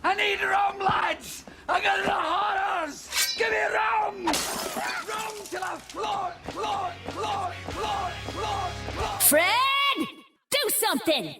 I need rum, lads! I got the horrors! Give me rum! Rum till I float! Fred! Do something!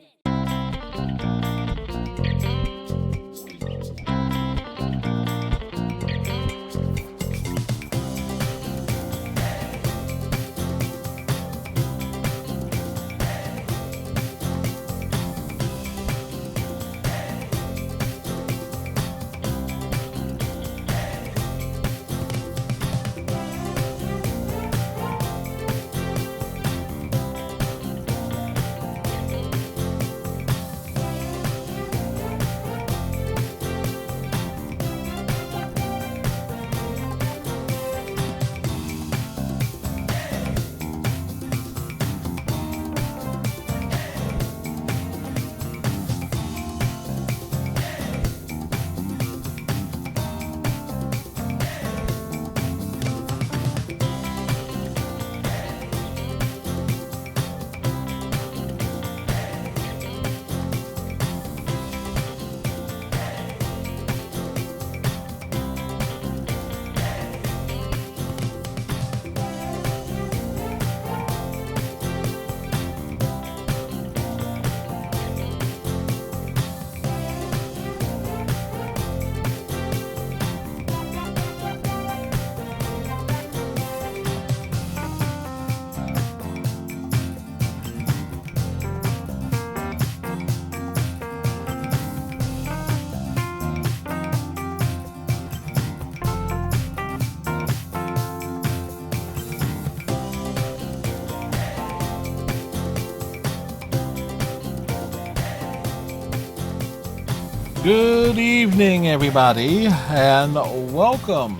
Good evening, everybody, and welcome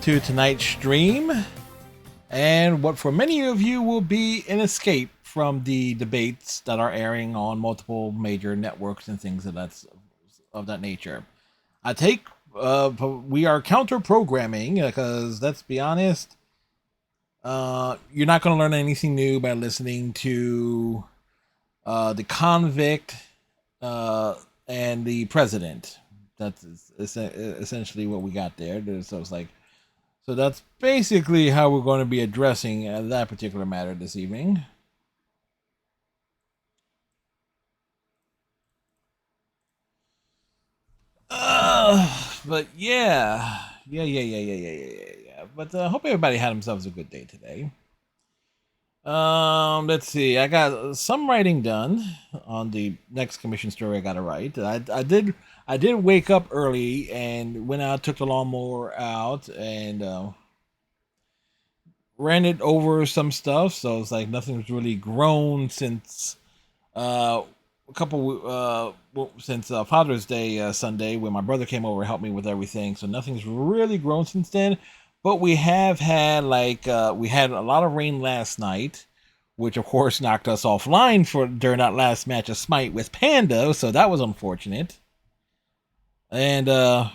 to tonight's stream, and what for many of you will be an escape from the debates that are airing on multiple major networks and things of that nature. We are counter-programming, because let's be honest, you're not going to learn anything new by listening to the convict, and the president. That's essentially what we got there. So that's basically how we're going to be addressing that particular matter this evening. But yeah. But I hope everybody had themselves a good day today. Let's see. I got some writing done on the next commission story I got to write. I did wake up early and went out, took the lawnmower out, and ran it over some stuff. So it's like nothing's really grown since since Father's Day Sunday, when my brother came over and helped me with everything. So nothing's really grown since then. But we have had we had a lot of rain last night, which of course knocked us offline during that last match of Smite with Panda, so that was unfortunate. And so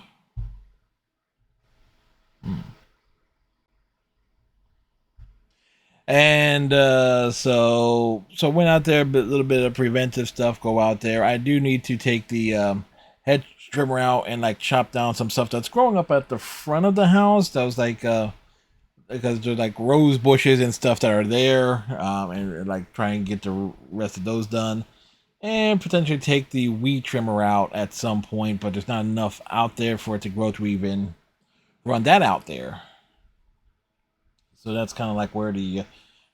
went out there, a little bit of preventive stuff. Go out there. I do need to take the hedge trimmer out and chop down some stuff that's growing up at the front of the house. That was because there's rose bushes and stuff that are there, and try and get the rest of those done, and potentially take the weed trimmer out at some point, but there's not enough out there for it to grow to even run that out there. So that's kind of where the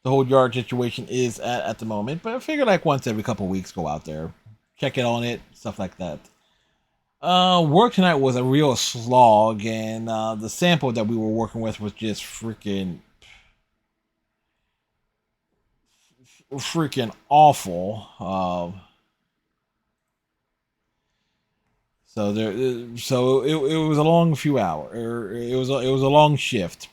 whole yard situation is at the moment. But I figure once every couple weeks, go out there, check it on it, stuff like that. Work tonight was a real slog, and the sample that we were working with was just freaking awful. So it was a long few hours. It was a long shift.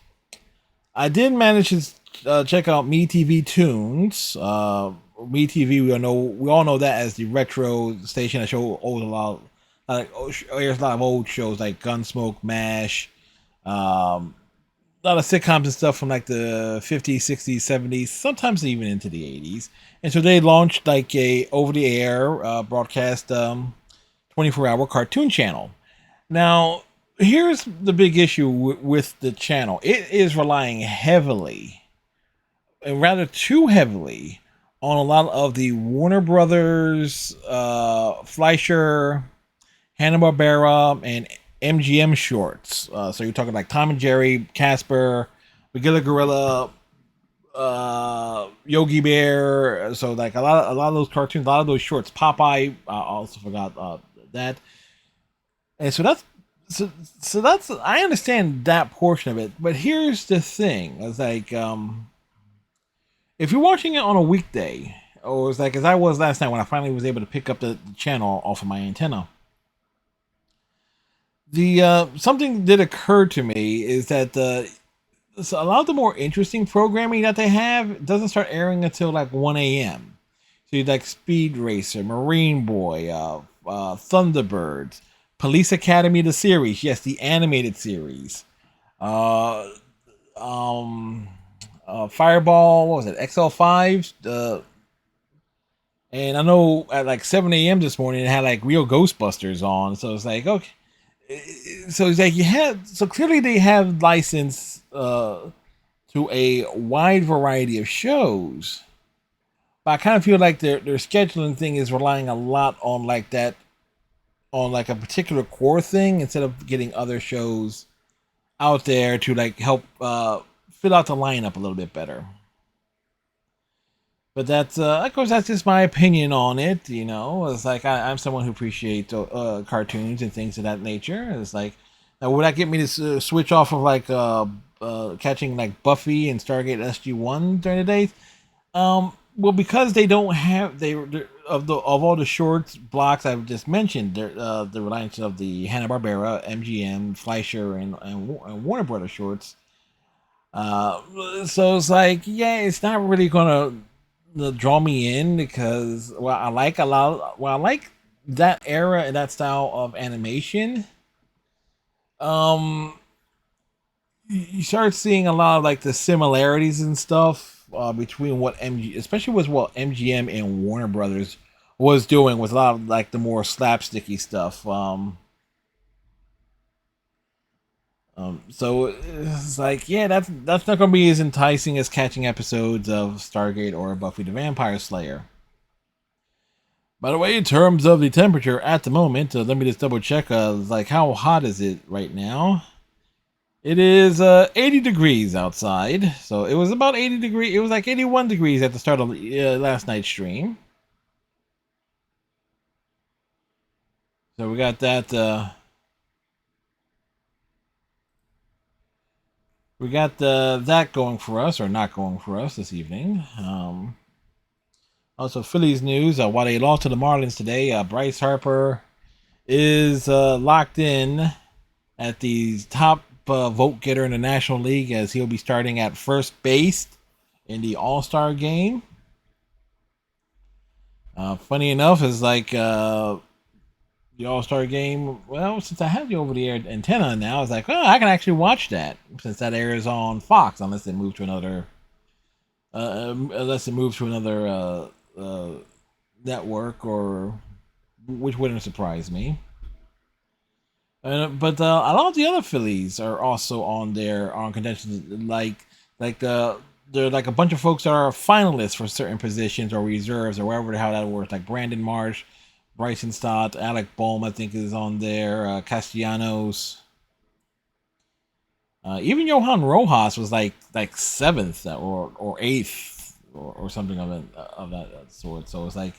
I did manage to check out MeTV Tunes. MeTV, we all know that as the retro station that shows a lot of old shows like Gunsmoke, MASH, a lot of sitcoms and stuff from the 50s, 60s, 70s, sometimes even into the 80s. And so they launched a over-the-air broadcast 24-hour cartoon channel. Now, here's the big issue with the channel. It is relying heavily, and rather too heavily, on a lot of the Warner Brothers, Fleischer, Hanna-Barbera, and MGM shorts. So you're talking like Tom and Jerry, Casper, Magilla Gorilla, Yogi Bear. So like a lot of those cartoons, a lot of those shorts. Popeye, I also forgot that. And so that's I understand that portion of it, but here's the thing: it's like if you're watching it on a weekday, or it's like as I was last night when I finally was able to pick up the channel off of my antenna. The something that occurred to me is that so a lot of the more interesting programming that they have doesn't start airing until like 1 a.m. So you like Speed Racer, Marine Boy, Thunderbirds, Police Academy, the series, yes, the animated series, Fireball, what was it, XL5? And I know at like 7 a.m. this morning it had like Real Ghostbusters on, so it's like, okay. So it's like so clearly they have license to a wide variety of shows, but I kind of feel like their scheduling thing is relying a lot on like that, on like a particular core thing instead of getting other shows out there to like help fill out the lineup a little bit better. But that's of course that's just my opinion on it. You know, it's like I'm someone who appreciates cartoons and things of that nature. It's like, now would that get me to switch off of like catching like Buffy and Stargate SG-1 during the days? Well, because they don't have of all the shorts blocks I've just mentioned, the reliance of the Hanna-Barbera, MGM, Fleischer, and Warner Brothers shorts. So it's like, yeah, it's not really gonna draw me in because I like that era and that style of animation. You start seeing a lot of like the similarities and stuff between especially with what MGM and Warner Brothers was doing with a lot of like the more slapsticky stuff. So it's like, yeah, that's not going to be as enticing as catching episodes of Stargate or Buffy the Vampire Slayer. By the way, in terms of the temperature at the moment, let me just double check. Like, how hot is it right now? It is 80 degrees outside. So it was about 80 degrees. It was like 81 degrees at the start of last night's stream. So we got that. We got that going for us, or not going for us this evening. Also, Phillies news. While they lost to the Marlins today, Bryce Harper is locked in at the top vote getter in the National League, as he'll be starting at first base in the All-Star game. Funny enough, is like the All-Star game, well, since I have the over-the-air antenna now, it's like, oh, I can actually watch that since that airs on Fox, unless it moves to another network, or which wouldn't surprise me. But a lot of the other Phillies are also on contention, like there are like a bunch of folks that are finalists for certain positions or reserves or wherever the hell that works, like Brandon Marsh, Bryson Stott, Alec Bohm, I think, is on there. Castellanos. Even Johan Rojas was like seventh or eighth or something of that sort. So it's like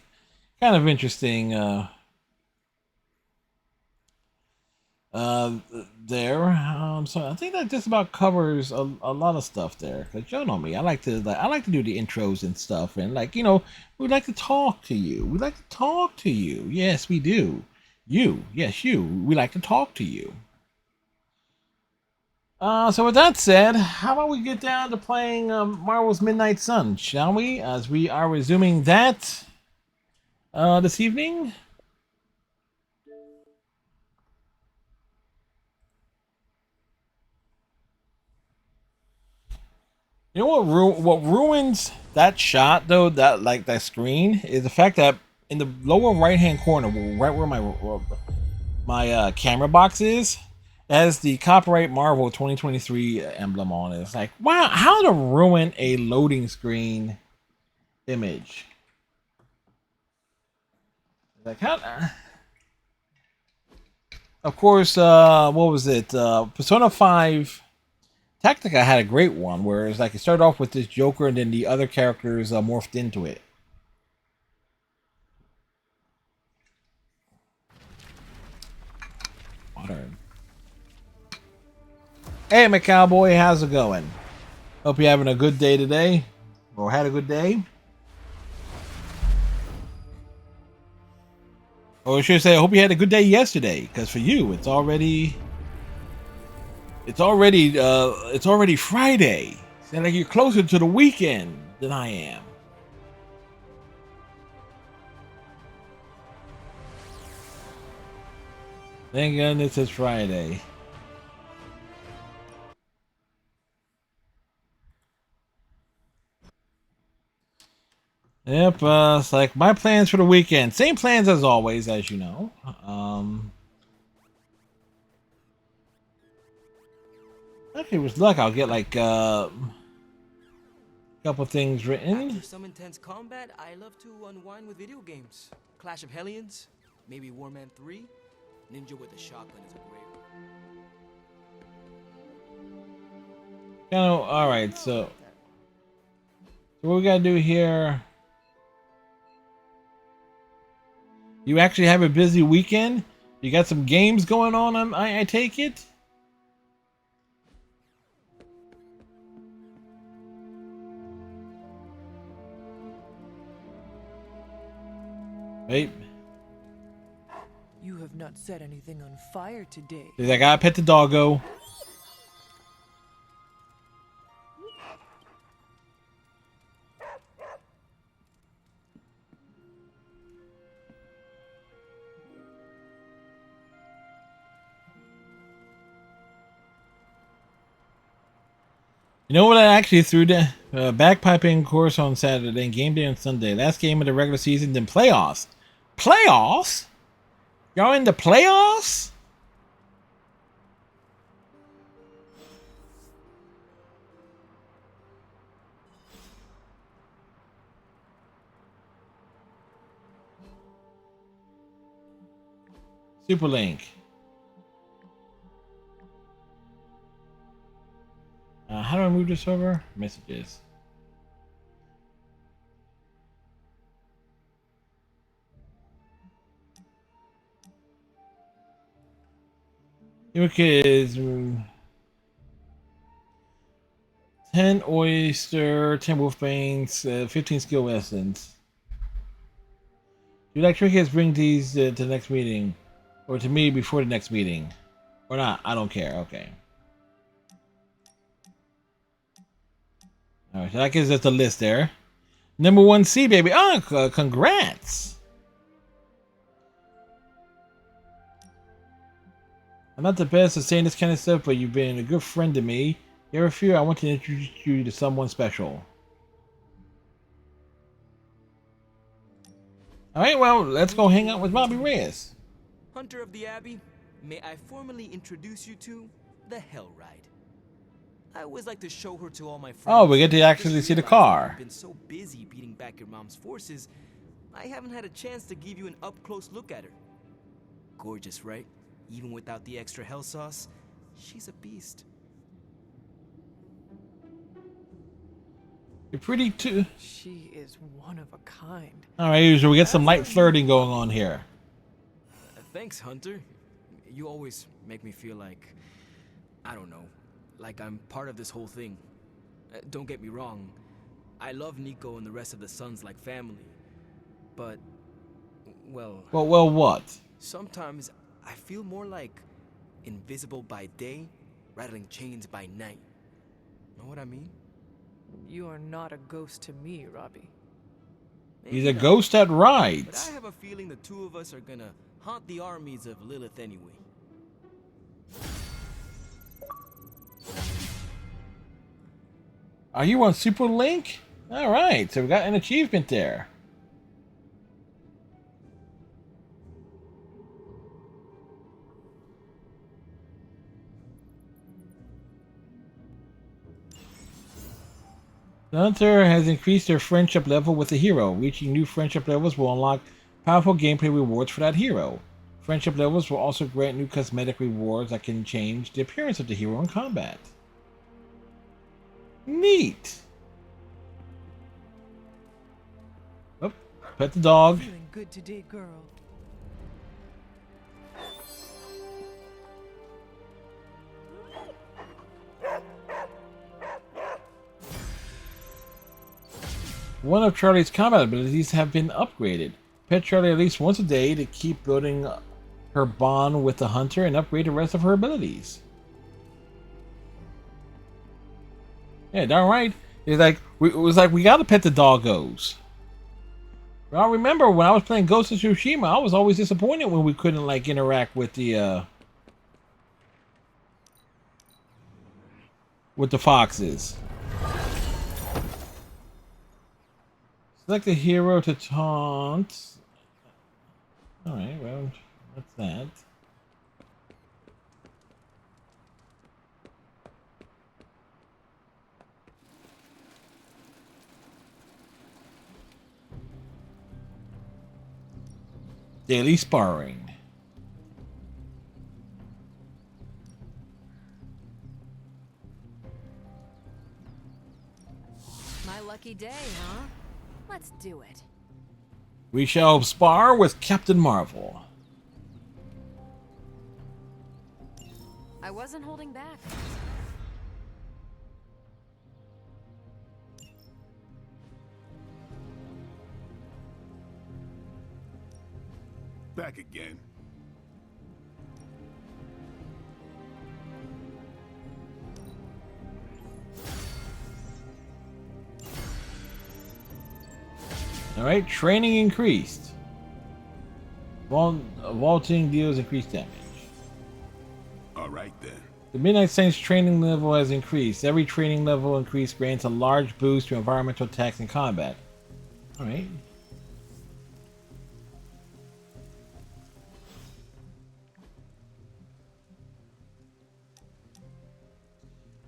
kind of interesting there. So I think that just about covers a lot of stuff there. Cause you know me, I like to do the intros and stuff, and like, you know, we like to talk to you. We like to talk to you. Yes, we do. You, yes, you. We like to talk to you. So with that said, how about we get down to playing Marvel's Midnight Sun, shall we? As we are resuming that this evening. You know what ruins that shot though, that screen, is the fact that in the lower right hand corner, right where my camera box is, has the copyright Marvel 2023 emblem on it. It's like, wow, how to ruin a loading screen image? Like how? Of course, what was it? Persona 5 Tactica had a great one where it's like it started off with this Joker and then the other characters morphed into it. Modern. Hey, my cowboy, how's it going? Hope you're having a good day today, or had a good day. Or I should say, I hope you had a good day yesterday, because for you, it's already Friday. Sounds like you're closer to the weekend than I am. Thank goodness it's Friday. Yep, it's like my plans for the weekend. Same plans as always, as you know. Actually, with luck, I'll get like a couple things written. After some intense combat, I love to unwind with video games. Clash of Hellions, maybe Warman 3. Ninja with a shotgun is a great one. Alright, so what we gotta do here? You actually have a busy weekend? You got some games going on, I take it? Wait. You have not set anything on fire today. I gotta pet the doggo. You know what I actually threw the bagpiping course on Saturday and game day on Sunday. Last game of the regular season, then playoffs. Playoffs? Y'all in the playoffs? Superlink. How do I move this over? Messages. Okay, is 10 oyster, 10 wolfbangs, 15 skill lessons. Do you like trinkets? Bring these to the next meeting, or to me before the next meeting, or not? I don't care. Okay. All right, so that gives us a list there. Number 1C, baby. Oh, congrats. I'm not the best at saying this kind of stuff, but you've been a good friend to me. You ever fear I want to introduce you to someone special? Alright, well, let's go hang out with Robbie Reyes. Hunter of the Abbey, may I formally introduce you to the Hell Ride. I always like to show her to all my friends. Oh, we get to actually see the car. I've been so busy beating back your mom's forces, I haven't had a chance to give you an up-close look at her. Gorgeous, right? Even without the extra hell sauce, she's a beast. You're pretty too. She is one of a kind. Alright, so we get some light flirting going on here. Thanks, Hunter. You always make me feel like, I don't know, like I'm part of this whole thing. Don't get me wrong, I love Nico and the rest of the Sons like family. But, well, what? Sometimes I feel more like invisible by day, rattling chains by night. Know what I mean? You are not a ghost to me, Robbie. He's a ghost that rides. But I have a feeling the two of us are gonna haunt the armies of Lilith anyway. Are you on Super Link? Alright, so we got an achievement there. The hunter has increased their friendship level with the hero. Reaching new friendship levels will unlock powerful gameplay rewards for that hero. Friendship levels will also grant new cosmetic rewards that can change the appearance of the hero in combat. Neat! Oh, pet the dog. Feeling good today, girl. One of Charlie's combat abilities have been upgraded. Pet Charlie at least once a day to keep building her bond with the hunter and upgrade the rest of her abilities. Yeah, darn right. It was like we gotta pet the doggos. I remember when I was playing Ghost of Tsushima, I was always disappointed when we couldn't like interact with the foxes. Select a hero to taunt. Alright, well, what's that? Daily sparring. My lucky day, huh? Let's do it. We shall spar with Captain Marvel. I wasn't holding back. Back again. Alright, training increased. Vaulting deals increased damage. Alright then. The Midnight Saints training level has increased. Every training level increase grants a large boost to environmental attacks in combat. Alright.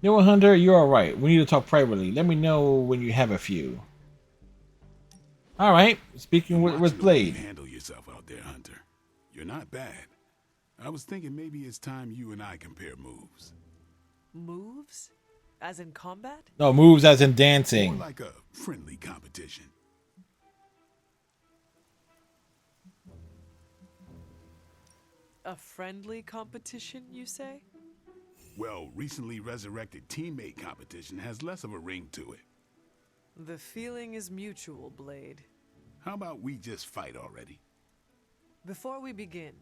You know what, Hunter? You're alright. We need to talk privately. Let me know when you have a few. Alright, speaking with Blade. You handle yourself out there, Hunter. You're not bad. I was thinking maybe it's time you and I compare moves. Moves? As in combat? No, moves as in More dancing. like a friendly competition. A friendly competition, you say? Well, recently resurrected teammate competition has less of a ring to it. The feeling is mutual, Blade. How about we just fight already? Before we begin,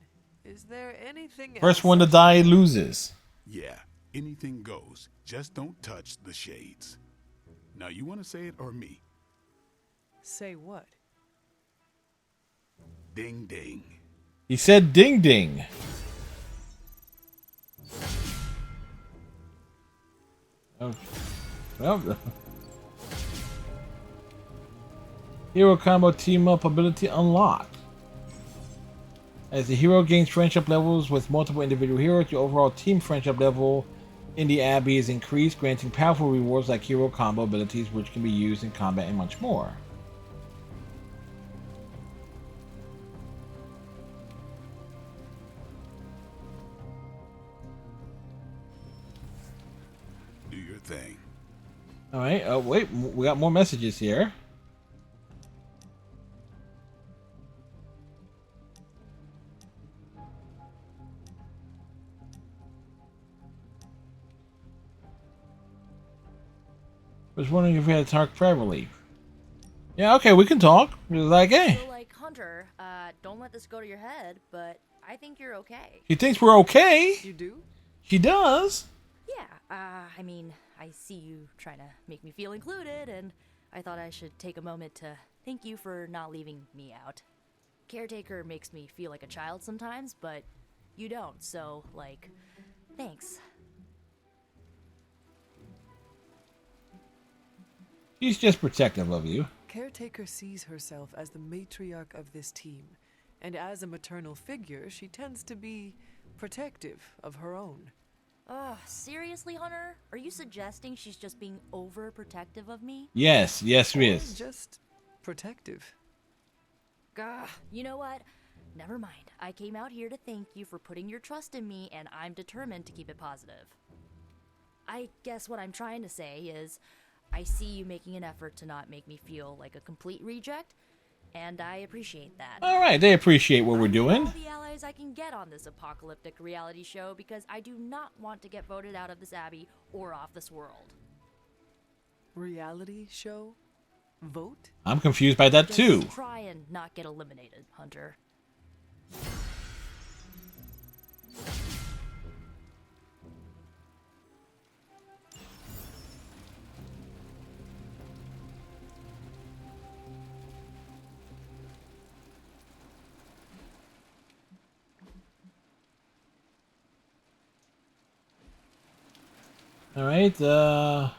is there anything First else one to die loses. Yeah, anything goes. Just don't touch the shades. Now, you want to say it or me? Say what? Ding ding. He said ding ding. Oh, well. Hero combo team up ability unlocked. As the hero gains friendship levels with multiple individual heroes, the overall team friendship level in the Abbey is increased, granting powerful rewards like hero combo abilities, which can be used in combat and much more. Do your thing. Alright, wait, we got more messages here. Was wondering if we had to talk privately. Yeah, okay, we can talk. It was like, hey, So, like, Hunter, don't let this go to your head, but I think you're okay. he thinks we're okay. You do? He does. Yeah, I mean, I see you trying to make me feel included, and I thought I should take a moment to thank you for not leaving me out. Caretaker makes me feel like a child sometimes, but you don't, so, like, thanks. He's just protective of you. Caretaker sees herself as the matriarch of this team, and as a maternal figure, she tends to be protective of her own. Ugh, seriously, Hunter? Are you suggesting she's just being overprotective of me? Yes, yes, it Or is. just protective? Gah, you know what? Never mind. I came out here to thank you for putting your trust in me, and I'm determined to keep it positive. I guess what I'm trying to say is, I see you making an effort to not make me feel like a complete reject, and I appreciate that. All right, they appreciate what we're I need doing. all the allies I can get on this apocalyptic reality show because I do not want to get voted out of this abbey or off this world. Reality show? Vote? I'm confused by that too. Just try and not get eliminated, Hunter. All right, I'm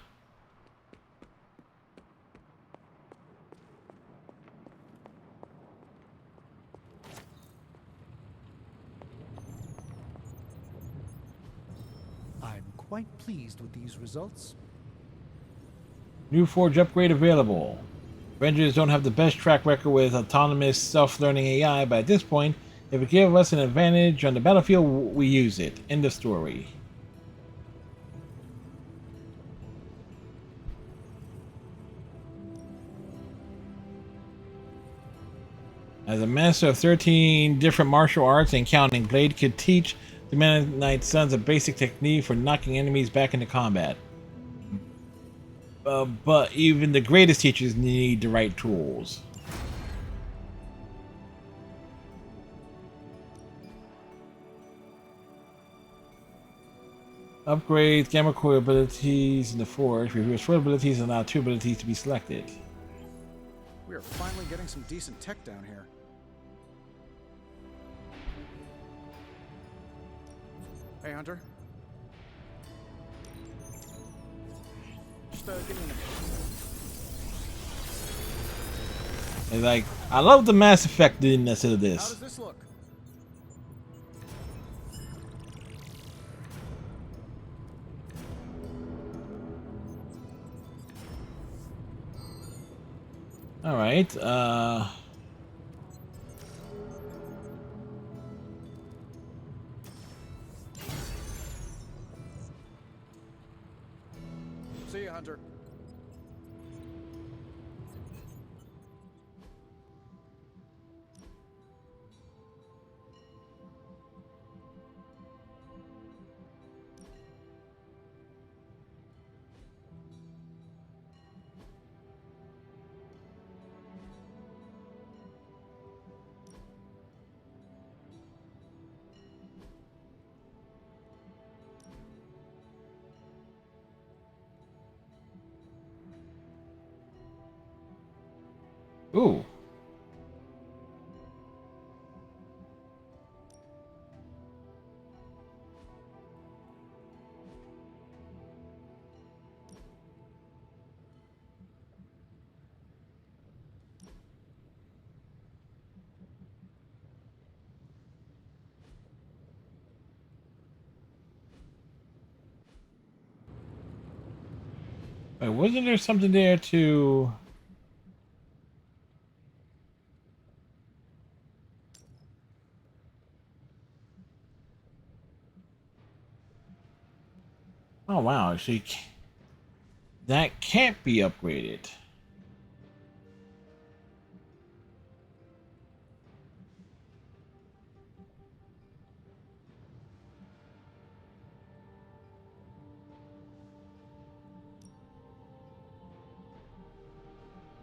quite pleased with these results. new Forge upgrade available. Rangers don't have the best track record with autonomous self-learning AI, but at this point, if it gives us an advantage on the battlefield, we use it. End of story. As a master of 13 different martial arts and counting, Blade could teach the Mennonite Sons a basic technique for knocking enemies back into combat. But even the greatest teachers need the right tools. Upgrades gamma core abilities in the Forge. Reveals 4 abilities and allow 2 abilities to be selected. We are finally getting some decent tech down here. Hey, Hunter. Just give me a minute. And like, I love the Mass Effect-ness of How this. does this look? All right. See you, Hunter. Ooh. Wait, wasn't there something there to... Oh wow, actually, that can't be upgraded.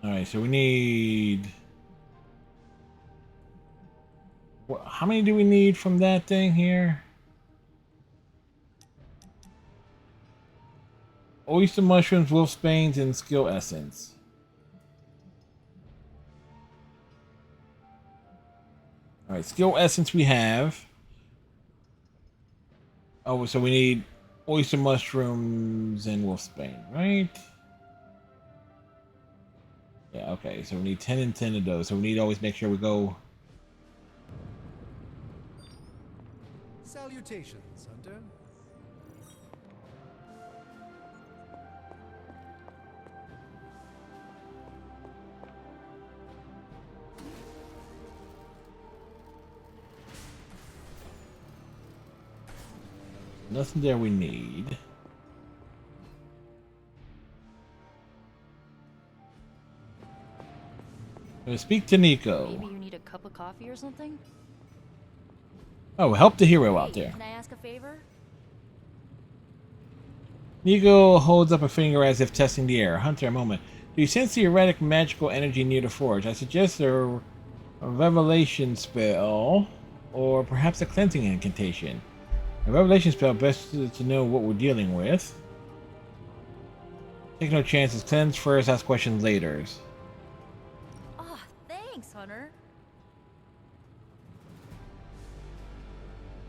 All right, so we need... How many do we need from that thing here? Oyster mushrooms, wolfsbanes, and skill essence. All right, skill essence we have. Oh, so we need oyster mushrooms and wolfsbane, right? Yeah, okay. So we need 10 and 10 of those. So we need to always make sure we go. Salutations, Hunter. Nothing there we need. Speak to Nico. Maybe you need a cup of coffee or something? Oh, help the hero Hey, out there. can I ask a favor? Nico holds up a finger as if testing the air. Hunter, a moment. Do you sense the erratic magical energy near the forge? I suggest a revelation spell, or perhaps a cleansing incantation. A revelation spell, best to know what we're dealing with. Take no chances. Cleanse first, ask questions later. Ah, thanks, Hunter.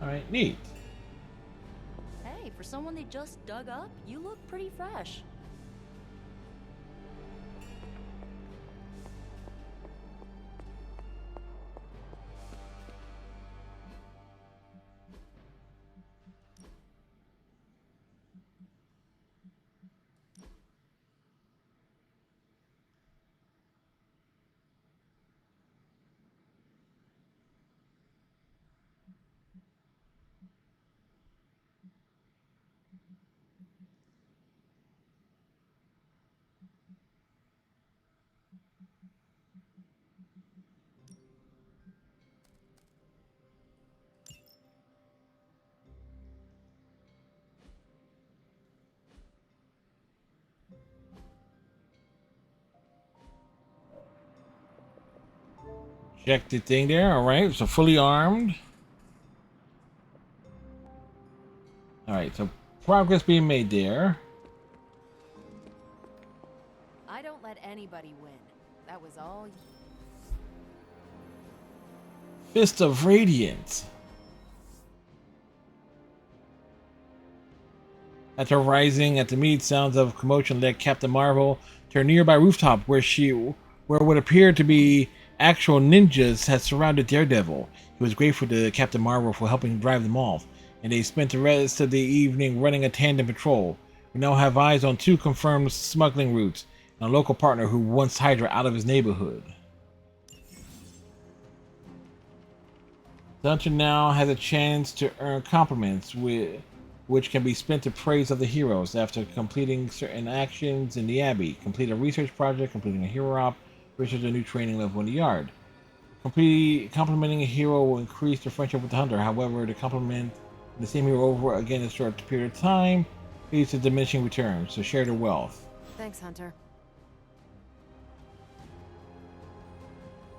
Alright, neat. Hey, for someone they just dug up, you look pretty fresh. Check the thing there. Alright, so fully armed. Alright, so progress being made there. I don't let anybody win. That was all. Fist of Radiance. After rising at the mead, sounds of commotion led Captain Marvel to a nearby rooftop where what appeared to be actual ninjas had surrounded Daredevil. He was grateful to Captain Marvel for helping drive them off, and they spent the rest of the evening running a tandem patrol. We now have eyes on 2 confirmed smuggling routes and a local partner who wants Hydra out of his neighborhood. The hunter now has a chance to earn compliments, which can be spent to praise of the heroes after completing certain actions in the Abbey. Complete a research project, completing a hero op, research a new training level in the yard. Complimenting a hero will increase the friendship with the hunter. However, the compliment the same hero over again in a short period of time leads to diminishing returns, so share the wealth. Thanks, Hunter.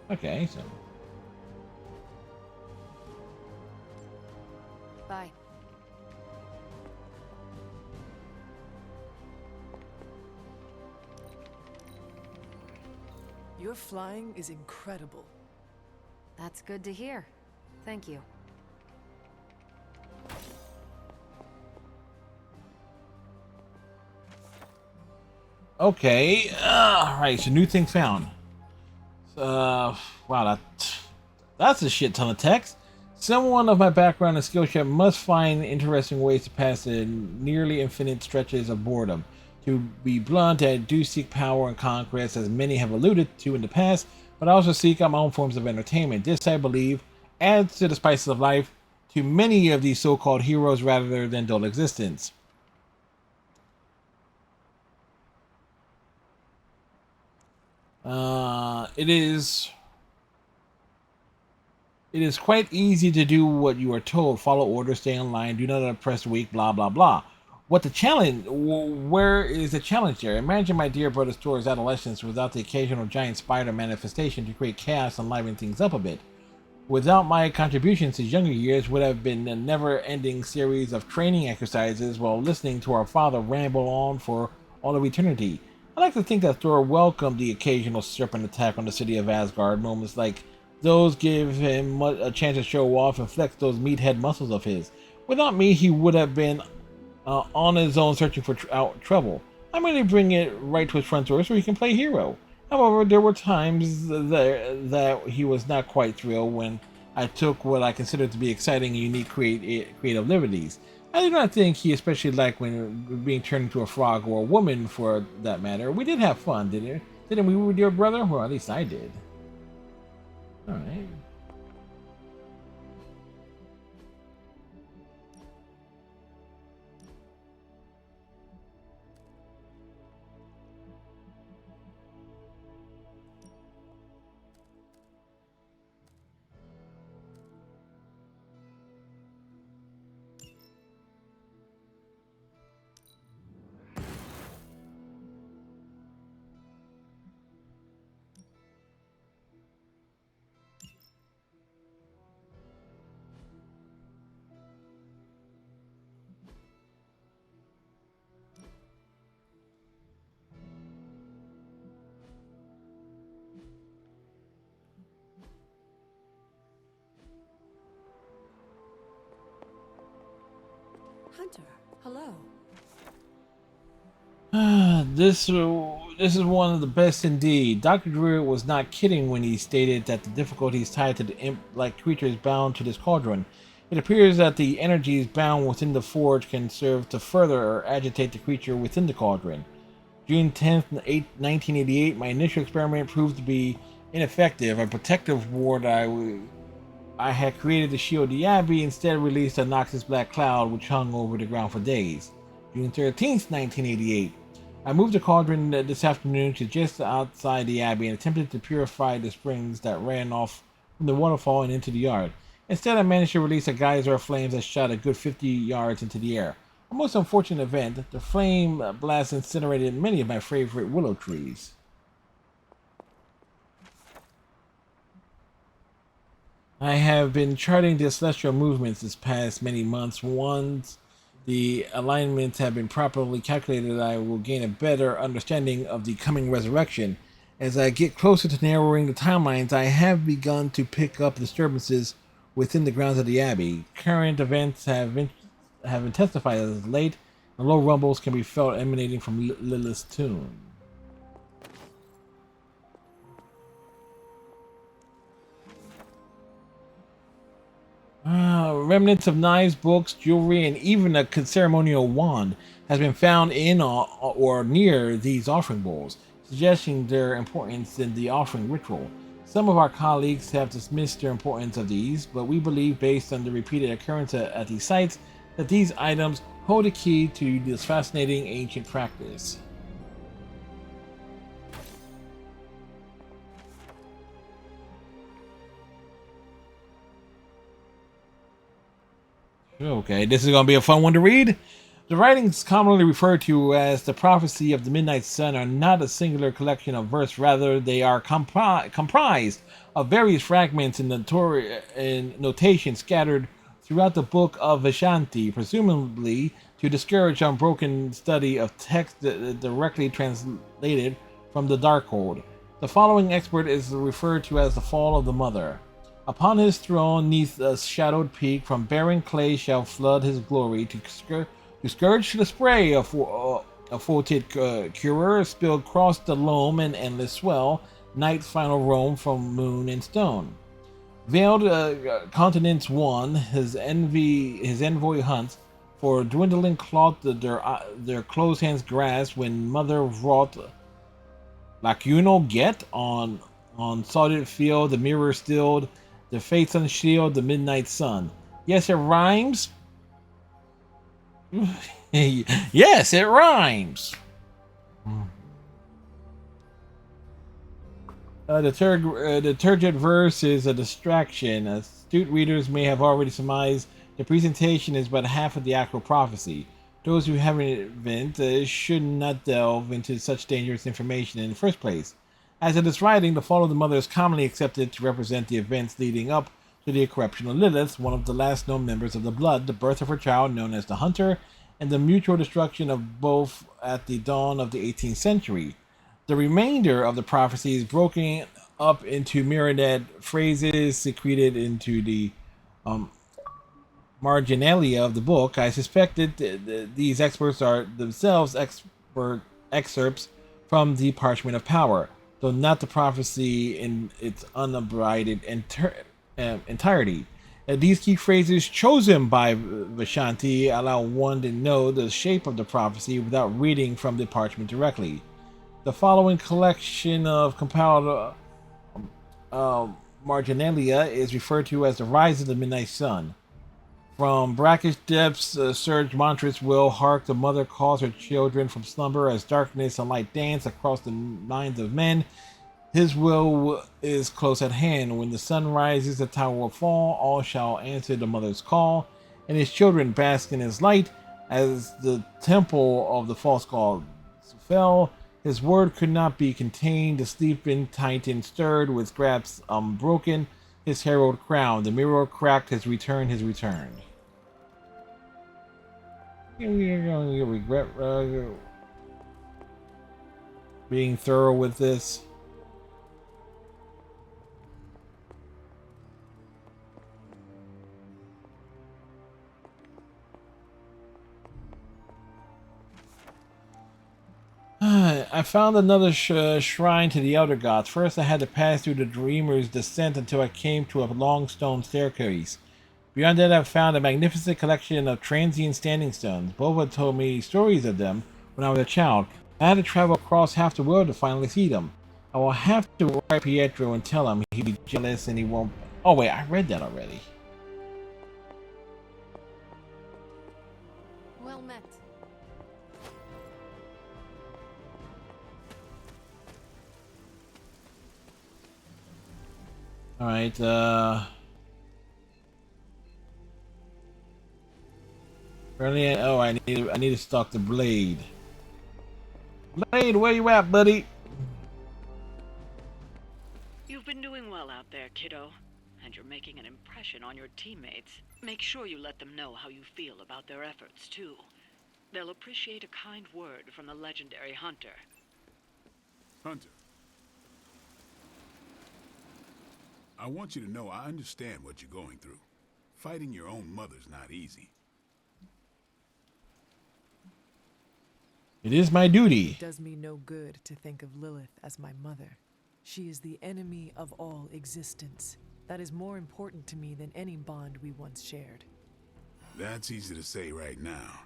Okay, so Bye. Your flying is incredible. That's good to hear. Thank you. okay, alright, so new thing found. Wow, that's a shit ton of text. Someone of my background and skill set must find interesting ways to pass the nearly infinite stretches of boredom. To be blunt, I do seek power and conquest, as many have alluded to in the past, but I also seek out my own forms of entertainment. This, I believe, adds to the spices of life to many of these so-called heroes rather than dull existence. It is quite easy to do what you are told. Follow orders, stay in line, do not oppress the weak, blah, blah, blah. Where is the challenge there? Imagine my dear brother Thor's adolescence without the occasional giant spider manifestation to create chaos and liven things up a bit. Without my contributions, his younger years would have been a never-ending series of training exercises while listening to our father ramble on for all of eternity. I like to think that Thor welcomed the occasional serpent attack on the city of Asgard. Moments like those give him a chance to show off and flex those meathead muscles of his. Without me, he would have been on his own searching for trouble. I'm going to bring it right to his front door so he can play hero. However, there were times that he was not quite thrilled when I took what I considered to be exciting and unique creative liberties. I do not think he especially liked when being turned into a frog or a woman, for that matter. We did have fun, didn't we, with your brother? Well, at least I did. Alright. Hunter, hello. This is one of the best indeed. Dr. Druid was not kidding when he stated that the difficulties tied to the imp-like creatures bound to this cauldron. It appears that the energies bound within the forge can serve to further or agitate the creature within the cauldron. June 10th, 1988, my initial experiment proved to be ineffective. A protective ward I had created to shield the Abbey instead released a noxious black cloud which hung over the ground for days. June 13th, 1988. I moved the cauldron this afternoon to just outside the Abbey and attempted to purify the springs that ran off from the waterfall and into the yard. Instead, I managed to release a geyser of flames that shot a good 50 yards into the air. A most unfortunate event. The flame blast incinerated many of my favorite willow trees. I have been charting the celestial movements this past many months. Once the alignments have been properly calculated, I will gain a better understanding of the coming resurrection. As I get closer to narrowing the timelines, I have begun to pick up disturbances within the grounds of the Abbey. Current events have intensified as of late, and low rumbles can be felt emanating from Lilith's tomb. Remnants of knives, books, jewelry, and even a ceremonial wand has been found in or near these offering bowls, suggesting their importance in the offering ritual. Some of our colleagues have dismissed the importance of these, but we believe, based on the repeated occurrence at these sites, that these items hold a key to this fascinating ancient practice. Okay, this is going to be a fun one to read. The writings commonly referred to as the Prophecy of the Midnight Sun are not a singular collection of verse, rather they are comprised of various fragments and notation scattered throughout the Book of Vishanti, presumably to discourage unbroken study of text directly translated from the Darkhold. The following expert is referred to as the Fall of the Mother. Upon his throne, neath a shadowed peak, from barren clay shall flood his glory to scourge the spray of faulted curer spilled across the loam and endless swell, night's final roam from moon and stone. Veiled continents won, his envoy hunts, for dwindling cloth their closed hands grasp when mother wrought lacunal get on solid field, the mirror stilled, the fates unshield, the midnight sun. Yes, it rhymes. Yes, it rhymes. The turgid verse is a distraction. Astute readers may have already surmised the presentation is but half of the actual prophecy. Those who haven't should not delve into such dangerous information in the first place. As in this writing, the fall of the mother is commonly accepted to represent the events leading up to the corruption of Lilith, one of the last known members of the Blood, the birth of her child known as the Hunter, and the mutual destruction of both at the dawn of the 18th century. The remainder of the prophecy is broken up into myriad phrases secreted into the marginalia of the book. I suspect that these experts are themselves excerpts from the Parchment of Power, though not the prophecy in its unabridged entirety. These key phrases chosen by Vishanti allow one to know the shape of the prophecy without reading from the parchment directly. The following collection of compiled marginalia is referred to as the Rise of the Midnight Sun. From brackish depths surged Montress will hark, the mother calls her children from slumber as darkness and light dance across the minds of men. His will is close at hand. When the sun rises, the tower will fall. All shall answer the mother's call, and his children bask in his light. As the temple of the false god fell, his word could not be contained. The sleeping titan stirred with grasps broken. His herald crowned. The mirror cracked. His return. His return. You're going to regret being thorough with this. I found another shrine to the Elder Gods. First, I had to pass through the Dreamer's Descent until I came to a long stone staircase. Beyond that, I found a magnificent collection of transient standing stones. Bova told me stories of them when I was a child. I had to travel across half the world to finally see them. I will have to write Pietro and tell him he'll be jealous and he won't... Oh wait, I read that already. Well met. Alright, Apparently, oh, I need to stock the Blade. Blade, where you at, buddy? You've been doing well out there, kiddo. And you're making an impression on your teammates. Make sure you let them know how you feel about their efforts, too. They'll appreciate a kind word from the legendary Hunter. Hunter. I want you to know I understand what you're going through. Fighting your own mother's not easy. It is my duty. It does me no good to think of Lilith as my mother. She is the enemy of all existence. That is more important to me than any bond we once shared. That's easy to say right now.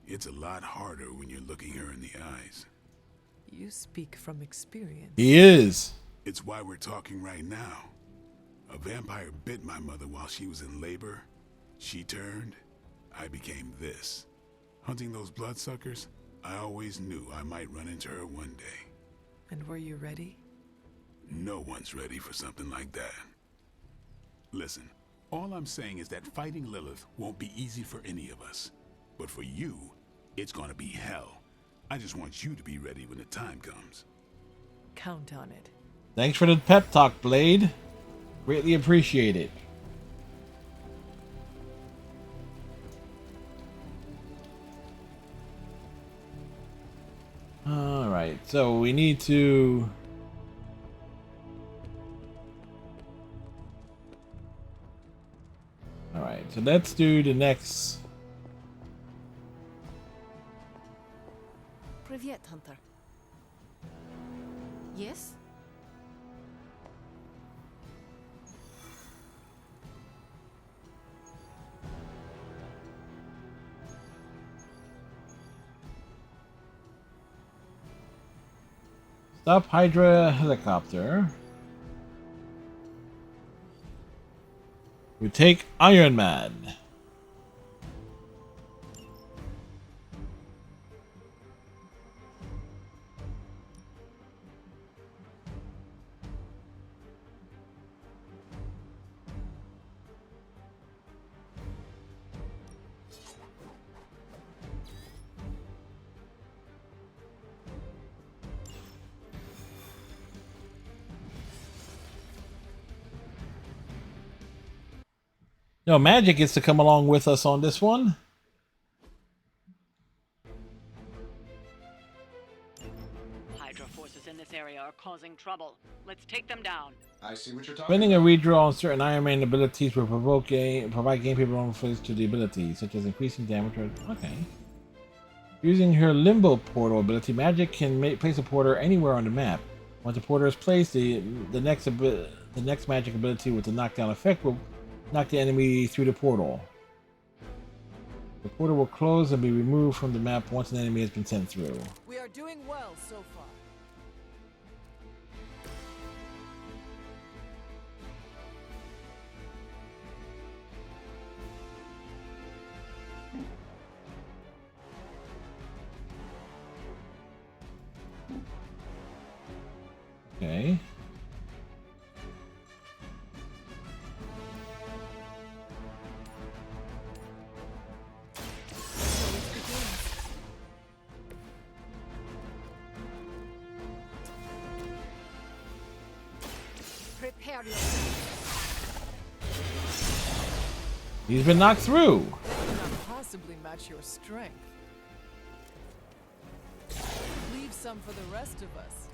It's a lot harder when you're looking her in the eyes. You speak from experience. He is. It's why we're talking right now. A vampire bit my mother while she was in labor. She turned. I became this. Hunting those bloodsuckers, I always knew I might run into her one day. And were you ready? No one's ready for something like that. Listen, all I'm saying is that fighting Lilith won't be easy for any of us. But for you, it's gonna be hell. I just want you to be ready when the time comes. Count on it. Thanks for the pep talk, Blade. Greatly appreciate it. Alright, so we need to... Alright, so let's do the next... Privyet, Hunter. Yes? Stop Hydra helicopter. We take Iron Man. No, Magic gets to come along with us on this one. Hydra forces in this area are causing trouble. Let's take them down. I see what you're talking Spending a about. redraw on certain Iron Man abilities will provide gameplay benefits to the abilities, such as increasing damage. Okay. Using her Limbo Portal ability, Magic can place a portal anywhere on the map. Once the portal is placed, the next Magic ability with the knockdown effect will knock the enemy through the portal. The portal will close and be removed from the map once an enemy has been sent through. We are doing well so far. Okay. Prepare yourself. He's been knocked through. That cannot possibly match your strength. Leave some for the rest of us.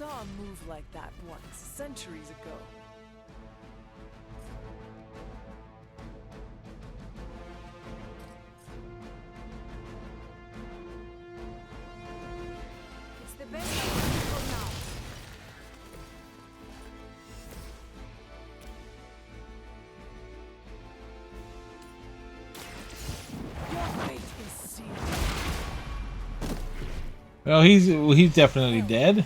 saw a move like that once, centuries ago. It's the best for now. Your fate is sealed. Well, he's definitely dead.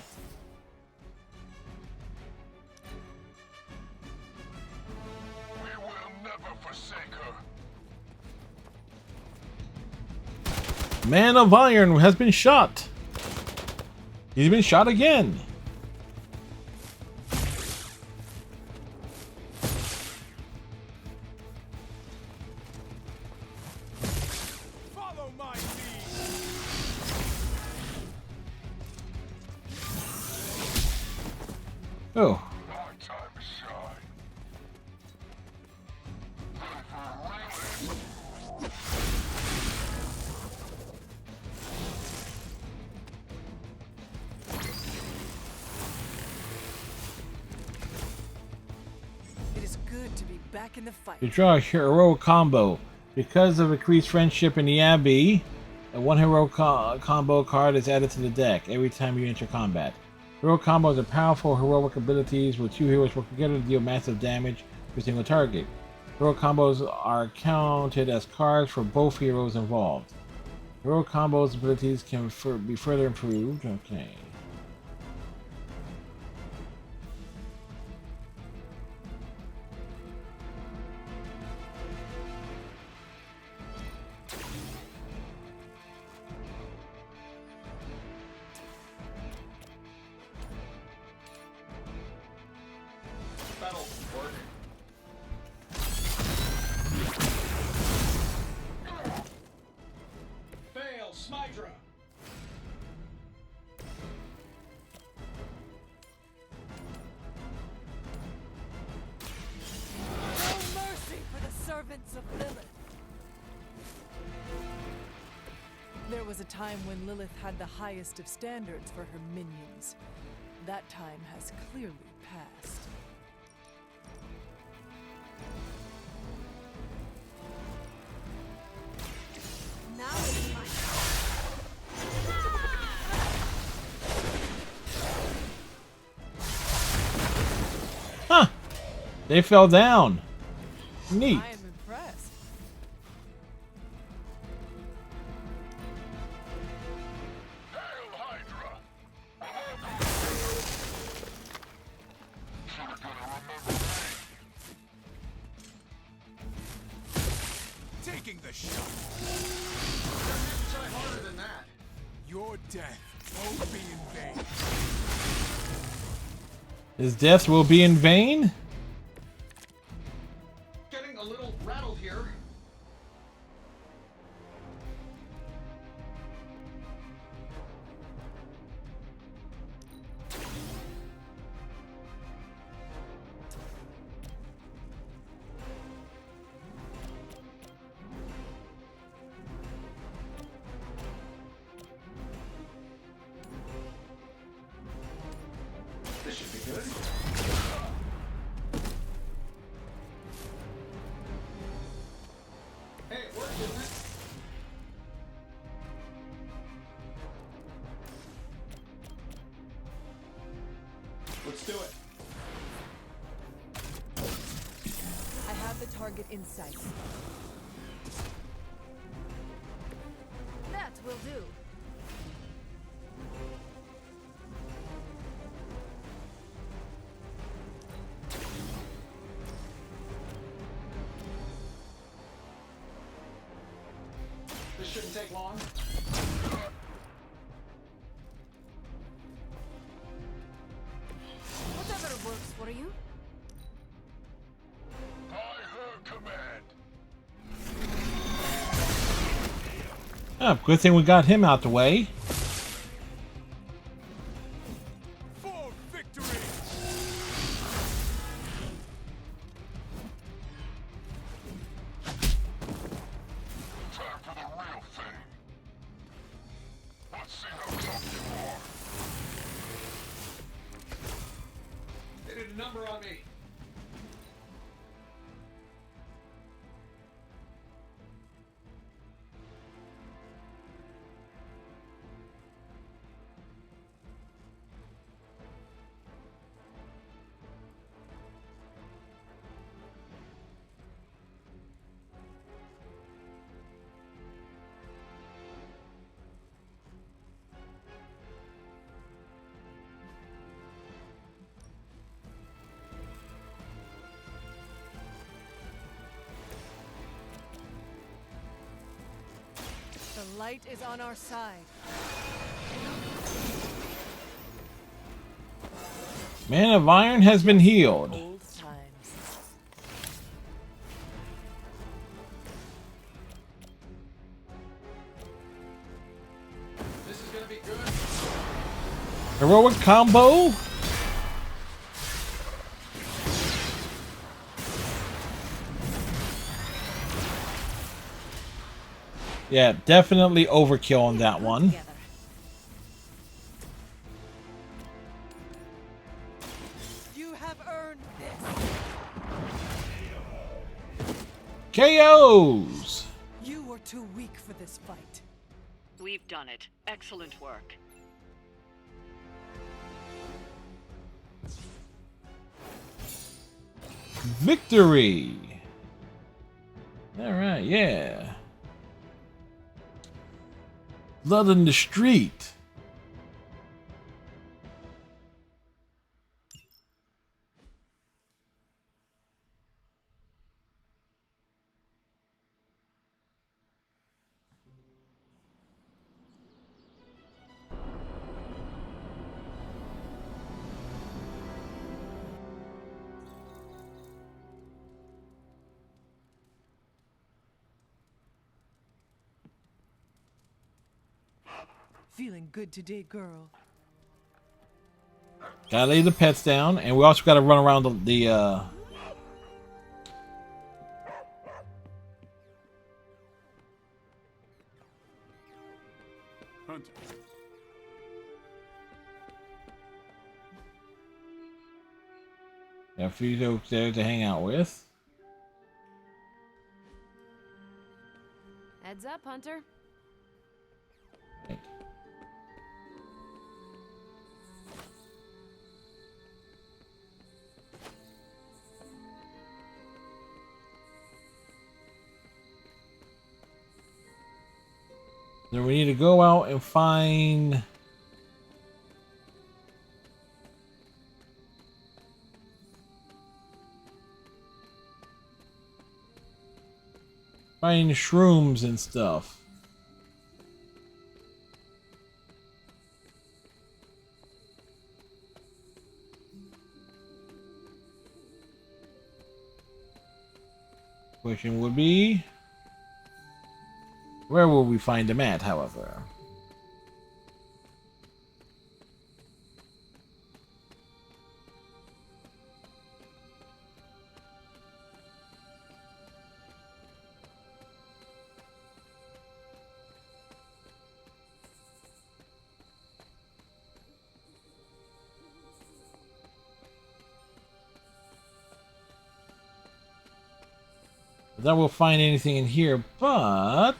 We will never forsake her. Man of Iron has been shot. He's been shot again. Follow my lead. Oh, Our time to shine. It is good to be back in the fight. you draw a heroic combo. Because of increased friendship in the Abbey, a one heroic combo card is added to the deck every time you enter combat. Heroic combos are powerful heroic abilities where two heroes work together to deal massive damage to a single target. Heroic combos are counted as cards for both heroes involved. Heroic combos abilities can be further improved. Okay. That'll work. Fail, Smydra. No mercy for the servants of Lilith. There was a time when Lilith had the highest of standards for her minions. That time has clearly passed. Now it's my Huh! They fell down. Neat. I am impressed. Hail Hydra! You're gonna remember me. Taking the shot. Try harder than that. Your death won't be in vain. His death will be in vain? Getting a little rattled here. This should be good. Hey, it worked, didn't it? Let's do it. I have the target in sight. That will do. This shouldn't take long. Whatever works for you. By her command. Oh, good thing we got him out the way. For victory! Time for the real thing. Let's see how tough you are. did a number on me. The light is on our side. Man of Iron has been healed. Old times. This is gonna be good. Heroic combo. Yeah, definitely overkill on that one. Together. You have earned this. KOs. You were too weak for this fight. We've done it. Excellent work. Victory. All right, yeah. Blood in the street. Feeling good today, girl. Gotta lay the pets down, and we also gotta run around the Hunter. a few folks there to hang out with. Heads up, Hunter. Right. Then we need to go out and find shrooms and stuff. Question would be, where will we find them at, however? I doubt we'll find anything in here, but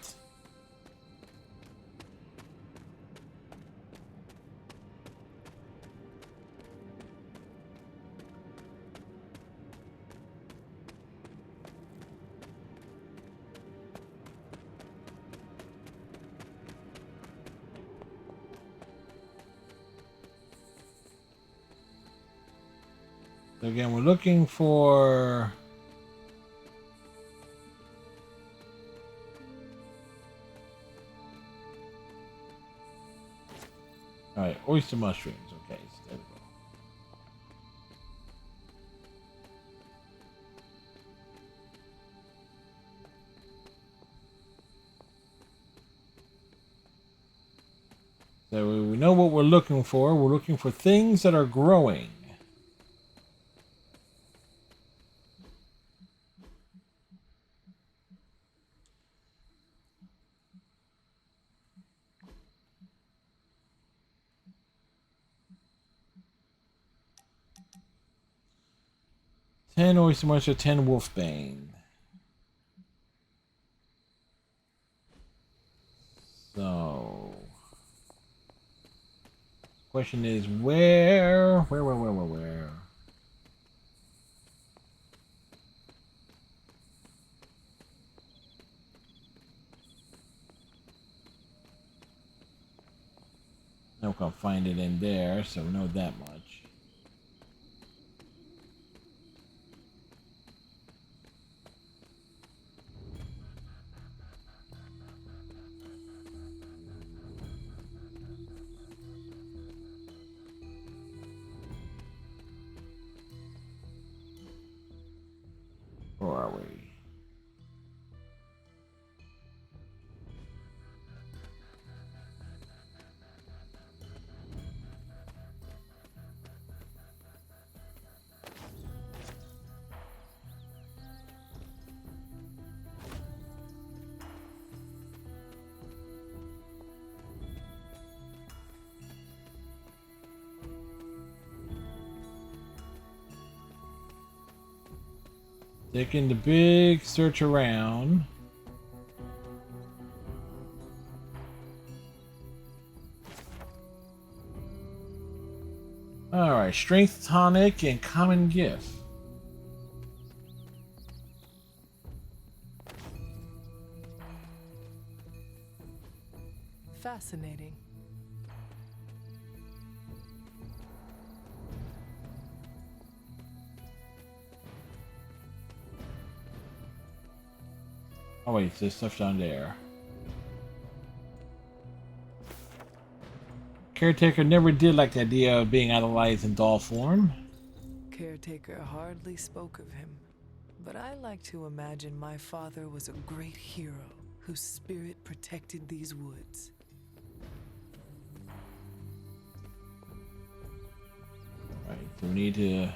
again, we're looking for Alright, oyster mushrooms. Okay, so there we go. So we know what we're looking for. We're looking for things that are growing. 10 oyster monster, 10 wolfbane. So, question is where? No, can't find it in there, so we know that much. Where are we? Taking the big search around. Alright, strength tonic and common gift. Fascinating. Oh wait, there's stuff down there. Caretaker never did like the idea of being idolized in doll form. Caretaker hardly spoke of him, but I like to imagine my father was a great hero whose spirit protected these woods. Right, so we need to...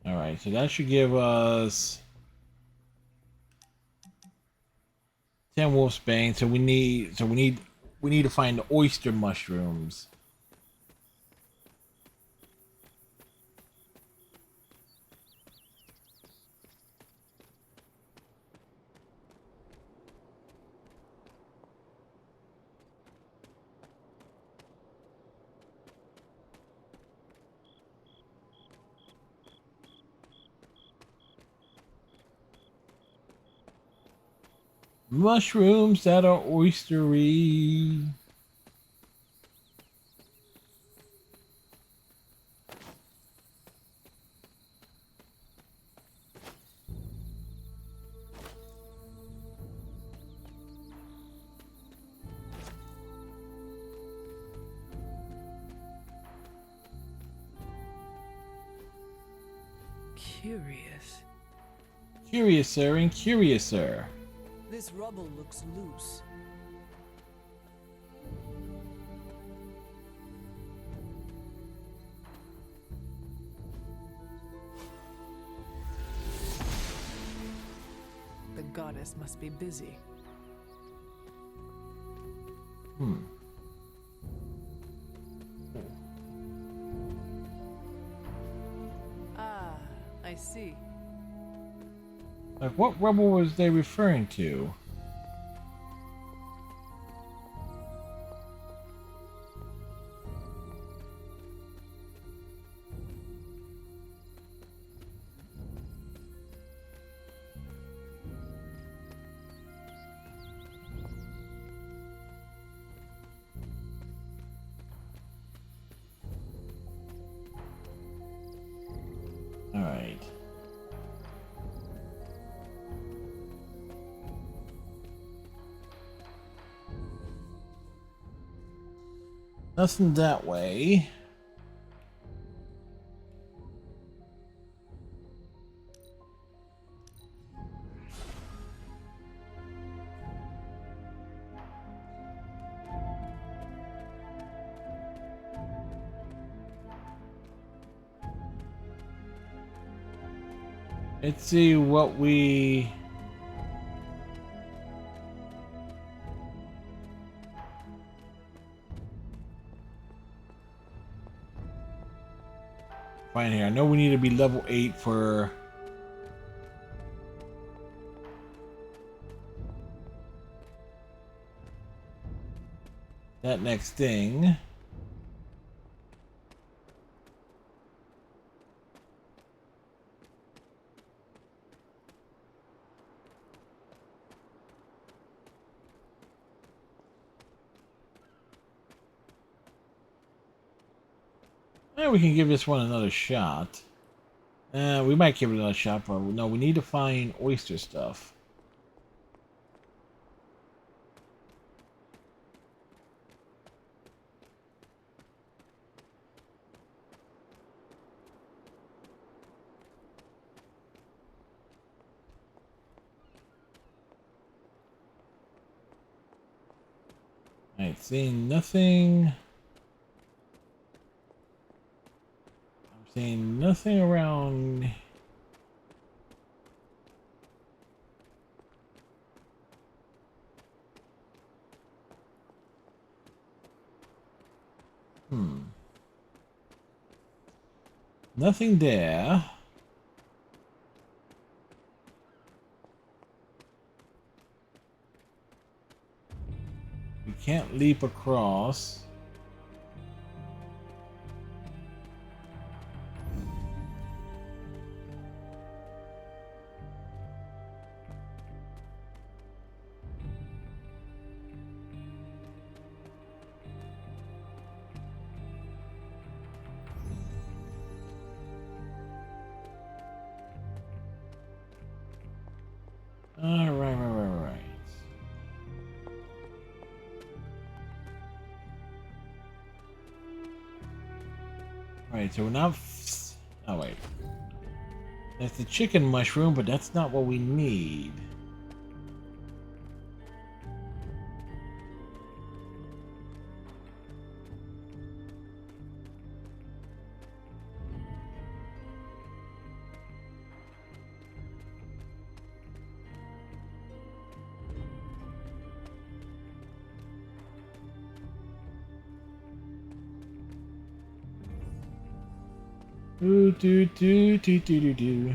Alright, so that should give us 10 wolfsbane. So we need to find the oyster mushrooms. Mushrooms that are oystery. Curious. Curiouser and curiouser. This rubble looks loose. The goddess must be busy. Ah, I see. Like, what rebel was they referring to? All right. Nothing that way. Let's see what we... find here. I know we need to be level 8 for... that next thing. Yeah, we can give this one another shot. We might give it another shot, but no, we need to find oyster stuff. Alright, seeing nothing. I'm seeing nothing around. Nothing there. We can't leap across. Right. Alright, so we're not... oh, wait. That's the chicken mushroom, but that's not what we need. Do.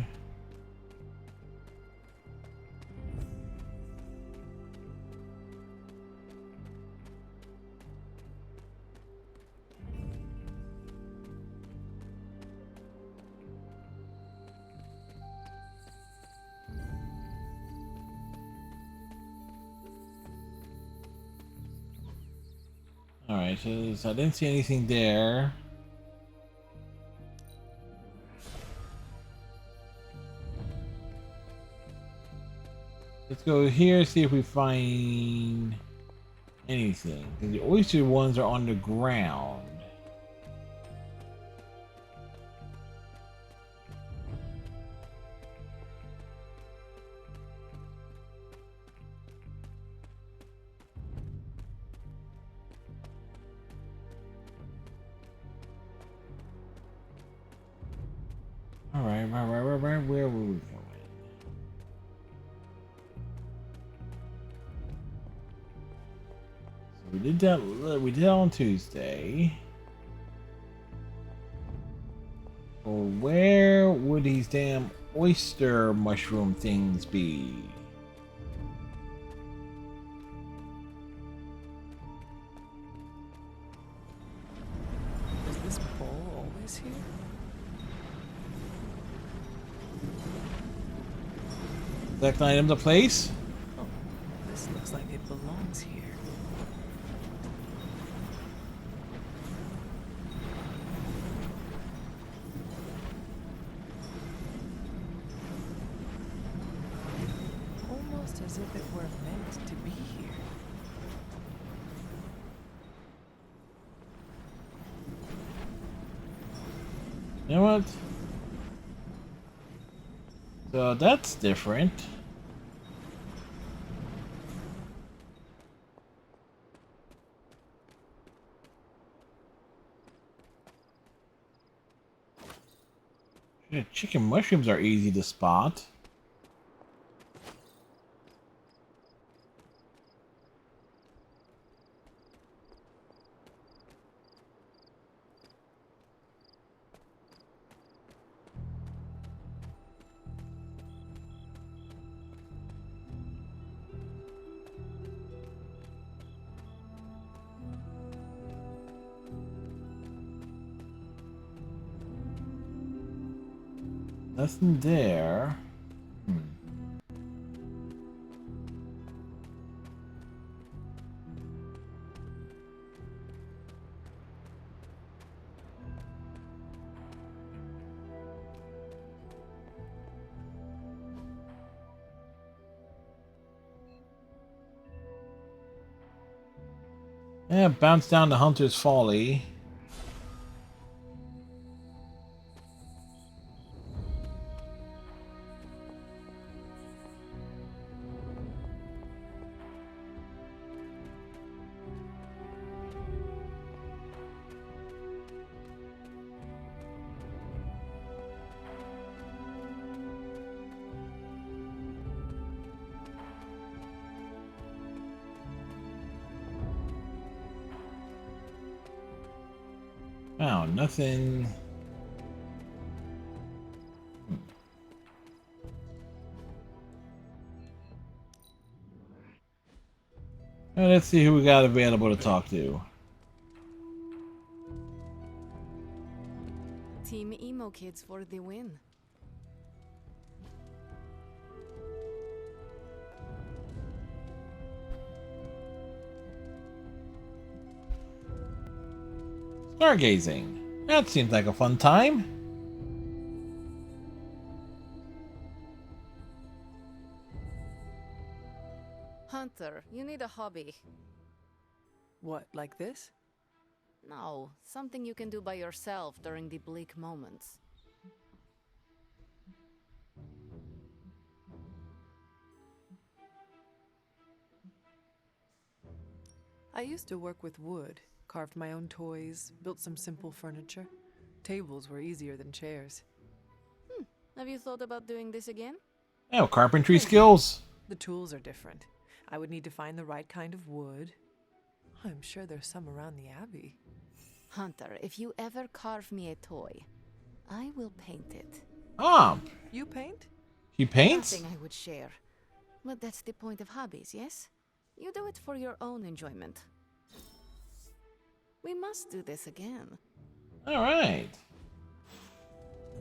Alright, so I didn't see anything there. Let's go here, see if we find anything. The oyster ones are on the ground. Alright, right. Where were we going? We did that. We did that on Tuesday. Well, where would these damn oyster mushroom things be? Is this bowl always here? Select item to place. Oh, this looks like it belongs here. Almost as if it were meant to be here. You know what? So that's different. Yeah, chicken mushrooms are easy to spot. Nothing there. Yeah, bounce down to Hunter's Folly. Wow, nothing. Well, let's see who we got available to talk to. Team Emo Kids for the win. Stargazing. That seems like a fun time. Hunter, you need a hobby. What, like this? No, something you can do by yourself during the bleak moments. I used to work with wood, carved my own toys, built some simple furniture. Tables were easier than chairs. Have you thought about doing this again? Oh, carpentry skills. The tools are different. I would need to find the right kind of wood. I'm sure there's some around the Abbey. Hunter, if you ever carve me a toy, I will paint it. Ah, You paint? he paints? Nothing I would share. But that's the point of hobbies, yes? You do it for your own enjoyment. We must do this again. Alright.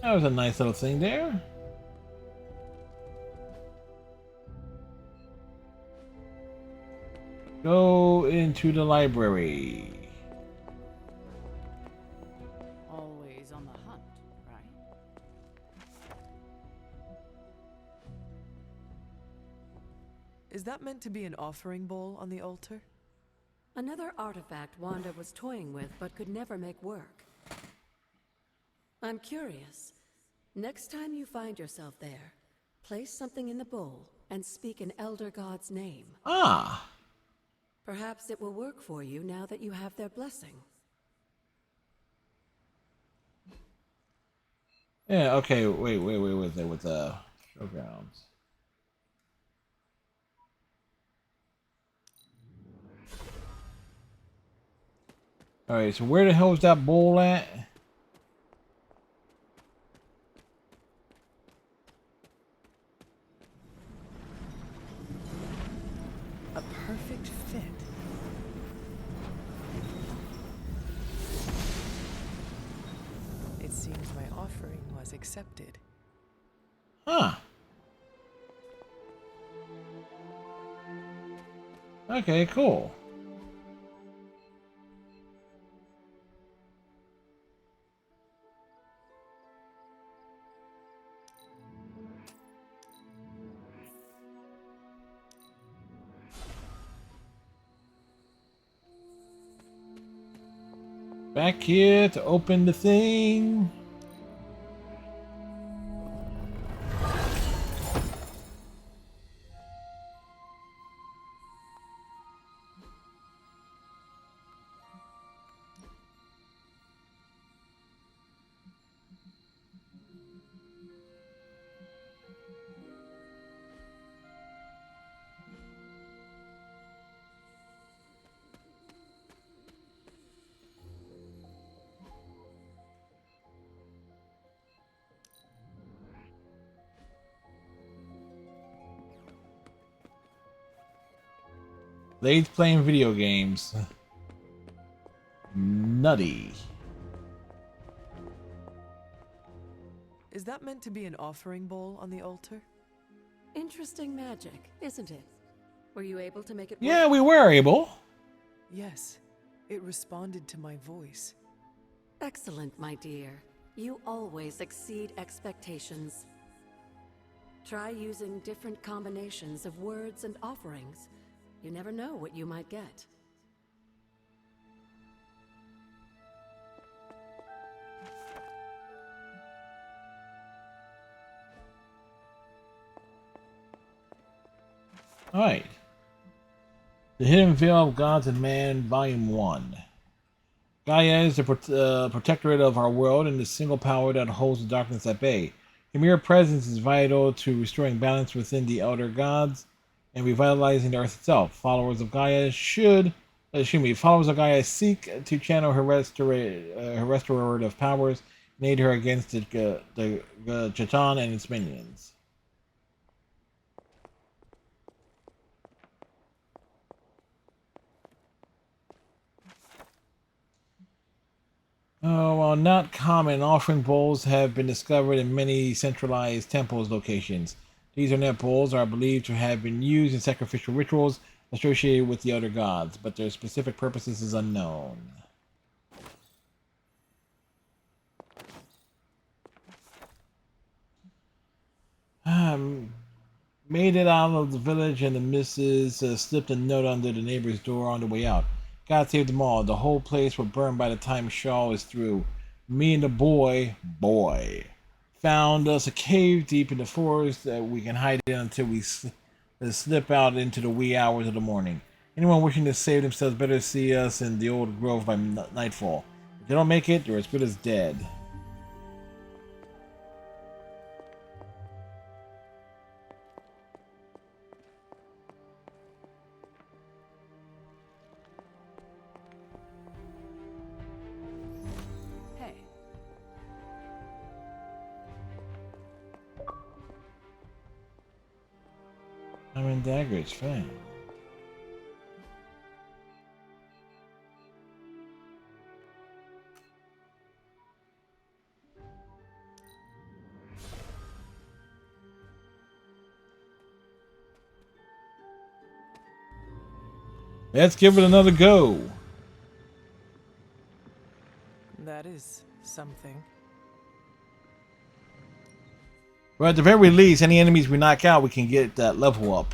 That was a nice little thing there. Go into the library. Always on the hunt, right? Is that meant to be an offering bowl on the altar? Another artifact Wanda was toying with but could never make work. I'm curious. Next time you find yourself there, place something in the bowl and speak an Elder God's name. Ah. Perhaps it will work for you now that you have their blessing. Yeah, okay, wait with the showgrounds. Alright, so where the hell is that bowl at? A perfect fit. It seems my offering was accepted. Huh. Okay, cool. Back here to open the thing. Blades playing video games. Nutty. Is that meant to be an offering bowl on the altar? Interesting magic, isn't it? Were you able to make it work? Yeah, we were able. Yes. It responded to my voice. Excellent, my dear. You always exceed expectations. Try using different combinations of words and offerings. You never know what you might get. Alright. The Hidden Veil of Gods and Man, Volume 1. Gaia is the protectorate of our world and the single power that holds the darkness at bay. Her mere presence is vital to restoring balance within the Elder Gods and revitalizing the Earth itself. Followers of Gaia seek to channel her restorative powers and aid her against the Chatan and its minions. While not common, offering bowls have been discovered in many centralized temples locations. These Ornette bowls are believed to have been used in sacrificial rituals associated with the Elder Gods, but their specific purposes is unknown. Made it out of the village and the missus slipped a note under the neighbor's door on the way out. God save them all. The whole place will burn by the time Shaw is through. Me and the boy, found us a cave deep in the forest that we can hide in until we slip out into the wee hours of the morning. Anyone wishing to save themselves better see us in the old grove by nightfall. If they don't make it, they're as good as dead. I'm in Dagger's fan. Let's give it another go. That is something. But at the very least, any enemies we knock out, we can get that level up.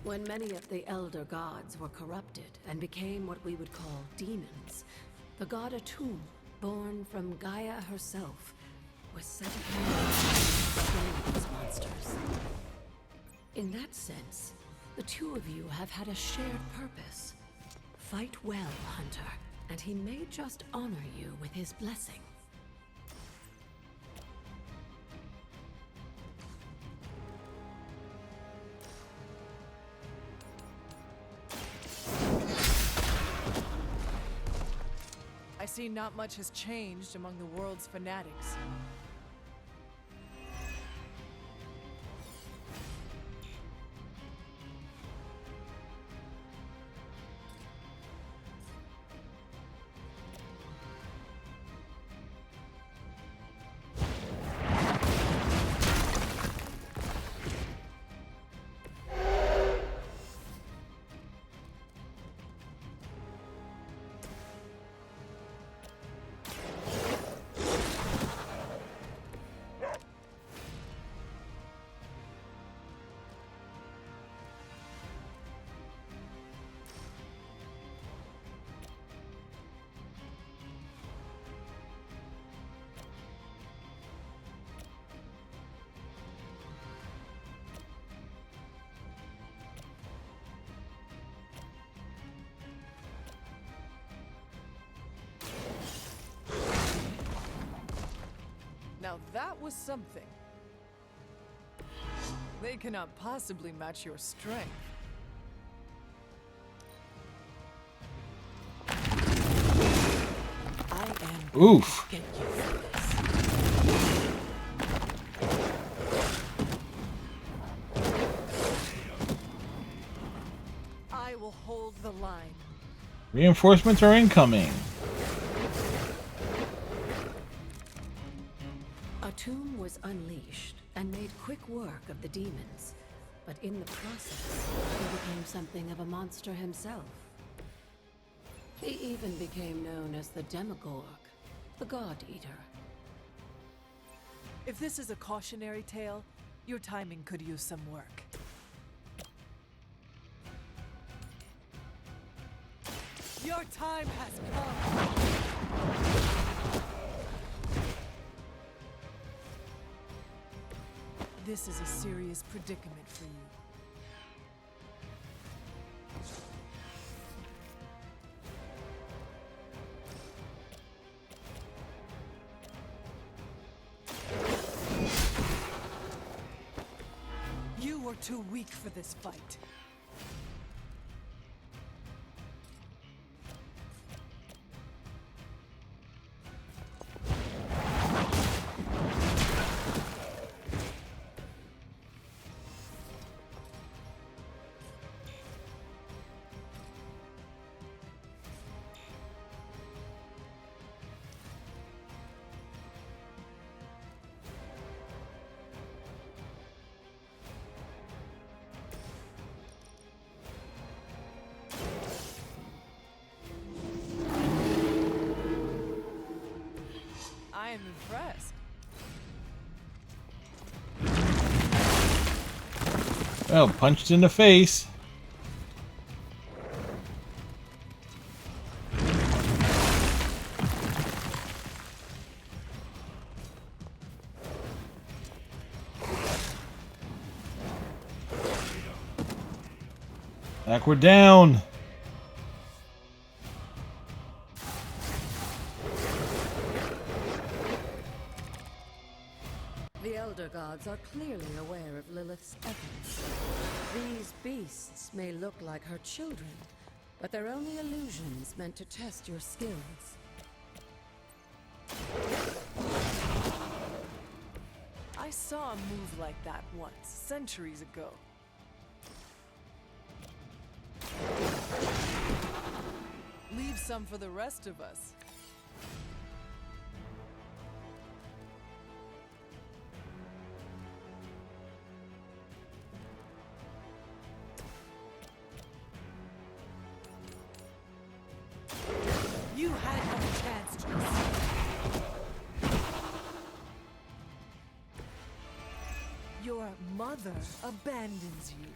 When many of the Elder Gods were corrupted and became what we would call demons, the god Atum, born from Gaia herself, was set upon to slay these monsters. In that sense, the two of you have had a shared purpose. Fight well, Hunter, and he may just honor you with his blessing. I see not much has changed among the world's fanatics. Now that was something. They cannot possibly match your strength. I am Oof. get you for this. hold the line. Reinforcements are incoming. A tomb was unleashed and made quick work of the demons, but in the process, he became something of a monster himself. He even became known as the Demogorg, the God Eater. If this is a cautionary tale, your timing could use some work. Your time has come! This is a serious predicament for you. You are too weak for this fight. I am impressed. Well, punched in the face. Back, we're down. The Elder Gods are clearly aware of Lilith's efforts. These beasts may look like her children, but they're only illusions meant to test your skills. I saw a move like that once, centuries ago. Leave some for the rest of us. You had no chance, Jace. Your mother abandons you.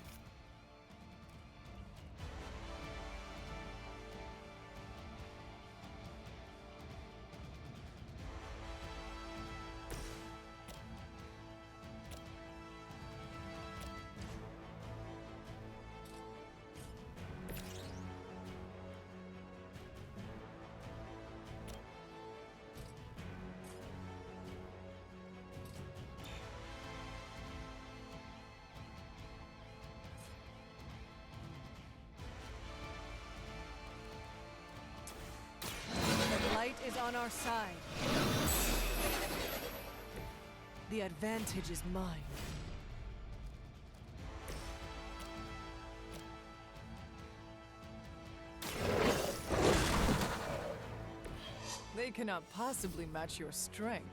The light is on our side. The advantage is mine. They cannot possibly match your strength.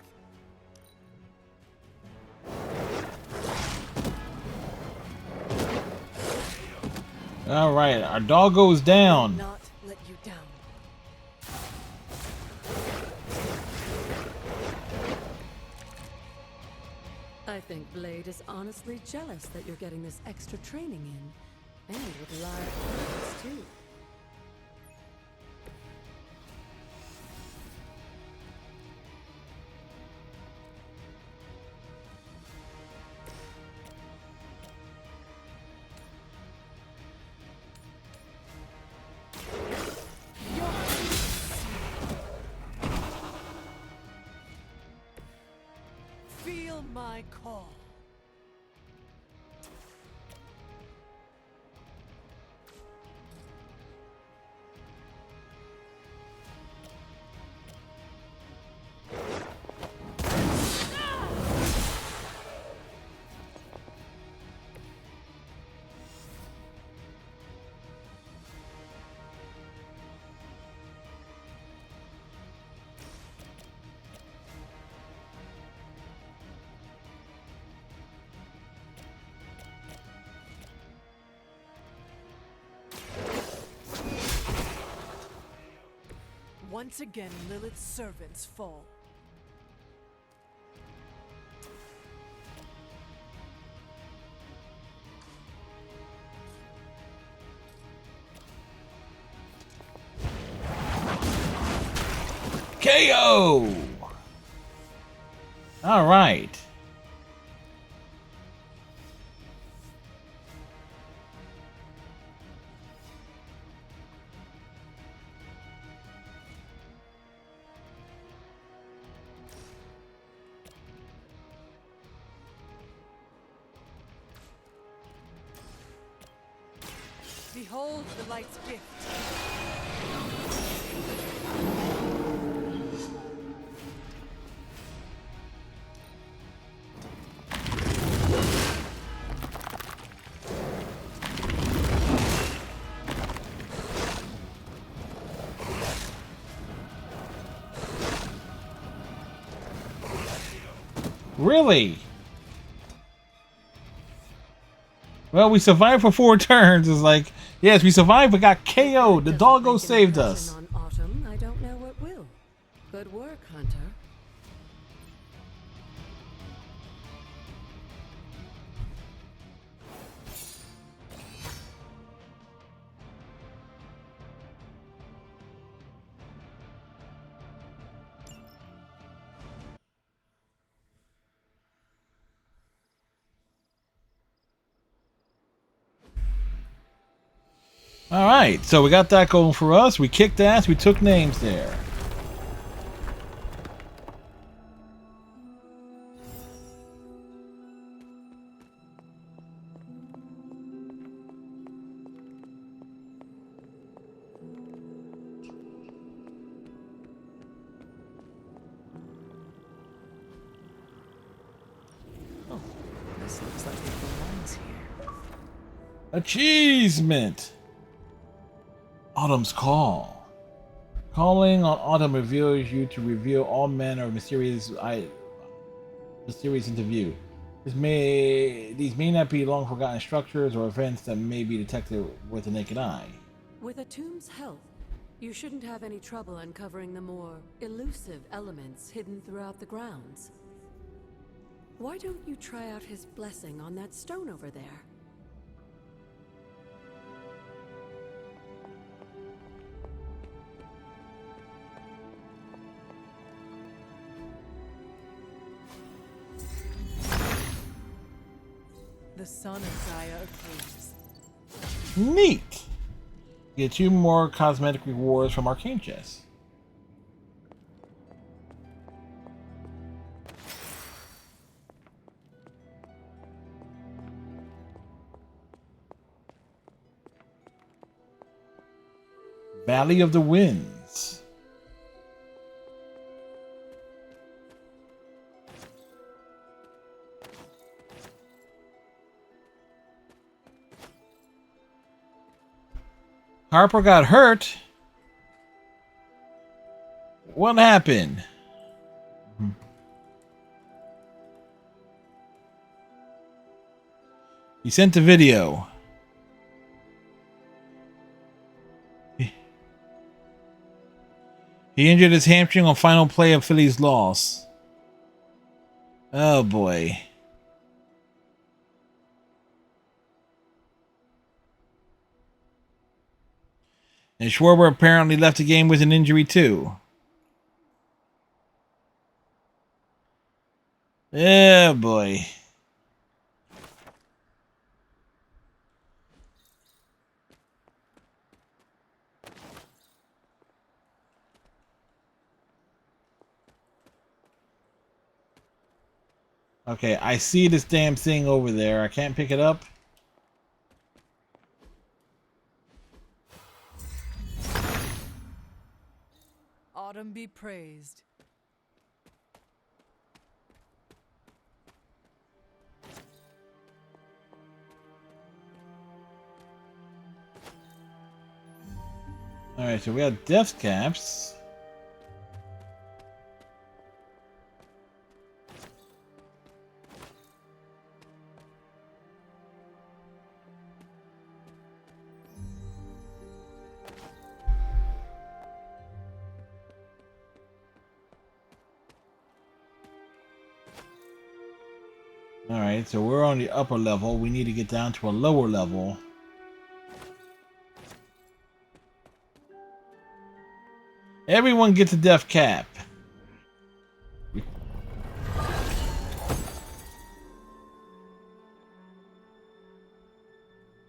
All right, our dog goes down. Not let you down. I think Blade is honestly jealous that you're getting this extra training in, and with live weapons too. Feel my call. Once again, Lilith's servants fall. KO! All right. Behold the light's gift. Really? Well, we survived for 4 turns. It's like, yes, we survived but got KO'd. The doggo saved us. On Autumn, I don't know what will. Good work, Hunter. Alright, so we got that going for us. We kicked ass, we took names there. Oh, this looks like it belongs here. Achievement! Autumn's Call. Calling on Autumn reveals you to reveal all manner of mysterious into view. These may not be long forgotten structures or events that may be detected with the naked eye. With Atum's help, you shouldn't have any trouble uncovering the more elusive elements hidden throughout the grounds. Why don't you try out his blessing on that stone over there? The son of Gaia approves. Neat! Get 2 more cosmetic rewards from Arcane Chest. Valley of the Winds. Harper got hurt. What happened? He sent the video. He injured his hamstring on final play of Philly's loss. Oh boy. And Schwarber apparently left the game with an injury too. Oh boy. Okay, I see this damn thing over there. I can't pick it up. Autumn be praised. Alright, so we got death caps. Alright, so we're on the upper level. We need to get down to a lower level. Everyone gets a death cap.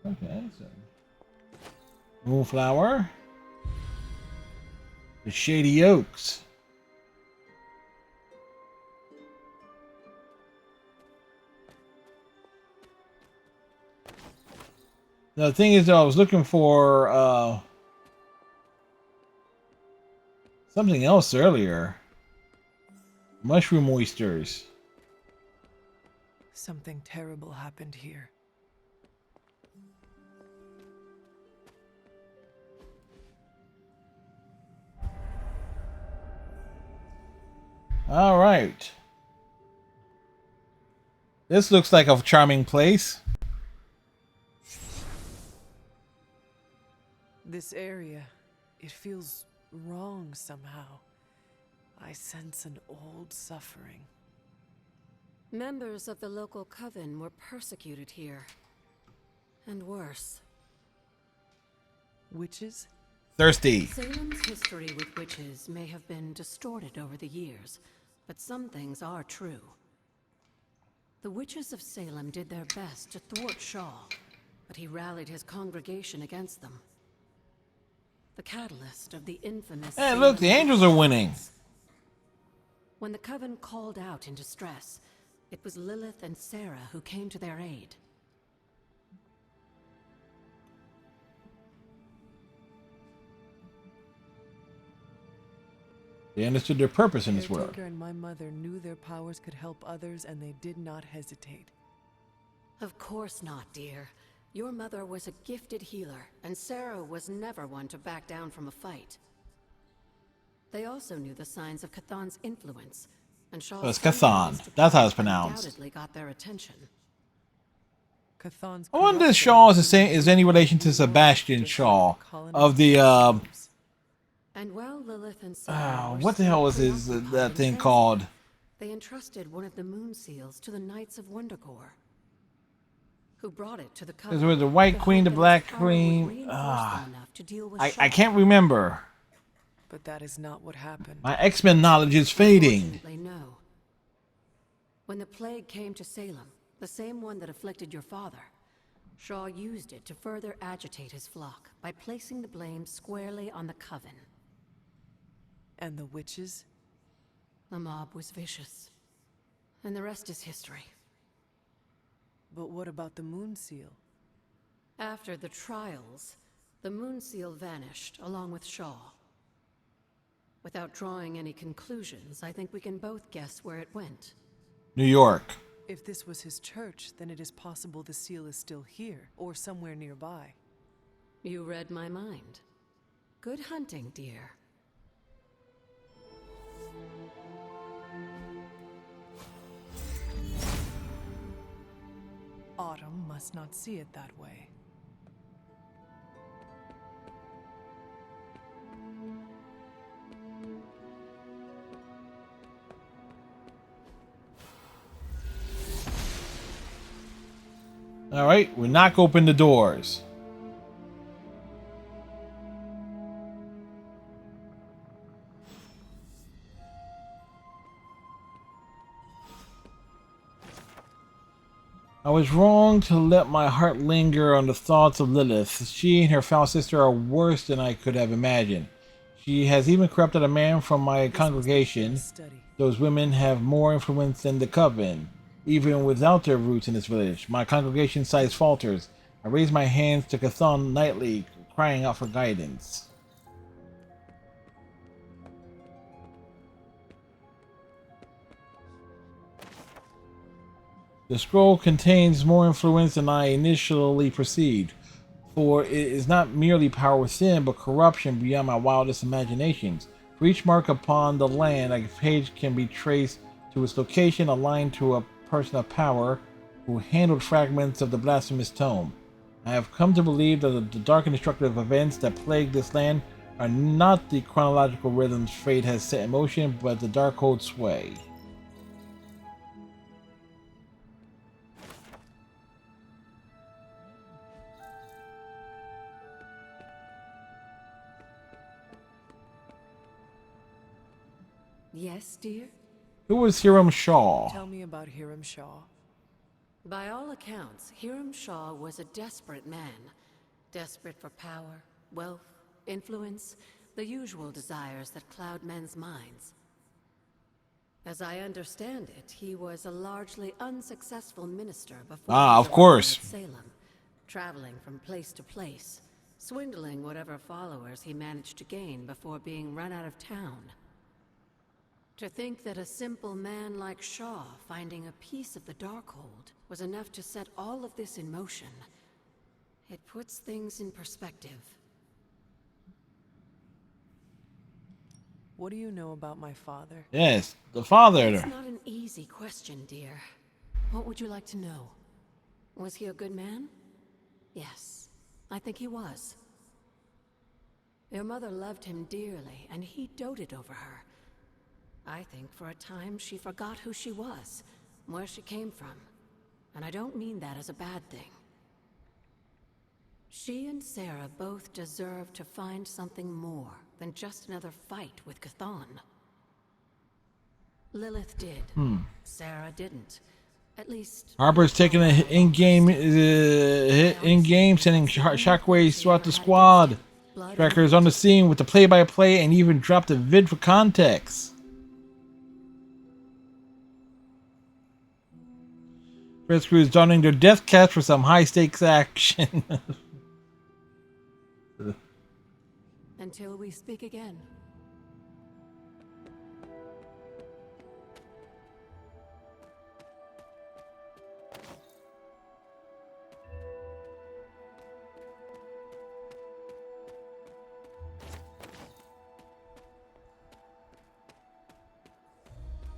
Okay, so Moonflower. The Shady Oaks. The thing is, though, I was looking for something else earlier. Mushroom oysters. Something terrible happened here. All right. This looks like a charming place. This area, it feels wrong somehow. I sense an old suffering. Members of the local coven were persecuted here. And worse. Witches? Thirsty. Salem's history with witches may have been distorted over the years, but some things are true. The witches of Salem did their best to thwart Shaw, but he rallied his congregation against them. The catalyst of the infamous... Hey, look, the angels are winning. When the coven called out in distress, it was Lilith and Sarah who came to their aid. They understood their purpose in this world. Caretaker and my mother knew their powers could help others, and they did not hesitate. Of course not, dear. Your mother was a gifted healer, and Sarah was never one to back down from a fight. They also knew the signs of Cathan's influence, and Shaw's... Oh, it's Cathan. That's how it's pronounced. Undoubtedly got their attention. Cathan's... I wonder if Shaw is the same, is any relation to Sebastian Shaw of the And while Lilith and Sarah were what the hell is his, still that thing offensive, called? They entrusted one of the moon seals to the Knights of Wondercore, who brought it to the coven. It was the White to Queen, the hope that Black its power would Queen. reinforce them enough to deal with I Shaw. can't remember. But that is not what happened. My X-Men knowledge is fading. Unfortunately, no. When the plague came to Salem, the same one that afflicted your father, Shaw used it to further agitate his flock by placing the blame squarely on the coven. And the witches? The mob was vicious. And the rest is history. But what about the moon seal? After the trials, the moon seal vanished along with Shaw. Without drawing any conclusions, I think we can both guess where it went. New York. If this was his church, then it is possible the seal is still here, or somewhere nearby. You read my mind. Good hunting, dear. Autumn must not see it that way. Alright, we knock open the doors. I was wrong to let my heart linger on the thoughts of Lilith. She and her foul sister are worse than I could have imagined. She has even corrupted a man from my congregation. Those women have more influence than the coven, even without their roots in this village. My congregation size falters. I raise my hands to Cathan nightly, crying out for guidance. The scroll contains more influence than I initially perceived, for it is not merely power within, but corruption beyond my wildest imaginations. For each mark upon the land, a page can be traced to its location, aligned to a person of power who handled fragments of the blasphemous tome. I have come to believe that the dark and destructive events that plague this land are not the chronological rhythms fate has set in motion, but the dark hold sway. Yes, dear? Who was Hiram Shaw? Tell me about Hiram Shaw. By all accounts, Hiram Shaw was a desperate man. Desperate for power, wealth, influence, the usual desires that cloud men's minds. As I understand it, he was a largely unsuccessful minister before Ah, his of course. arrival at Salem, traveling from place to place, swindling whatever followers he managed to gain before being run out of town. To think that a simple man like Shaw finding a piece of the Darkhold was enough to set all of this in motion, it puts things in perspective. What do you know about my father? Yes, the father. It's not an easy question, dear. What would you like to know? Was he a good man? Yes, I think he was. Your mother loved him dearly, and he doted over her. I think for a time she forgot who she was, where she came from. And I don't mean that as a bad thing. She and Sarah both deserve to find something more than just another fight with Chthon. Lilith did. Sarah didn't. At least... Harper's taking a hit in-game, sending shockwaves throughout the squad. Striker is on the scene with the play-by-play and even dropped a vid for context. Rescue is donning their death catch for some high-stakes action. Until we speak again.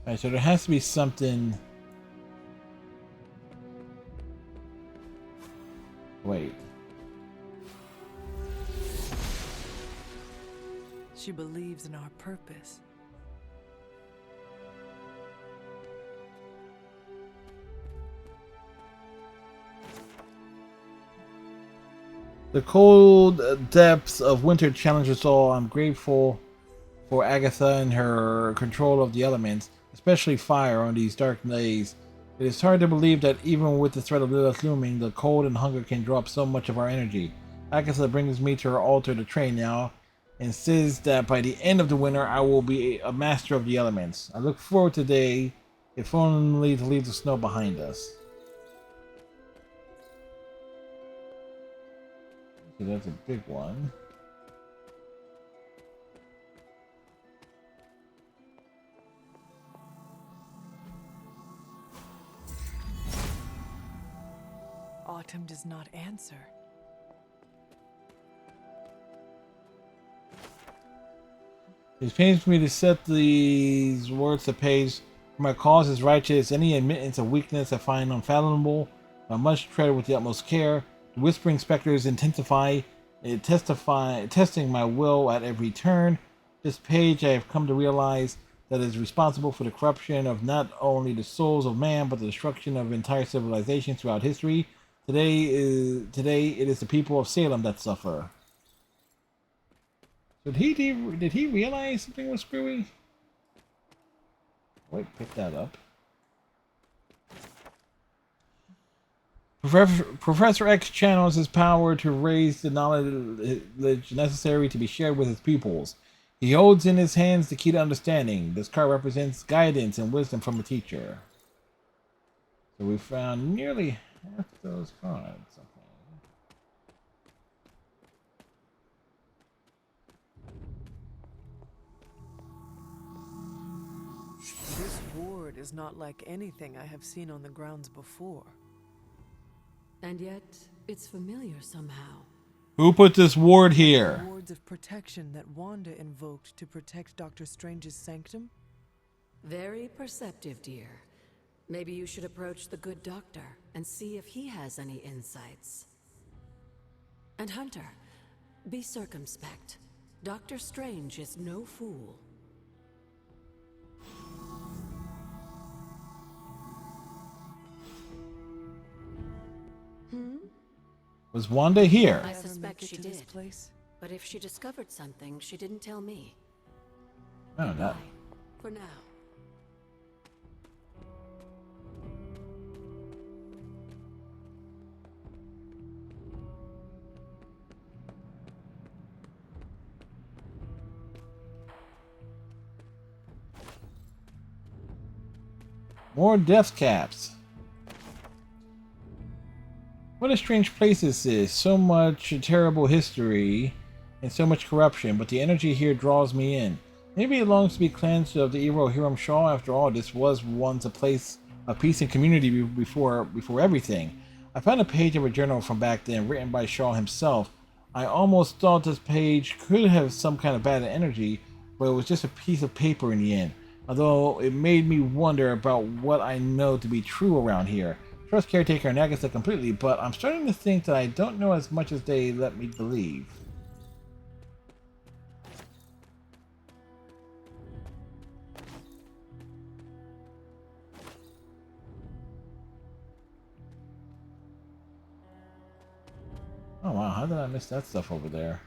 Alright, so there has to be something... Wait. She believes in our purpose. The cold depths of winter challenge us all. I'm grateful for Agatha and her control of the elements, especially fire on these dark days. It is hard to believe that even with the threat of Lilith looming, the cold and hunger can draw up so much of our energy. Agatha brings me to her altar to train now, and says that by the end of the winter I will be a master of the elements. I look forward to the day, if only to leave the snow behind us. Okay, that's a big one. Autumn does not answer. It pains me to set these words to page. For my cause is righteous. Any admittance of weakness I find unfathomable. I must tread with the utmost care. The whispering specters intensify, testing my will at every turn. This page I have come to realize that is responsible for the corruption of not only the souls of man, but the destruction of entire civilizations throughout history. Today it is the people of Salem that suffer. Did he realize something was screwy? Wait, pick that up. Professor X channels his power to raise the knowledge necessary to be shared with his pupils. He holds in his hands the key to understanding. This card represents guidance and wisdom from a teacher. So we found nearly half those cards. This ward is not like anything I have seen on the grounds before. And yet, it's familiar somehow. Who put this ward here? Wards of protection that Wanda invoked to protect Dr. Strange's sanctum? Very perceptive, dear. Maybe you should approach the good doctor and see if he has any insights. And Hunter, be circumspect. Dr. Strange is no fool. Was Wanda here? I suspect she did. But if she discovered something, she didn't tell me. Oh, no. For now. More death caps. What a strange place this is. So much terrible history and so much corruption, but the energy here draws me in. Maybe it longs to be cleansed of the evil Hiram Shaw. After all, this was once a place of peace and community before everything. I found a page of a journal from back then, written by Shaw himself. I almost thought this page could have some kind of bad energy, but it was just a piece of paper in the end. Although it made me wonder about what I know to be true around here. Trust Caretaker and Agatha completely, but I'm starting to think that I don't know as much as they let me believe. Oh wow, how did I miss that stuff over there?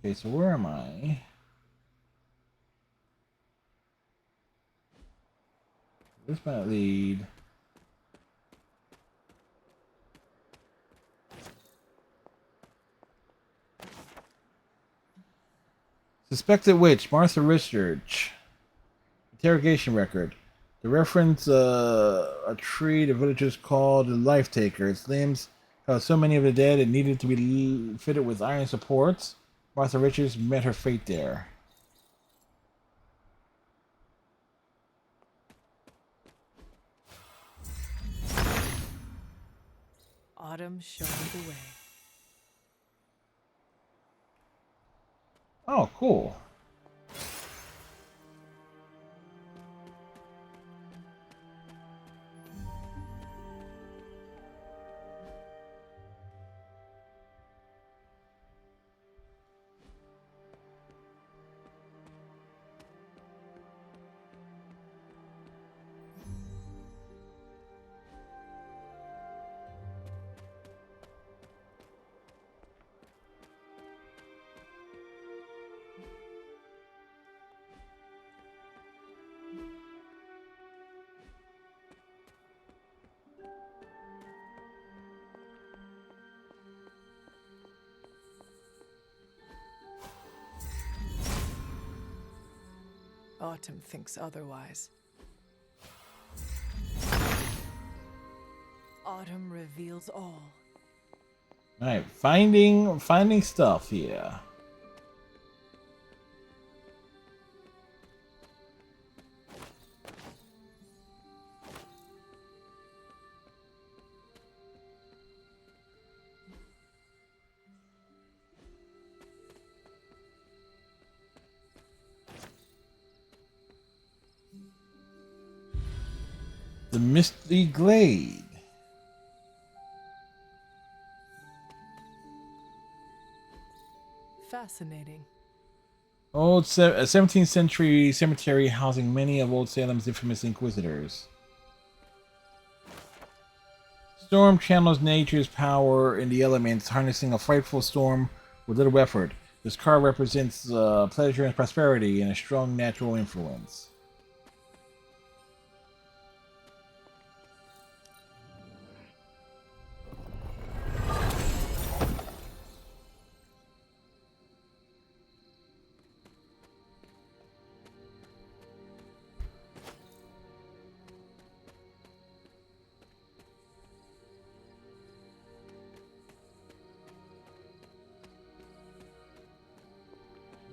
Okay, so where am I? This might lead. Suspected witch, Martha Richards. Interrogation record. The reference a tree the villagers called the Life Taker. Its limbs held so many of the dead it needed to be fitted with iron supports. Martha Richards met her fate there. Autumn showed the way. Oh, cool. Autumn thinks otherwise. Autumn reveals all. Alright, finding stuff here. The Misty Glade. Fascinating. Old 17th century cemetery housing many of Old Salem's infamous inquisitors. Storm channels nature's power in the elements, harnessing a frightful storm with little effort. This card represents pleasure and prosperity and a strong natural influence.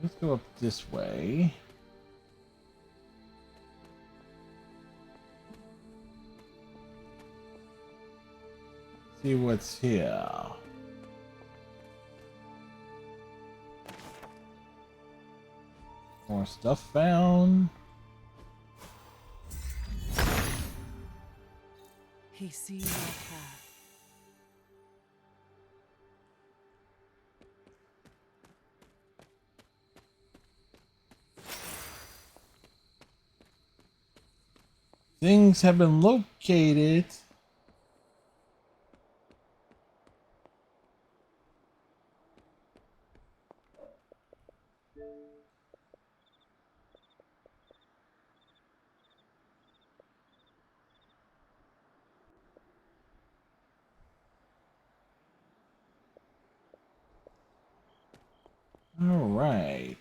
Let's go up this way. See what's here. More stuff found. He sees our path. Things have been located. All right.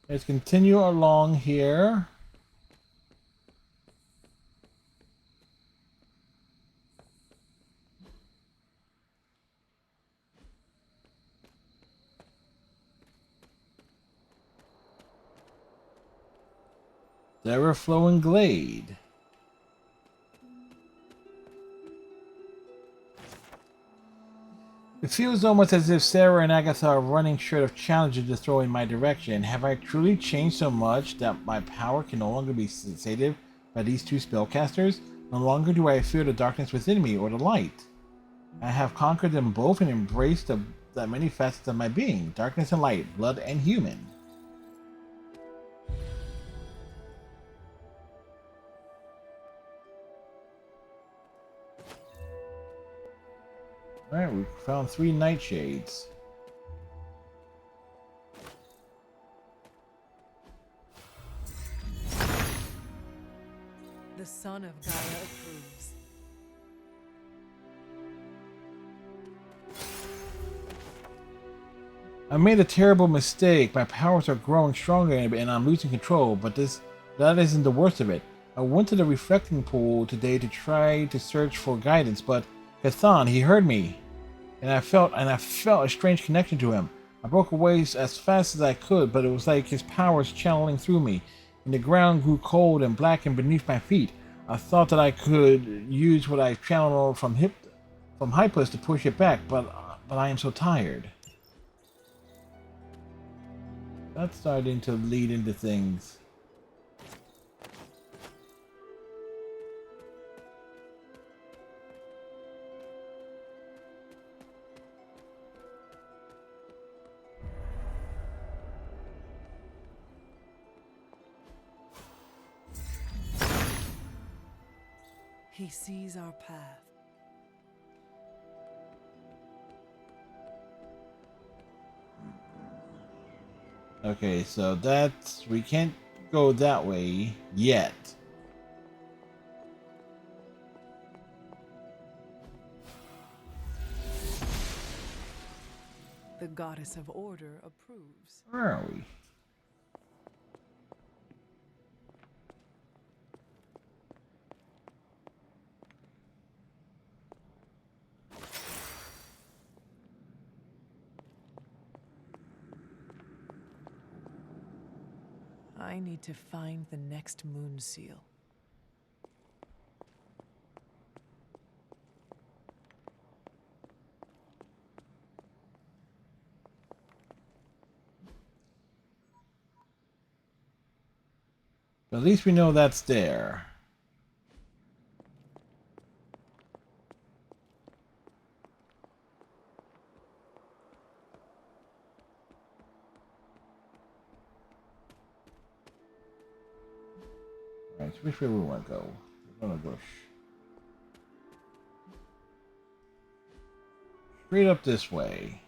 Let's continue along here. Ever-flowing glade. It feels almost as if Sarah and Agatha are running short of challenges to throw in my direction. Have I truly changed so much that my power can no longer be sated by these two spellcasters? No longer do I fear the darkness within me or the light. I have conquered them both and embraced the many facets of my being, darkness and light, blood and human. Alright, we found 3 nightshades. The son of Gaia approves. I made a terrible mistake. My powers are growing stronger and I'm losing control, but that isn't the worst of it. I went to the reflecting pool today to try to search for guidance, but Cathan, he heard me, and I felt a strange connection to him. I broke away as fast as I could, but it was like his powers channeling through me, and the ground grew cold and blackened beneath my feet. I thought that I could use what I channeled from Hypus to push it back, but I am so tired. That's starting to lead into things. He sees our path. Okay, so we can't go that way yet. The goddess of order approves. Where are we? I need to find the next moon seal. At least we know that's there. Alright, so which way we want to go? We're gonna go straight up this way.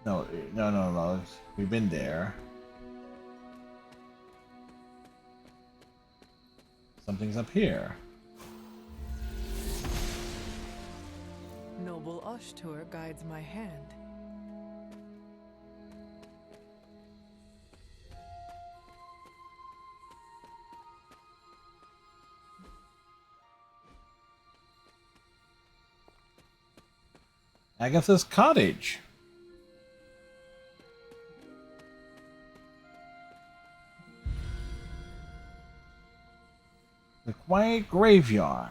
No. We've been there. Something's up here. Noble Ashtur guides my hand. Agatha's cottage. The quiet graveyard.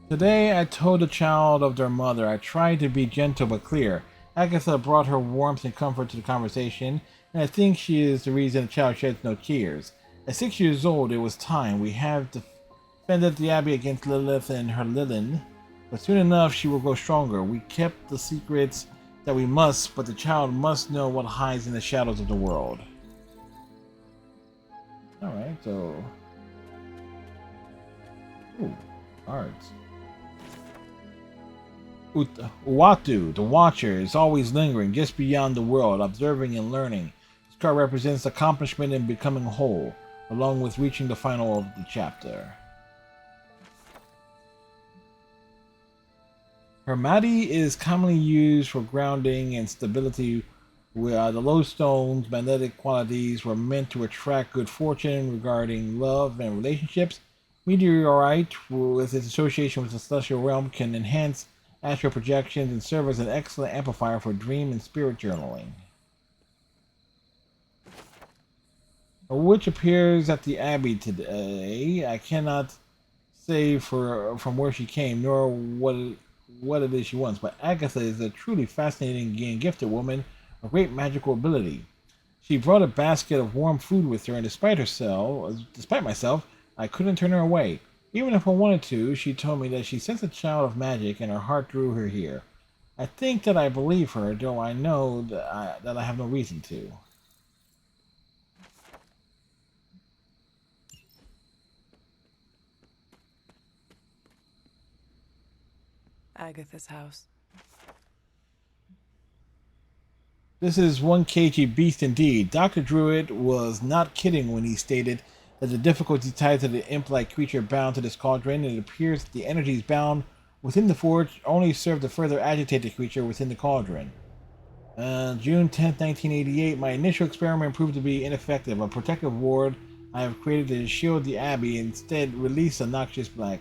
Today I told the child of their mother. I tried to be gentle but clear. Agatha brought her warmth and comfort to the conversation, and I think she is the reason the child sheds no tears. At 6 years old, it was time. We have defended the Abbey against Lilith and her Lilin, but soon enough she will grow stronger. We kept the secrets that we must, but the child must know what hides in the shadows of the world. Alright, so... Ooh, art. Uatu, the Watcher, is always lingering just beyond the world, observing and learning. This card represents accomplishment in becoming whole, along with reaching the final of the chapter. Hermati is commonly used for grounding and stability, where the lodestone's magnetic qualities were meant to attract good fortune regarding love and relationships. Meteorite, with its association with the celestial realm, can enhance astral projections and serve as an excellent amplifier for dream and spirit journaling. A witch appears at the Abbey today. I cannot say from where she came, nor what it is she wants, but Agatha is a truly fascinating and gifted woman of great magical ability. She brought a basket of warm food with her, and despite myself, I couldn't turn her away. Even if I wanted to, she told me that she sensed a child of magic and her heart drew her here. I think that I believe her, though I know that I have no reason to. Agatha's house. This is one cagey beast indeed. Dr. Druid was not kidding when he stated that the difficulty tied to the imp-like creature bound to this cauldron, and it appears that the energies bound within the forge only serve to further agitate the creature within the cauldron. June 10th, 1988, my initial experiment proved to be ineffective. A protective ward I have created to shield the Abbey instead released a noxious black.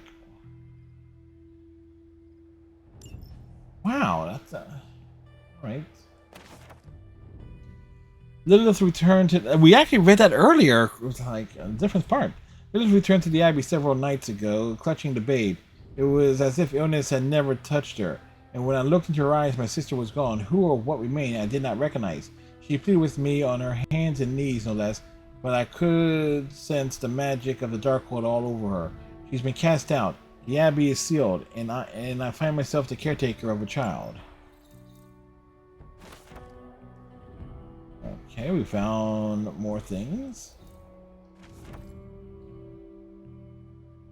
Wow, that's right. Lilith returned to... We actually read that earlier. It was like a different part. Lilith returned to the Abbey several nights ago, clutching the babe. It was as if illness had never touched her. And when I looked into her eyes, my sister was gone. Who or what remained, I did not recognize. She pleaded with me on her hands and knees, no less. But I could sense the magic of the Darkhold all over her. She's been cast out. The Abbey is sealed, and I find myself the caretaker of a child. Okay, we found more things.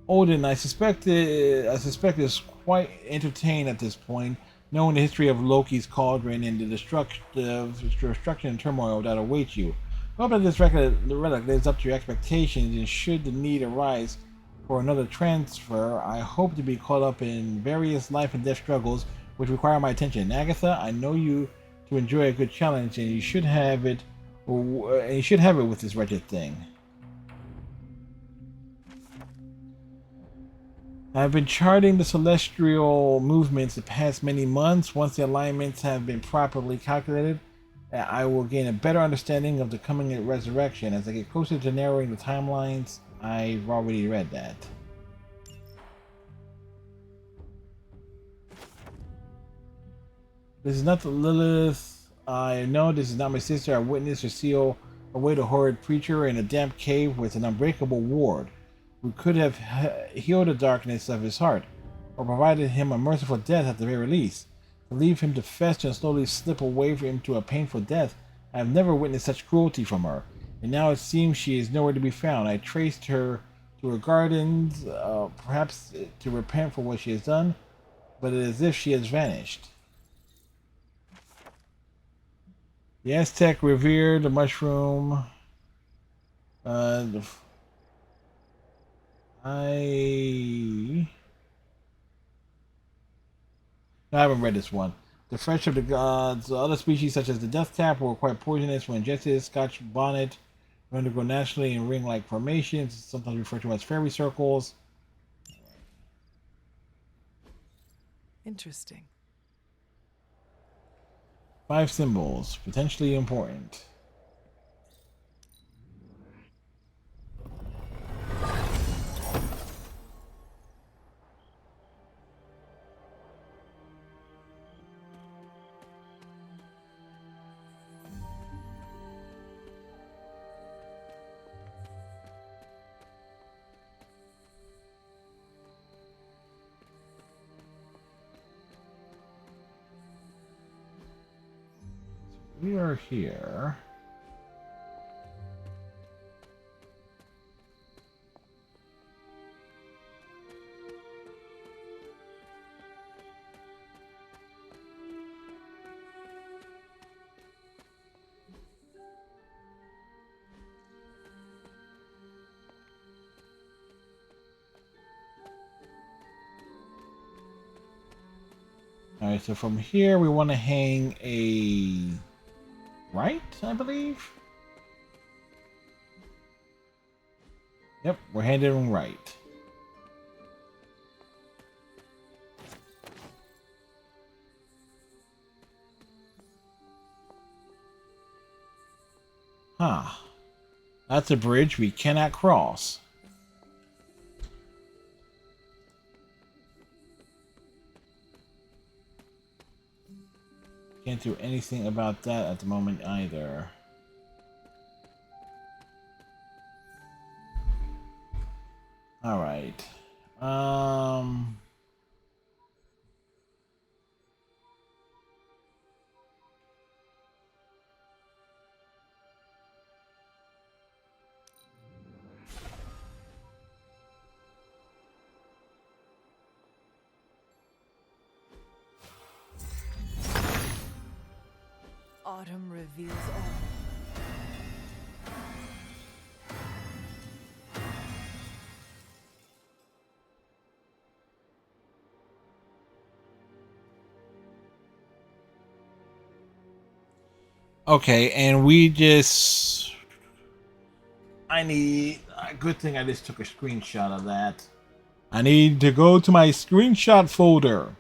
Odin, I suspect is quite entertained at this point, knowing the history of Loki's cauldron and the destruction and turmoil that awaits you. I hope that this relic lives up to your expectations, and should the need arise for another transfer, I hope to be caught up in various life and death struggles which require my attention. Agatha, I know you to enjoy a good challenge, and you should have it. And you should have it with this wretched thing. I've been charting the celestial movements the past many months. Once the alignments have been properly calculated, I will gain a better understanding of the coming resurrection. As I get closer to narrowing the timelines, I've already read that. This is not the Lilith. I know this is not my sister. I witnessed her seal away the horrid preacher in a damp cave with an unbreakable ward. We could have healed the darkness of his heart, or provided him a merciful death at the very least. To leave him to fester and slowly slip away into a painful death, I have never witnessed such cruelty from her. And now it seems she is nowhere to be found. I traced her to her gardens, perhaps to repent for what she has done, but it is as if she has vanished. The Aztec revered the mushroom. I haven't read this one. The flesh of the gods. Other species such as the death cap were quite poisonous when ingested. Scotch bonnet undergo naturally in ring-like formations, sometimes referred to as fairy circles. Interesting. 5 symbols, potentially important. We are here. Alright, so from here we want to hang a right, I believe. Yep, we're heading right. Huh. That's a bridge we cannot cross. Can't do anything about that at the moment either. All right. Autumn reveals all. Okay, and we just... I need... Good thing I just took a screenshot of that. I need to go to my screenshot folder.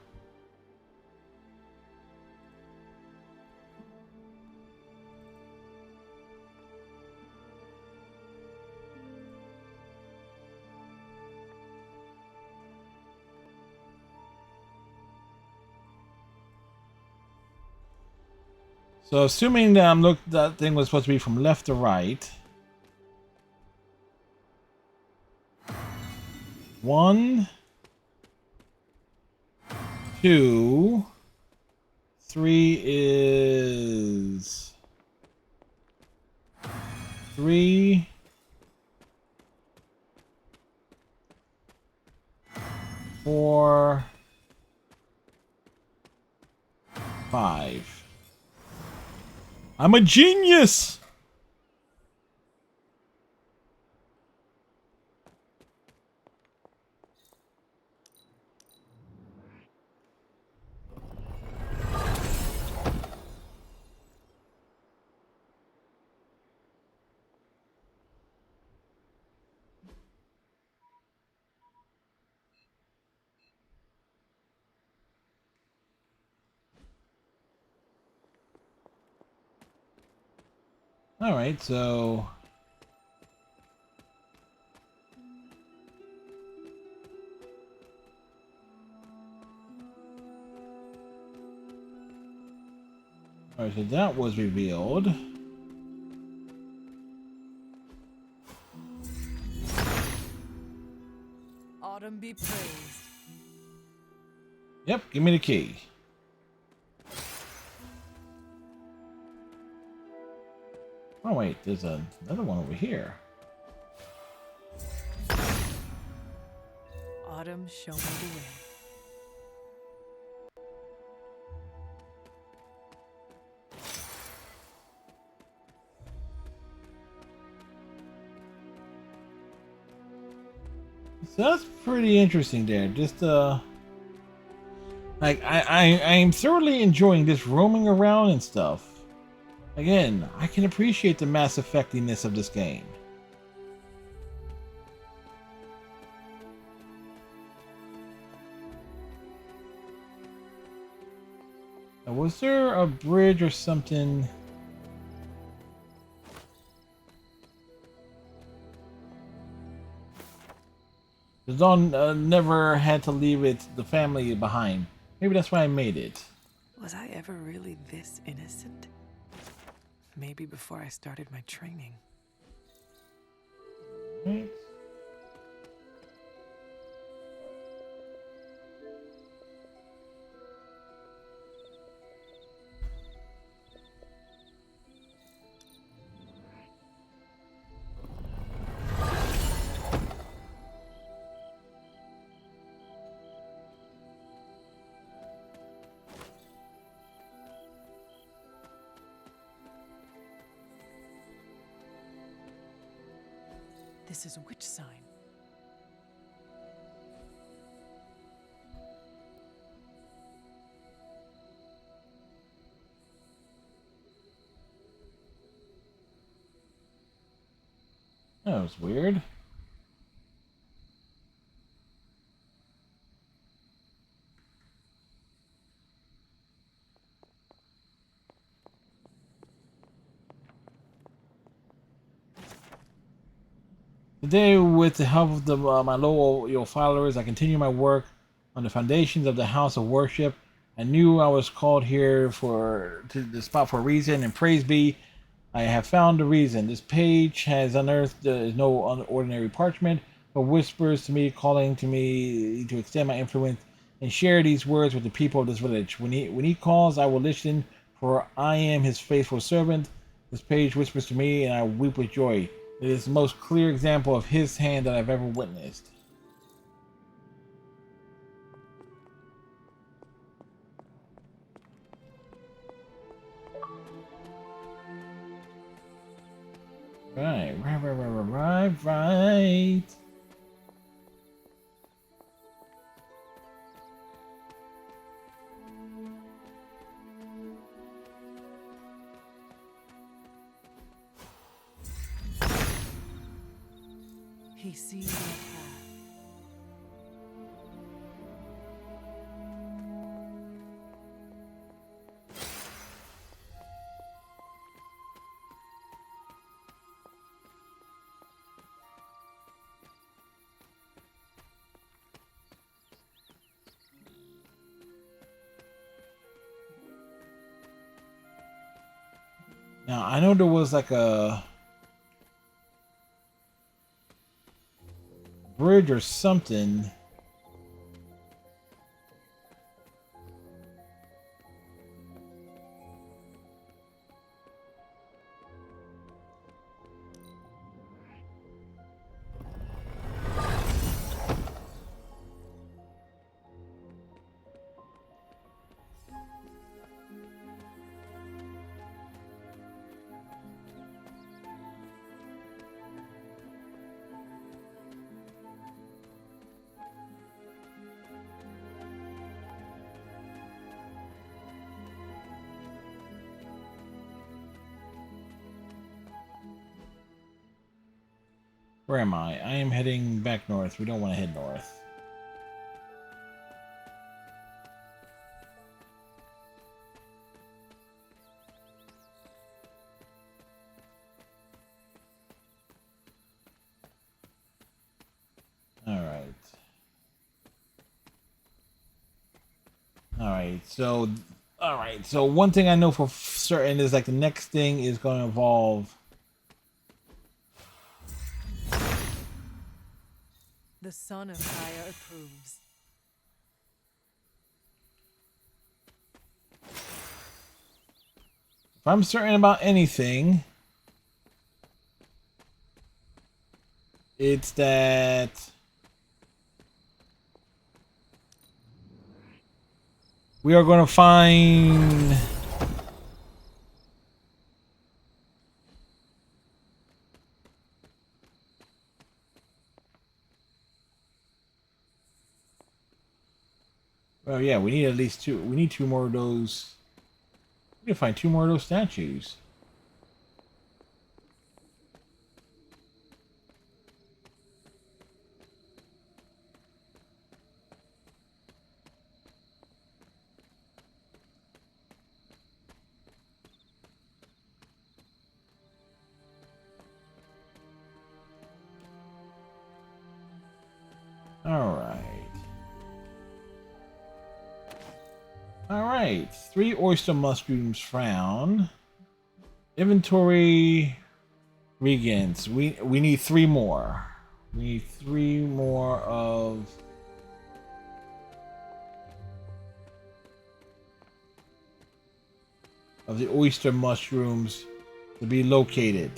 So assuming that that thing was supposed to be from left to right. 1, 2, 3 is 3, 4, 5. I'm a genius! Alright, so... Alright, so that was revealed. Autumn be praised. Yep, give me the key. Oh wait, there's another one over here. Autumn, show me the way. So that's pretty interesting there. Just like I am thoroughly enjoying this roaming around and stuff. Again, I can appreciate the Mass Effectiness of this game. Now, was there a bridge or something? Dawn never had to leave the family behind. Maybe that's why I made it. Was I ever really this innocent? Maybe before I started my training. Right. This is a witch sign. That was weird. Today, with the help of my loyal followers, I continue my work on the foundations of the house of worship. I knew I was called here to the spot for a reason, and praise be, I have found the reason. This page has unearthed no ordinary parchment, but whispers to me, calling to me to extend my influence and share these words with the people of this village. When he calls, I will listen, for I am his faithful servant. This page whispers to me, and I weep with joy. It is the most clear example of his hand that I've ever witnessed. Right. He sees our path. Now, I know there was like a bridge or something. Where am I? I am heading back north. We don't want to head north. Alright, so one thing I know for certain is like the next thing is going to involve The son of Gaia approves. if I'm certain about anything, it's that we are going to find well, yeah, we need at least two. We need two more of those. We need to find two more of those statues. Alright. 3 oyster mushrooms found. Inventory regans. We need 3 more. We need 3 more of the oyster mushrooms to be located.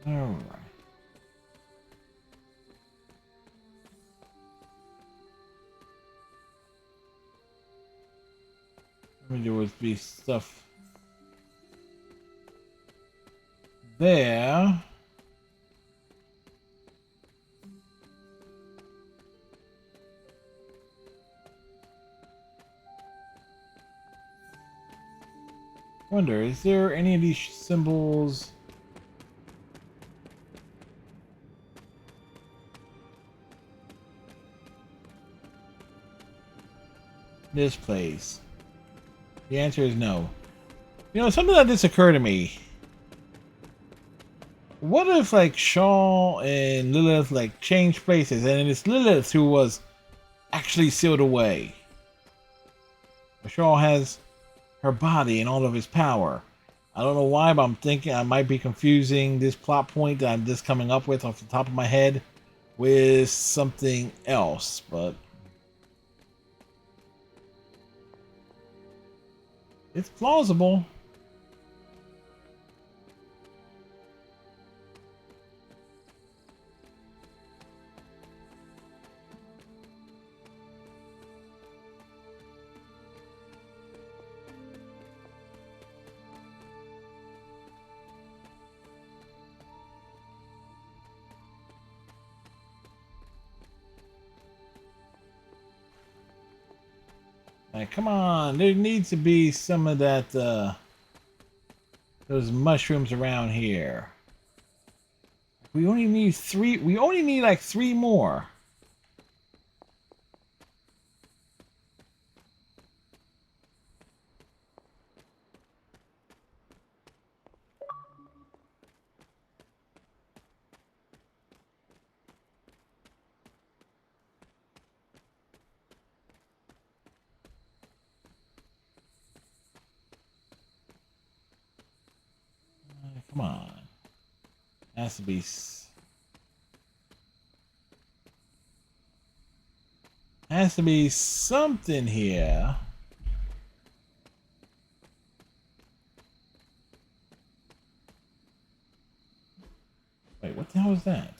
Alright. I mean, there would be stuff there. Wonder, is there any of these symbols? This place. The answer is no. You know, something like this occurred to me. What if, like, Shaw and Lilith, like, changed places, and it's Lilith who was actually sealed away? Shaw has her body and all of his power. I don't know why, but I'm thinking I might be confusing this plot point that I'm just coming up with off the top of my head with something else, but it's plausible. Like, come on, there needs to be some of that, those mushrooms around here. We only need 3, we only need like 3 more. Come on. Has to be. Has to be something here. Wait, what the hell is that?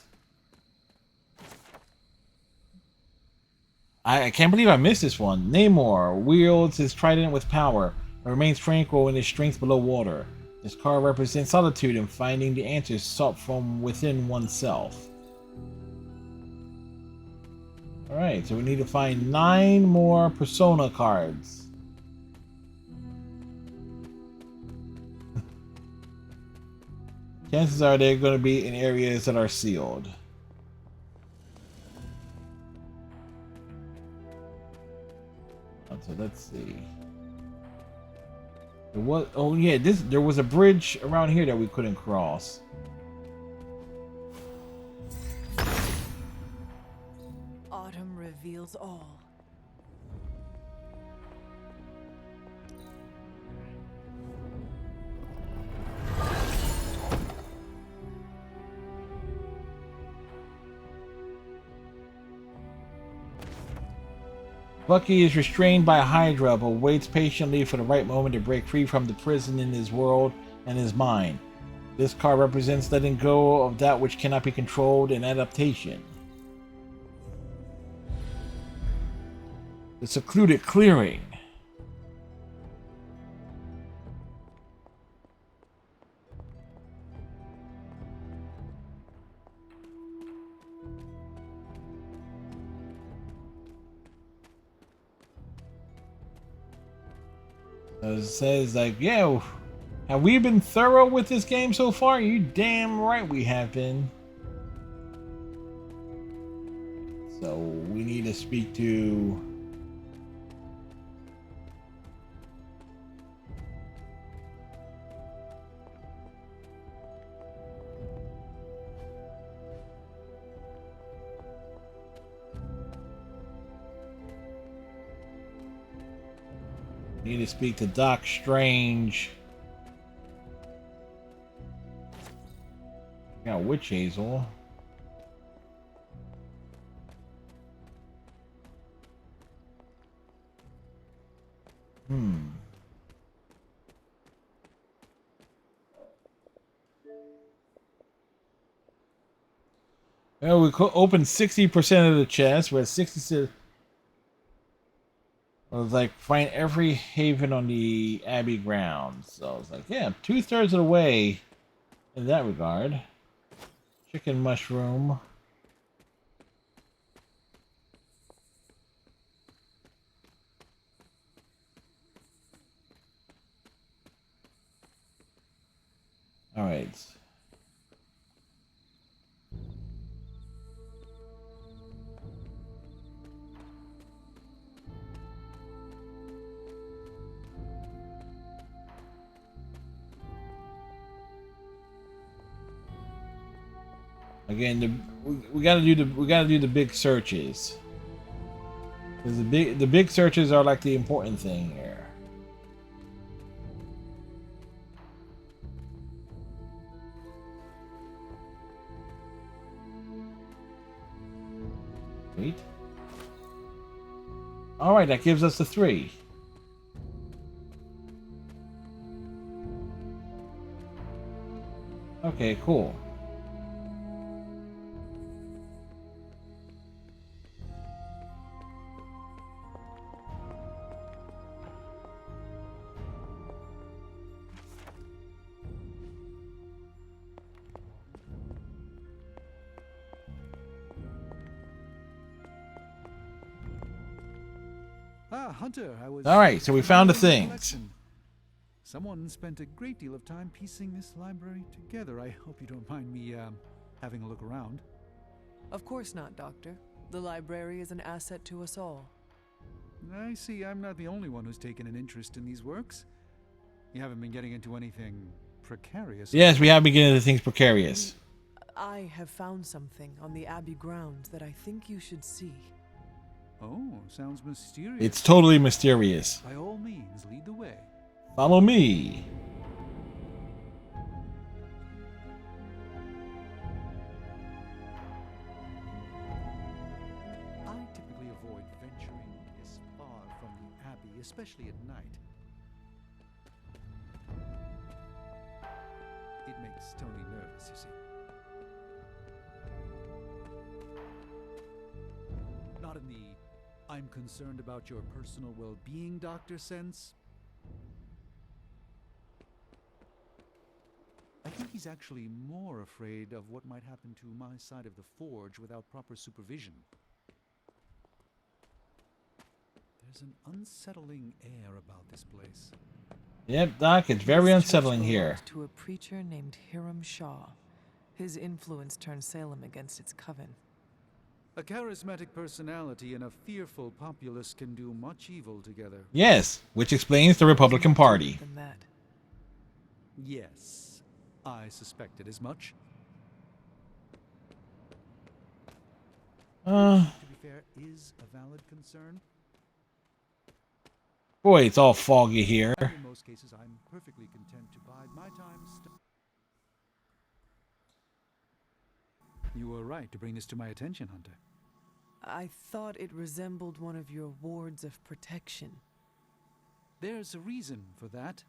I can't believe I missed this one. Namor wields his trident with power, but remains tranquil in his strength below water. This card represents solitude and finding the answers sought from within oneself. Alright, so we need to find 9 more Persona cards. Chances are they're going to be in areas that are sealed. So let's see. There was, oh yeah, there was a bridge around here that we couldn't cross. Autumn reveals all. Bucky is restrained by Hydra, but waits patiently for the right moment to break free from the prison in his world and his mind. This card represents letting go of that which cannot be controlled and adaptation. The secluded clearing. It says like, yeah, have we been thorough with this game so far? You damn right we have been. So we need to speak to Doc Strange. We got Witch Hazel. Well, we opened 60% of the chest. We're at 60. It was like find every haven on the Abbey grounds. So I was like, yeah, 2/3 of the way in that regard. Chicken mushroom. All right. Again, we gotta do the big searches. Because the big searches are like the important thing here. Wait. All right, that gives us the 3. Okay, cool. Ah, Hunter, I was... All right, so we found the things. Collection. Someone spent a great deal of time piecing this library together. I hope you don't mind me, having a look around. Of course not, Doctor. The library is an asset to us all. I see I'm not the only one who's taken an interest in these works. You haven't been getting into anything precarious. Yes, we have been getting into things precarious. I have found something on the Abbey grounds that I think you should see. Oh, sounds mysterious. It's totally mysterious. By all means, lead the way. Follow me. I typically avoid venturing this far from the Abbey, especially at night. It makes Tony nervous, you see. Not in the I'm concerned about your personal well-being, Doctor sense. I think he's actually more afraid of what might happen to my side of the forge without proper supervision. There's an unsettling air about this place. Yep, Doc, it's very unsettling here. To a preacher named Hiram Shaw. His influence turned Salem against its coven. A charismatic personality and a fearful populace can do much evil together. Yes, which explains the Republican Party. Than that. Yes, I suspected as much. To be fair, is a valid concern. Boy, it's all foggy here. And in most cases, I'm perfectly content to bide my time. You were right to bring this to my attention, Hunter. I thought it resembled one of your wards of protection. There's a reason for that.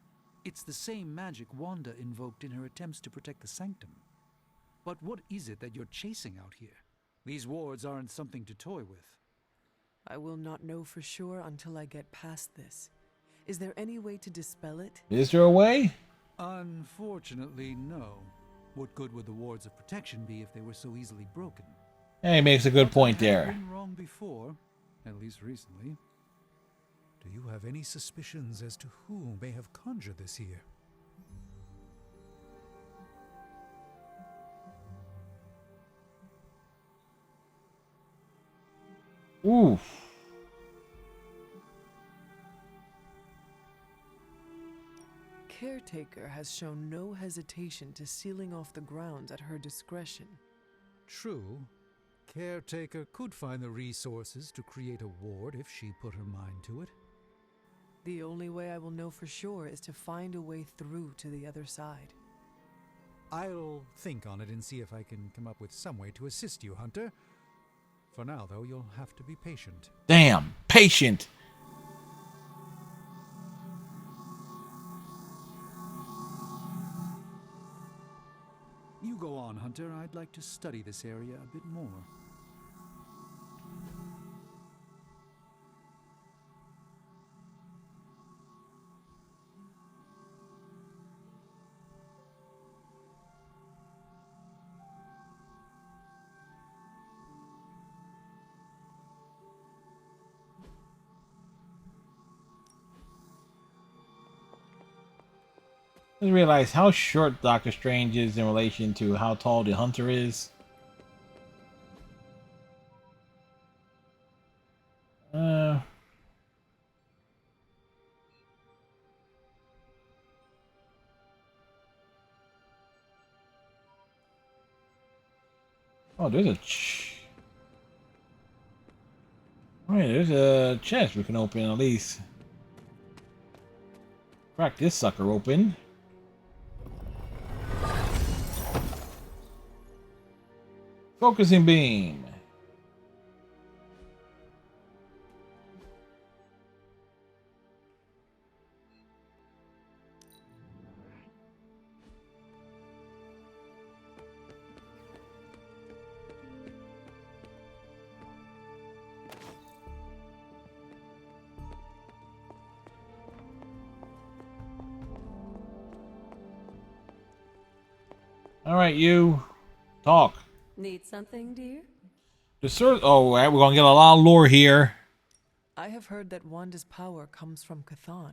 It's the same magic Wanda invoked in her attempts to protect the Sanctum. But what is it that you're chasing out here? These wards aren't something to toy with. I will not know for sure until I get past this. Is there any way to dispel it? Is there a way? Unfortunately, no. What good would the wards of protection be if they were so easily broken? Yeah, he makes a good point there. I've been wrong before, at least recently. Do you have any suspicions as to who may have conjured this here? Oof. Caretaker has shown no hesitation to sealing off the grounds at her discretion. True. Caretaker could find the resources to create a ward if she put her mind to it. The only way I will know for sure is to find a way through to the other side. I'll think on it and see if I can come up with some way to assist you, Hunter. For now, though, you'll have to be patient. Damn, patient. You go on, Hunter. I'd like to study this area a bit more. I just realized how short Doctor Strange is in relation to how tall the Hunter is. Oh, there's a chest we can open at least. Crack this sucker open. Focusing beam. All right, you talk. Need something, dear? Oh, we're gonna get a lot of lore here. I have heard that Wanda's power comes from Chthon.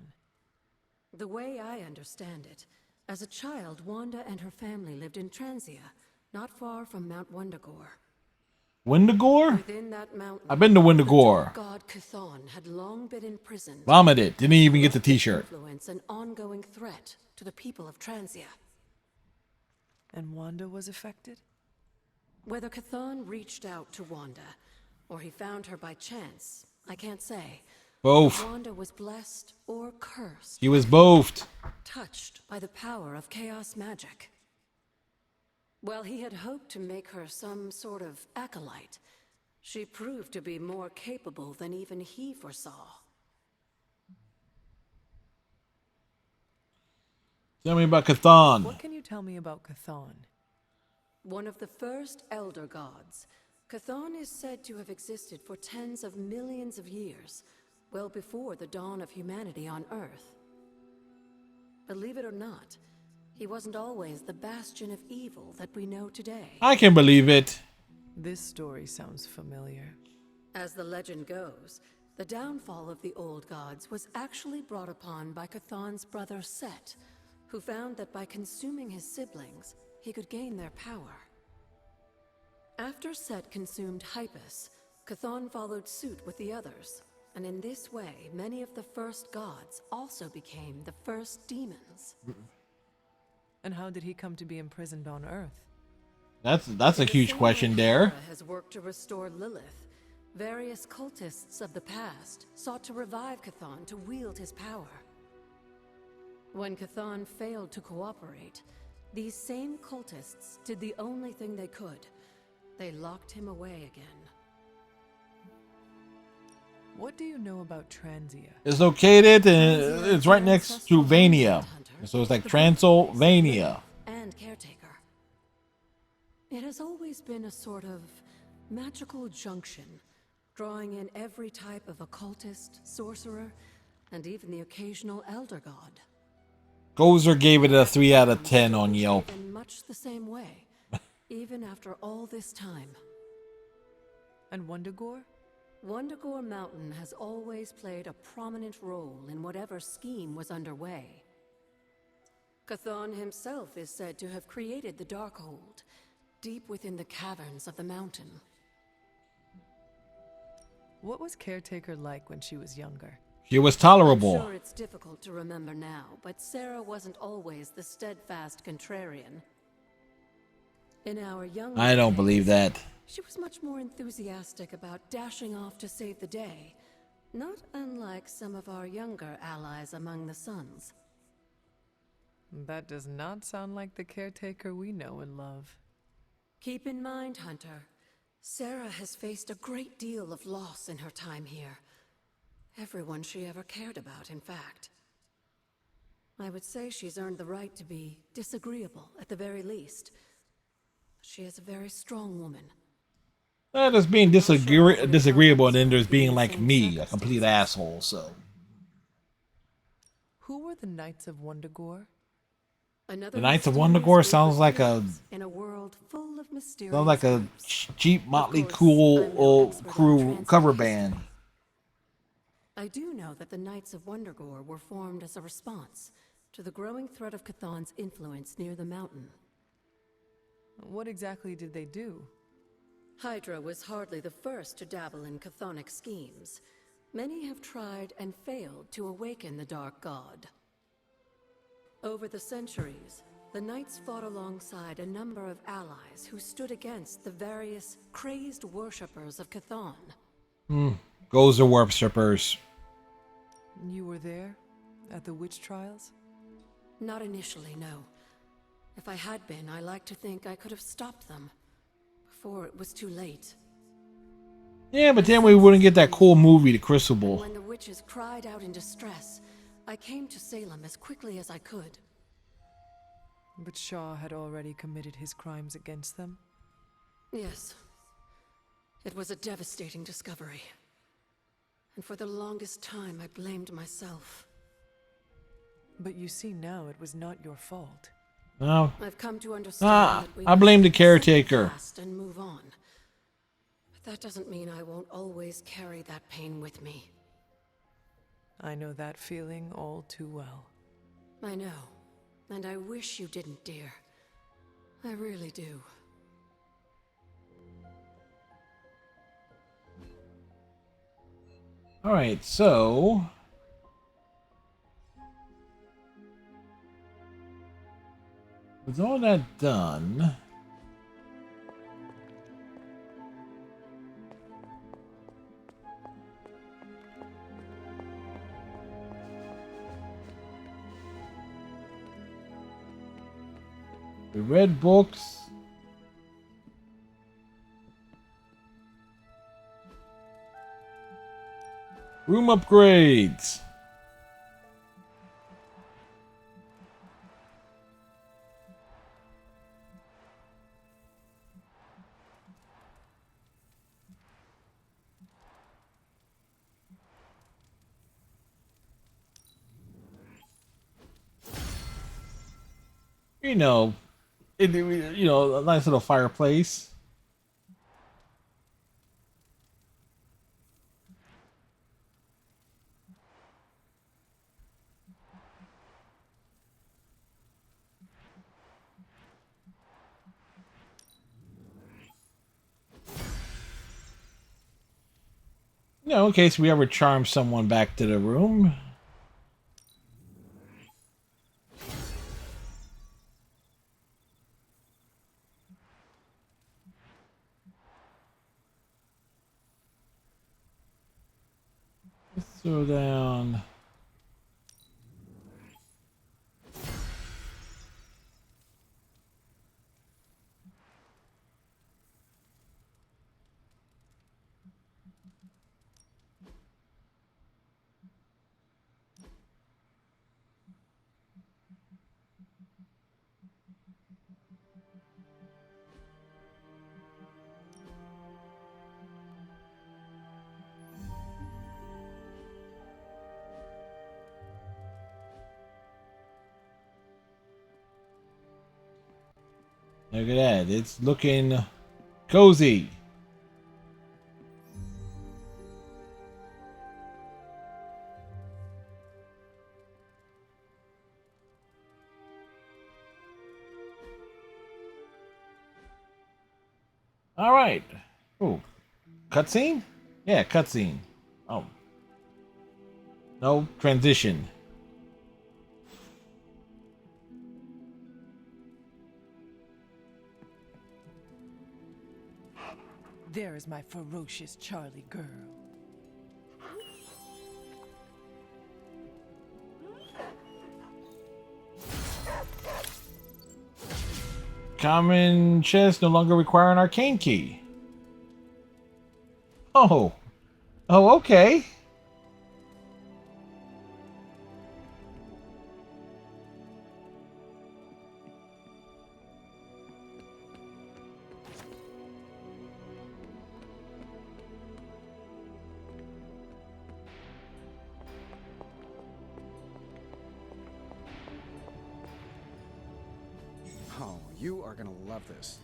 The way I understand it, as a child, Wanda and her family lived in Transia, not far from Mount Wundagore. Wundagore? Within that mountain, I've been to Wundagore. the god Chthon had long been imprisoned. Vomited. Didn't even get the T-shirt. Influence an ongoing threat to the people of Transia. And Wanda was affected? Whether Chthon reached out to Wanda, or he found her by chance, I can't say. Both. Wanda was blessed or cursed. He was both. Touched by the power of chaos magic. While he had hoped to make her some sort of acolyte, she proved to be more capable than even he foresaw. Tell me about Chthon. What can you tell me about Chthon? One of the first Elder Gods, Chthon is said to have existed for tens of millions of years, well before the dawn of humanity on Earth. Believe it or not, he wasn't always the bastion of evil that we know today. I can believe it. This story sounds familiar. As the legend goes, the downfall of the old gods was actually brought upon by Chthon's brother Set, who found that by consuming his siblings, he could gain their power. After Set consumed Hypus, Chthon followed suit with the others, and in this way, many of the first gods also became the first demons. And how did he come to be imprisoned on Earth? That's a huge question there. Hera has worked to restore Lilith. Various cultists of the past sought to revive Chthon to wield his power. When Chthon failed to cooperate, these same cultists did the only thing they could. They locked him away again. What do you know about Transia? It's located and it's right next to Vania. So it's like Transylvania. And caretaker. It has always been a sort of magical junction, drawing in every type of occultist, sorcerer, and even the occasional elder god. Gozer gave it a 3 out of 10 on Yelp. In much the same way, even after all this time. And Wundagore? Wundagore Mountain has always played a prominent role in whatever scheme was underway. Chthon himself is said to have created the Darkhold, deep within the caverns of the mountain. What was Caretaker like when she was younger? She was I'm tolerable. sure it's difficult to remember now, but Sarah wasn't always the steadfast contrarian. In our younger I don't days, believe that. she was much more enthusiastic about dashing off to save the day, not unlike some of our younger allies among the Suns. That does not sound like the Caretaker we know and love. Keep in mind, Hunter, Sarah has faced a great deal of loss in her time here. Everyone she ever cared about, in fact. I would say she's earned the right to be disagreeable, at the very least, She is a very strong woman. There's being disagreeable, and then there's being like me, a complete asshole. So, Who were the Knights of Wundagore? Another the Knights of mysterious Wundagore group sounds of like a heroes in a world full of mysterious sounds like a groups. cheap Motley Of course, Cool I'm no old expert on crew translating cover history. band. I do know that the Knights of Wundagore were formed as a response to the growing threat of Chthon's influence near the mountain. What exactly did they do? Hydra was hardly the first to dabble in chthonic schemes. Many have tried and failed to awaken the Dark God. Over the centuries, the Knights fought alongside a number of allies who stood against the various crazed worshippers of Chthon. Goes the worshippers. You were there? At the witch trials? Not initially, no. If I had been, I like to think I could have stopped them before it was too late. Yeah, but then we wouldn't get that cool movie, The Crucible. When the witches cried out in distress, I came to Salem as quickly as I could. But Shaw had already committed his crimes against them? Yes. It was a devastating discovery. And for the longest time, I blamed myself. But you see now it was not your fault. No. I've come to understand that we I blame the must accept caretaker. past and move on. But that doesn't mean I won't always carry that pain with me. I know that feeling all too well. I know. And I wish you didn't, dear. I really do. Alright, so with all that done, we read books. Room upgrades. You know, a nice little fireplace. In case we ever charm someone back to the room. Let's throw down. Look at that. It's looking cozy. All right. Oh, cutscene? Yeah, cutscene. Oh. No, transition. There is my ferocious Charlie girl. Common chests no longer require an arcane key. Oh. Oh, okay. You are gonna love this.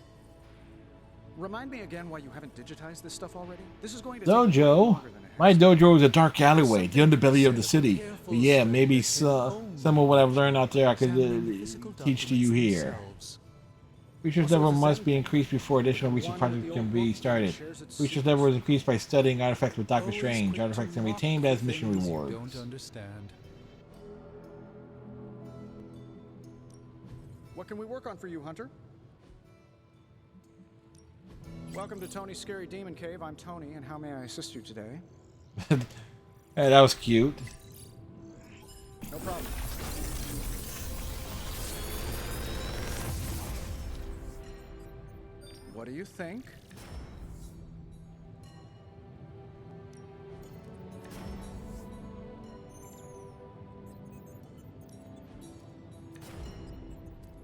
Remind me again why you haven't digitized this stuff already? This is going to take Dojo. longer than it My has. dojo is a dark alleyway, the underbelly of the city. But yeah, maybe some of what I've learned out there I could teach to you here. Research level must be increased before additional research projects can be started. Research level is increased by studying artifacts with Doctor Strange. Artifacts can be retained as mission rewards. Don't understand. What can we work on for you, Hunter? Welcome to Tony's Scary Demon Cave. I'm Tony, and how may I assist you today? Hey, that was cute. No problem. What do you think?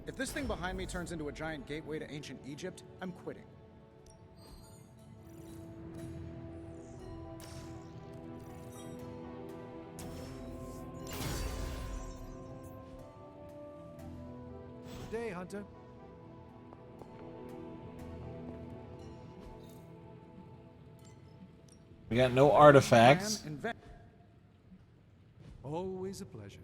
If this thing behind me turns into a giant gateway to ancient Egypt, I'm quitting. Good day, Hunter. We got no artifacts. Always a pleasure.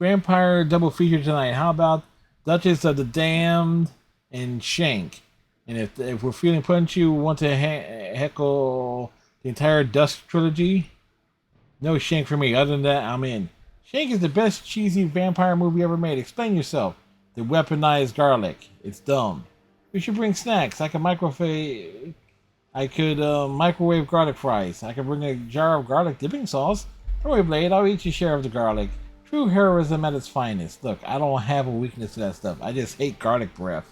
Vampire double feature tonight. How about Duchess of the Damned and Shank? And if we're feeling punchy, we want to heckle the entire Dusk trilogy. No Shank for me. Other than that, I'm in. Shank is the best cheesy vampire movie ever made. Explain yourself. The weaponized garlic. It's dumb. We should bring snacks. I could microwave garlic fries. I could bring a jar of garlic dipping sauce. Don't worry, Blade. I'll eat your share of the garlic. True heroism at its finest. Look, I don't have a weakness to that stuff. I just hate garlic breath.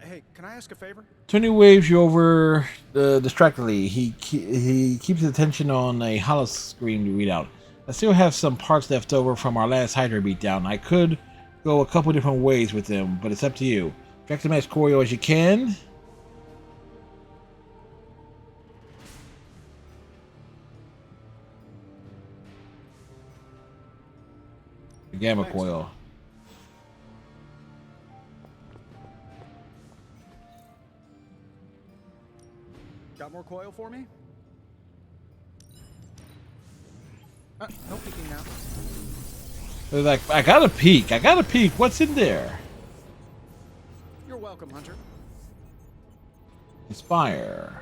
Hey, can I ask a favor? Tony waves you over distractedly. He keeps his attention on a hollow screen to read out. I still have some parts left over from our last Hydra beatdown. I could go a couple different ways with them, but it's up to you. Track them as choreo as you can. Gamma coil. Got more coil for me? No peeking now. They're like, I gotta peek. What's in there? You're welcome, Hunter. Inspire.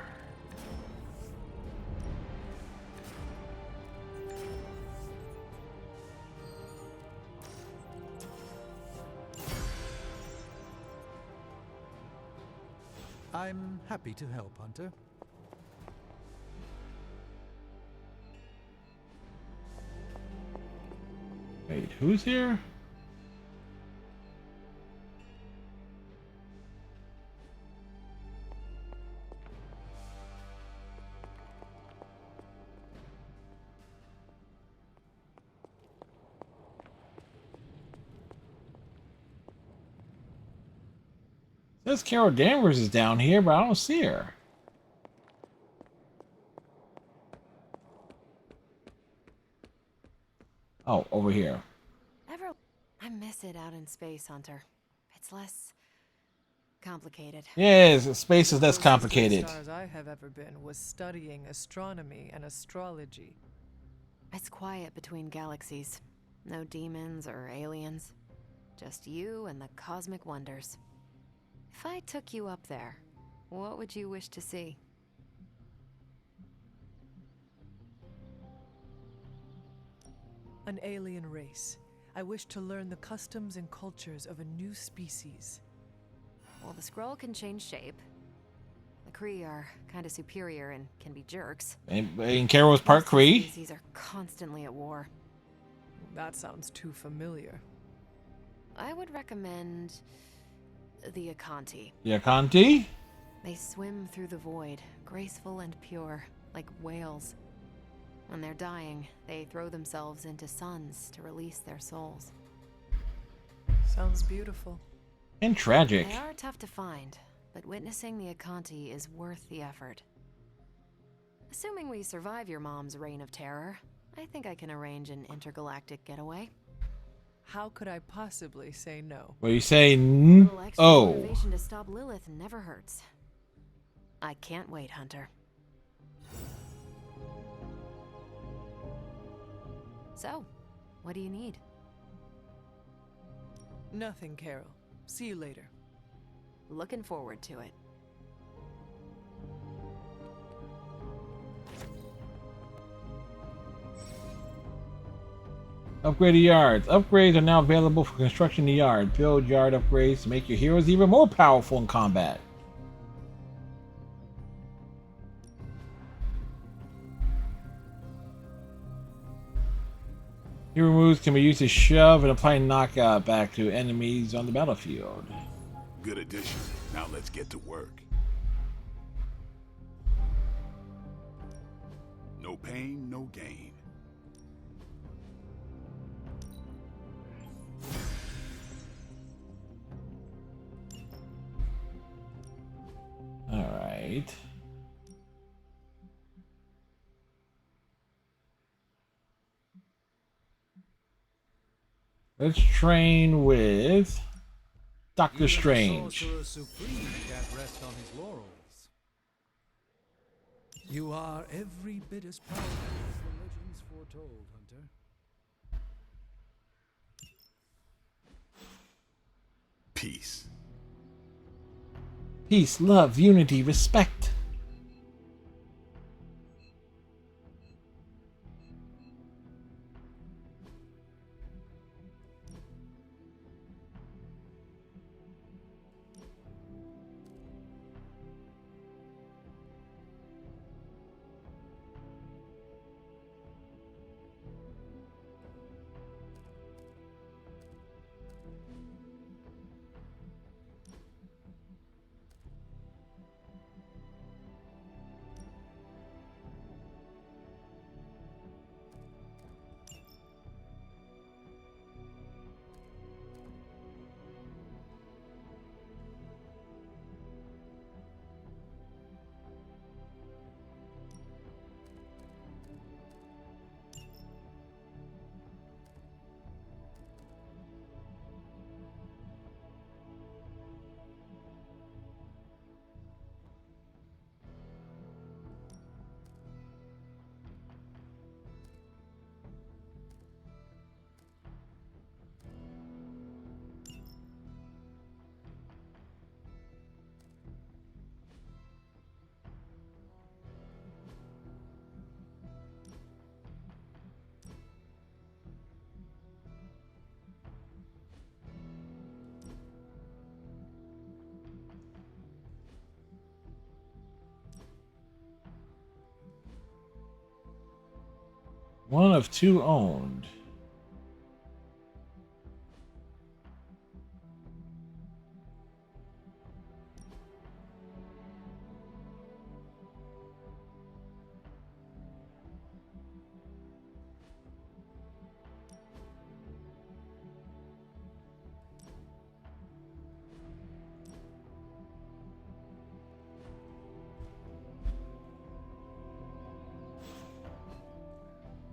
I'm happy to help, Hunter. Wait, who's here? Says Carol Danvers is down here, but I don't see her. Oh, over here. I miss it out in space, Hunter. It's less complicated. Yes, space is less complicated. As far as I have ever been was studying astronomy and astrology. It's quiet between galaxies. No demons or aliens. Just you and the cosmic wonders. If I took you up there, what would you wish to see? An alien race. I wish to learn the customs and cultures of a new species. Well, the scroll can change shape. The Kree are kind of superior and can be jerks. And Carol's part Most Kree. species are constantly at war. That sounds too familiar. I would recommend the Akanti. The Akanti? They swim through the void, graceful and pure, like whales. When they're dying, they throw themselves into suns to release their souls. Sounds beautiful. And tragic. They are tough to find, but witnessing the Akanti is worth the effort. Assuming we survive your mom's reign of terror, I think I can arrange an intergalactic getaway. How could I possibly say no? Well, you say A little extra oh. motivation to stop Lilith never hurts. I can't wait, Hunter. So, what do you need? Nothing, Carol. See you later. Looking forward to it. Upgrade the yards. Upgrades are now available for construction in the yard. Build yard upgrades to make your heroes even more powerful in combat. Hero moves can be used to shove and apply knockout back to enemies on the battlefield. Good addition. Now let's get to work. No pain, no gain. All right. Let's train with Doctor Strange. Sorcerer Supreme can't rest on his laurels. You are every bit as powerful as the legends foretold, Hunter. Peace. Peace, love, unity, respect. One of two owned.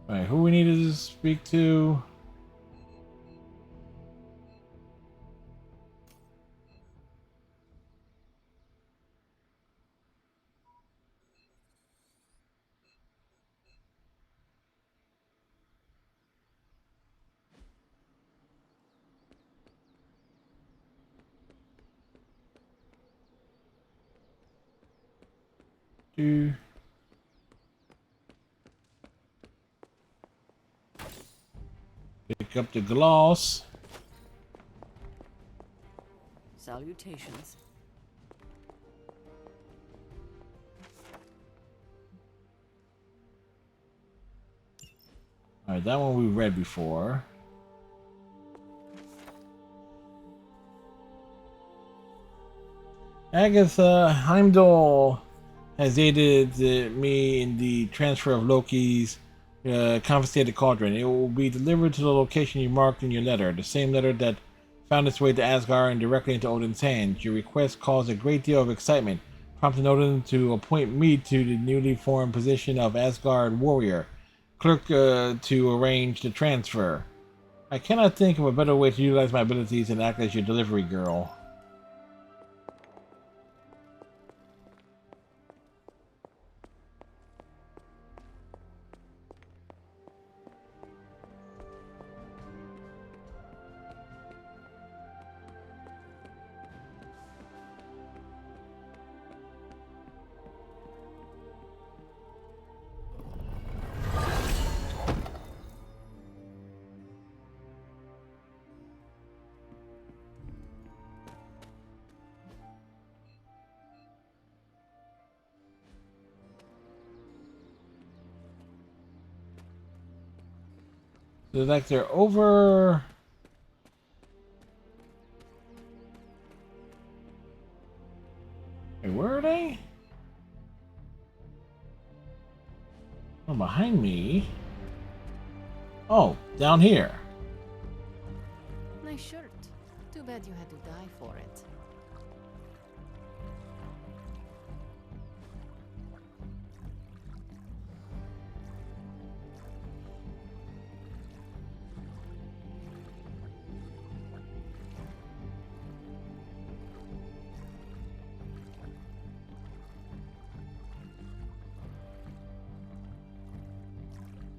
Alright, who we need to speak to? Pick up the gloss. Salutations. Alright, that one we read before. Agatha Heimdall has aided me in the transfer of Loki's confiscated cauldron. It will be delivered to the location you marked in your letter, the same letter that found its way to Asgard and directly into Odin's hands. Your request caused a great deal of excitement, prompting Odin to appoint me to the newly formed position of Asgard warrior, clerk to arrange the transfer. I cannot think of a better way to utilize my abilities and act as your delivery girl. So like they're over. Wait, where are they? Oh, behind me. Oh, down here. Nice shirt. Too bad you had to die for it.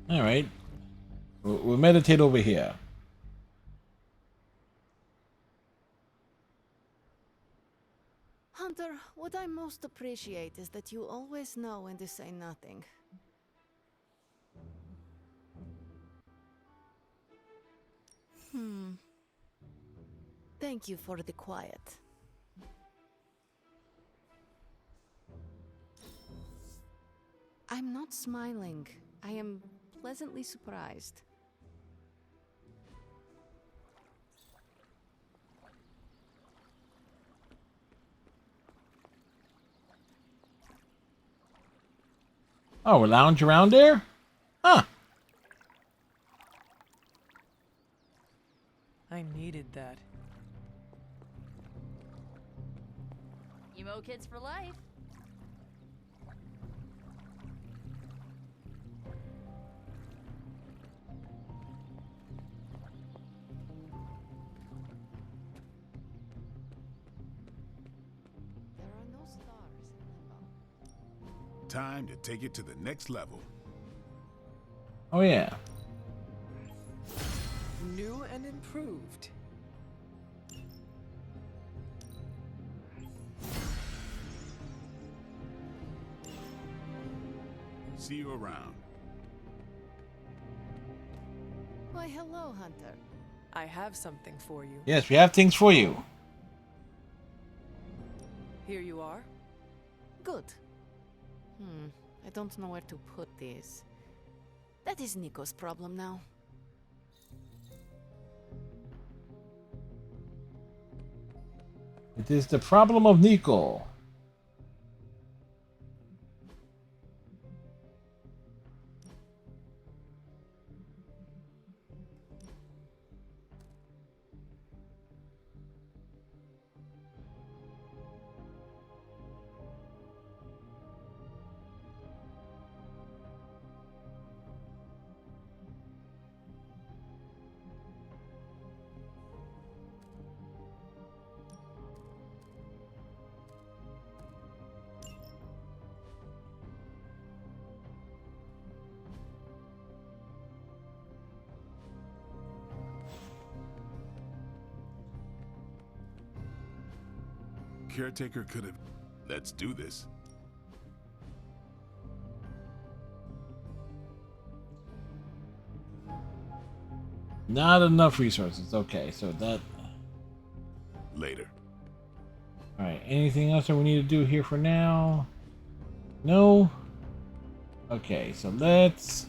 All right. We'll meditate over here. Hunter, what I most appreciate is that you always know when to say nothing. Thank you for the quiet. I'm not smiling. I am pleasantly surprised. Oh, we lounge around there? Huh. I needed that. Emo kids for life. There are no stars in Limbo. Time to take it to the next level. Oh, yeah. New and improved. See you around. Why, hello, Hunter. I have something for you. Yes, we have things for you. Here you are. Good. I don't know where to put these. That is Nico's problem now. It is the problem of Nico. Caretaker could have... Let's do this. Not enough resources. Okay, so that... Later. Alright, anything else that we need to do here for now? No? Okay, so let's...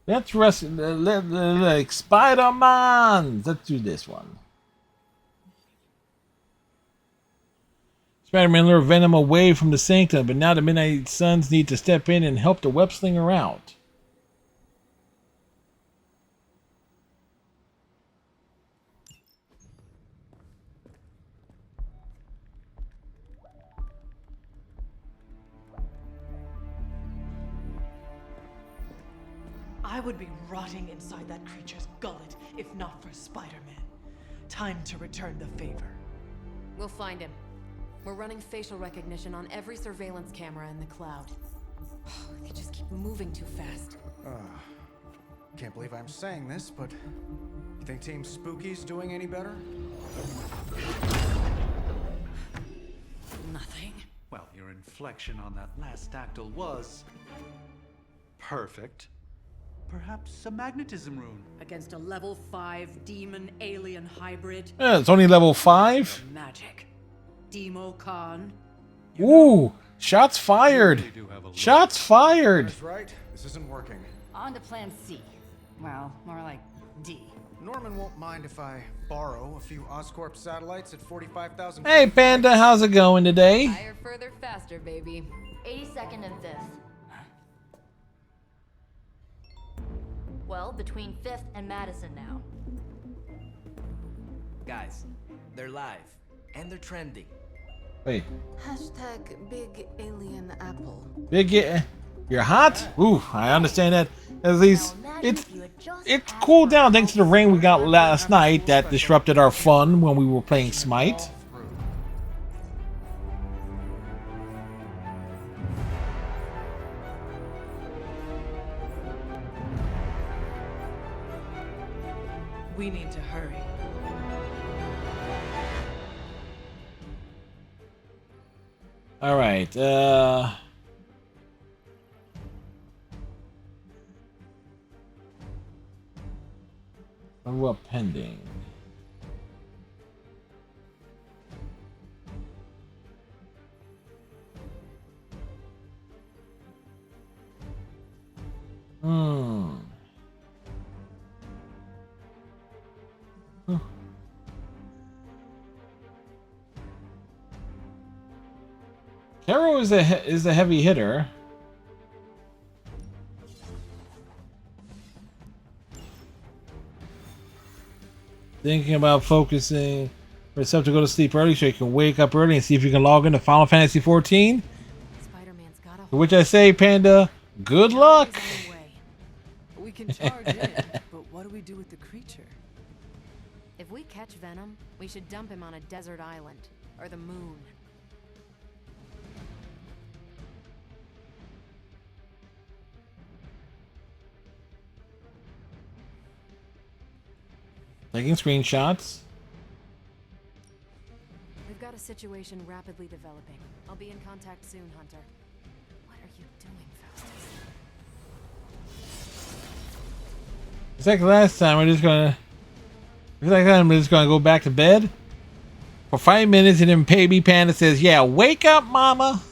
Let's like Spider-Man. Let's do this one. Spider-Man lured Venom away from the Sanctum, but now the Midnight Suns need to step in and help the web slinger out. I would be rotting inside that creature's gullet if not for Spider-Man. Time to return the favor. We'll find him. We're running facial recognition on every surveillance camera in the cloud. They just keep moving too fast. Can't believe I'm saying this, but you think Team Spooky's doing any better? Nothing. Well, your inflection on that last dactyl was perfect. Perhaps a magnetism rune. Against a level 5 demon alien hybrid. Yeah, it's only level 5. Magic. Demo Khan. Ooh, shots fired. Shots fired. That's right. This isn't working. On to plan C. Well, more like D. Norman won't mind if I borrow a few Oscorp satellites at 45,000. Hey, Panda, how's it going today? Higher, further, faster, baby. 82nd and 5th. Well, between 5th and Madison now. Guys, they're live. And they're trending. Wait. Hashtag big alien apple. You're hot? Ooh, I understand that. At least it's cooled down thanks to the rain we got last night that disrupted our fun when we were playing Smite. We need to hurry. All right. What pending? Caro is a heavy hitter. Thinking about focusing for yourself to go to sleep early so you can wake up early and see if you can log into Final Fantasy XIV. Spider-Man's got a To which I say, Panda, good luck. We can charge in, but what do we do with the creature? If we catch Venom, we should dump him on a desert island or the moon. Taking screenshots. We've got a situation rapidly developing. I'll be in contact soon, Hunter. What are you doing, Faustus? It's like last time. I'm just gonna go back to bed for 5 minutes, and then Baby Panda says, "Yeah, wake up, Mama."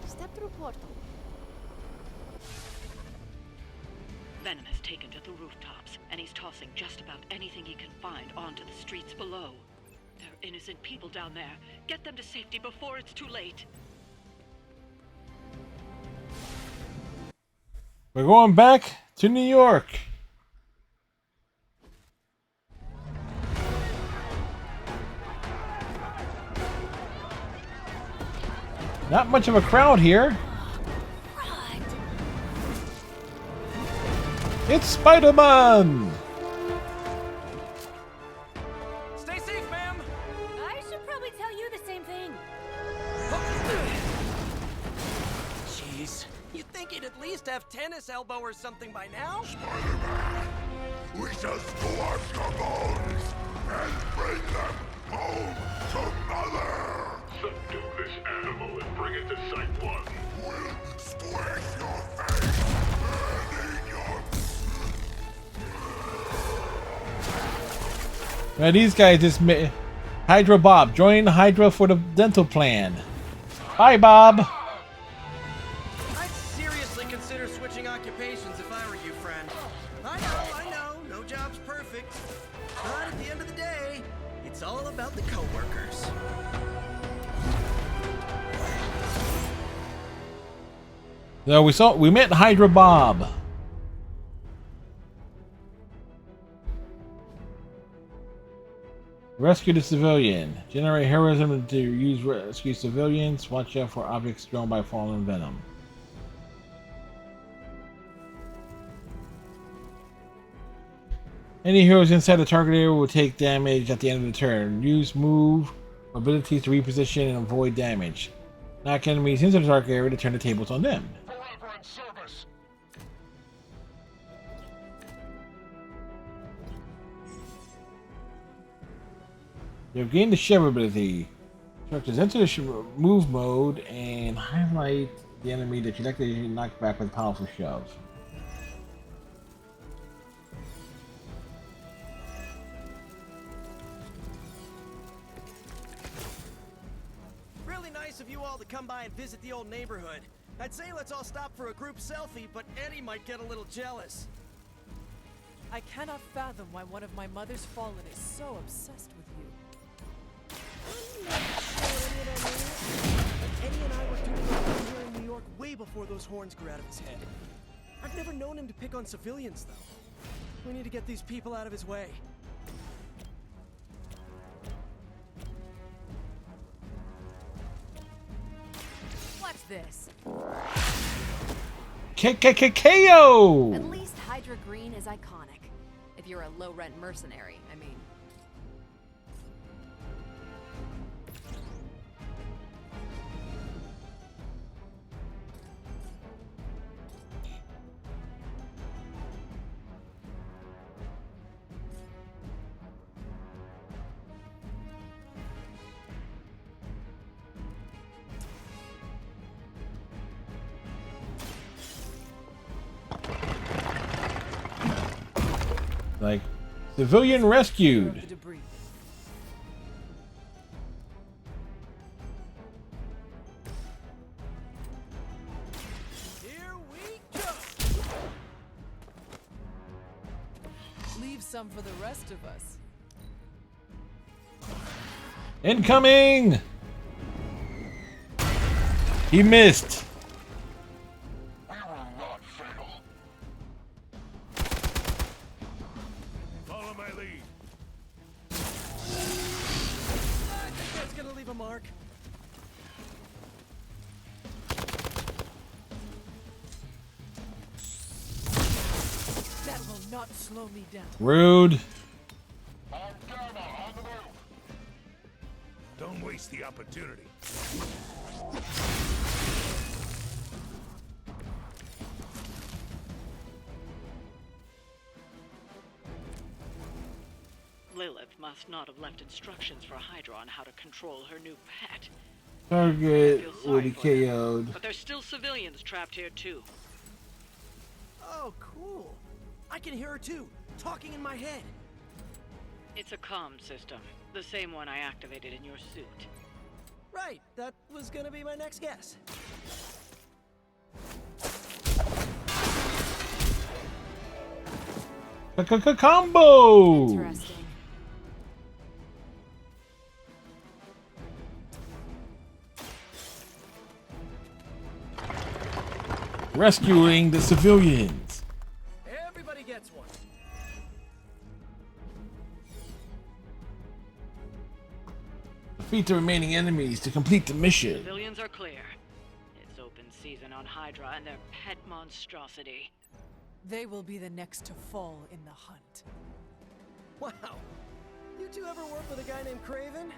Step through portal. Venom has taken to the rooftops, and he's tossing just about anything he can find onto the streets below. There are innocent people down there. Get them to safety before it's too late. We're going back to New York. Not much of a crowd here. It's Spider-Man! Stay safe, ma'am! I should probably tell you the same thing. Jeez. You'd think he'd at least have tennis elbow or something by now? Spider-Man, we shall scorch your bones and bring them home to Mother! Subdue this animal and bring it to Site 1. We'll squish your face and eat your... Now these guys just Hydra Bob. Join Hydra for the dental plan. Bye, Bob. I seriously So we met Hydra Bob. Rescue the civilian. Generate heroism to use rescue civilians. Watch out for objects thrown by fallen venom. Any heroes inside the target area will take damage at the end of the turn. Use move abilities to reposition and avoid damage. Knock enemies into the target area to turn the tables on them. You've gained the shove ability. Instructors enter the move mode and highlight the enemy that you likely knock back with a powerful shove. Really nice of you all to come by and visit the old neighborhood. I'd say let's all stop for a group selfie, but Eddie might get a little jealous. I cannot fathom why one of my mother's fallen is so obsessed with you. Eddie and I were doing it here in New York way before those horns grew out of his head. I've never known him to pick on civilians, though. We need to get these people out of his way. What's this? KO! At least Hydra Green is iconic. If you're a low-rent mercenary, I mean. Like, civilian rescued. Here we go. Leave some for the rest of us. Incoming! He missed. Follow my lead. I think that's gonna leave a mark. That will not slow me down. Rude. Don't waste the opportunity. Lilith must not have left instructions for Hydra on how to control her new pet. Target will be KO'd. But there's still civilians trapped here too. Oh, cool. I can hear her too, talking in my head. It's a comm system, the same one I activated in your suit. Right, that was gonna be my next guess. Combo! Interesting. Rescuing the civilians. Everybody gets one. Defeat the remaining enemies to complete the mission. Civilians are clear. It's open season on Hydra and their pet monstrosity. They will be the next to fall in the hunt. Wow. You two ever work with a guy named Craven?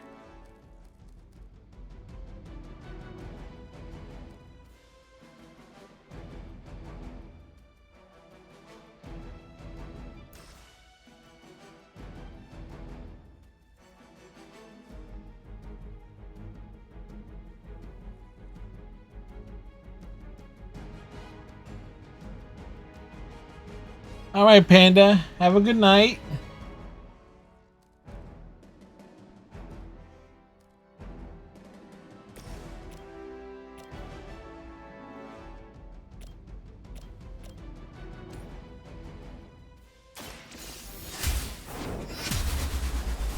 All right, Panda. Have a good night.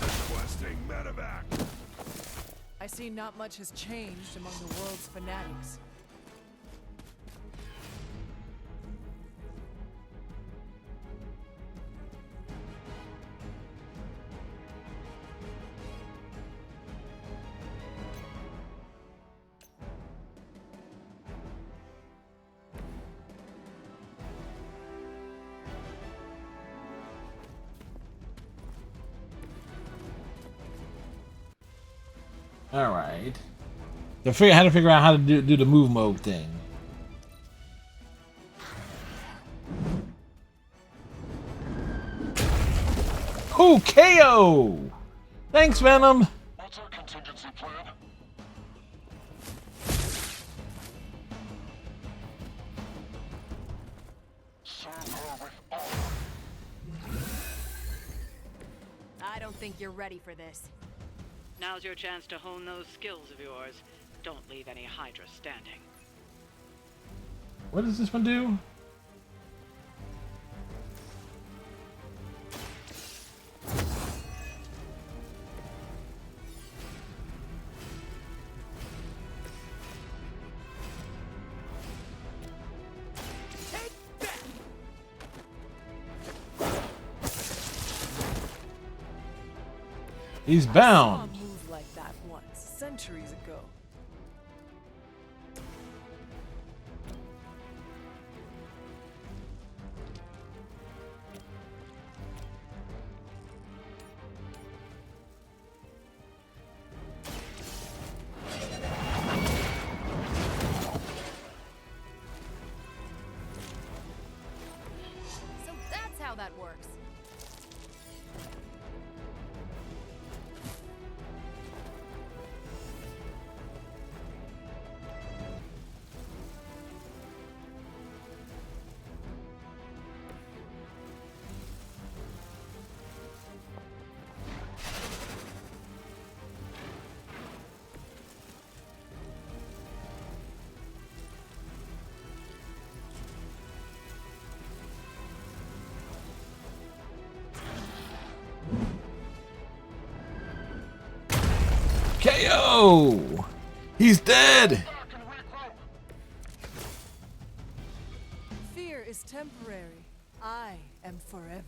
Requesting medevac. I see not much has changed among the world's fanatics. All right. Had to figure out how to do the move mode thing. Ooh, KO! Thanks, Venom. What's our contingency plan? Serve her with honor. I don't think you're ready for this. Now's your chance to hone those skills of yours. Don't leave any Hydra standing. What does this one do? He's bound. I saw a move like that once, centuries ago. So that's how that works. KO! He's dead! Fear is temporary. I am forever.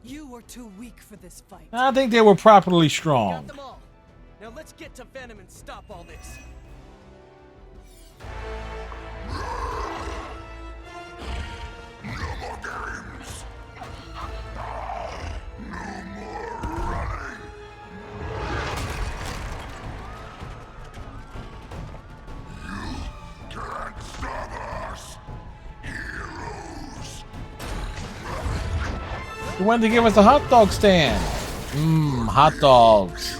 You were too weak for this fight. I think they were properly strong. Got them all. Now let's get to Venom and stop all this. No more games. No more running. You can't stop us, heroes. He wanted to give us a hot dog stand. Mmm, hot dogs.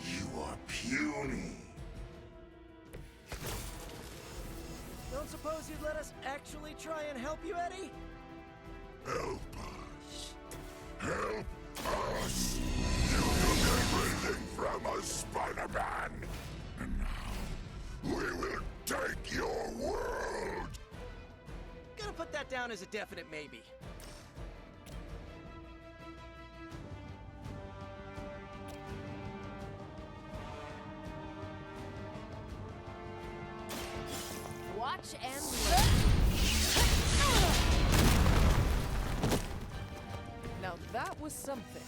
You are puny. Don't suppose you'd let us actually try and help you, Eddie? Help us. Help us. You took everything from us, Spider-Man. And now, we will take your world. Gonna put that down as a definite maybe. Watch and learn. Now that was something.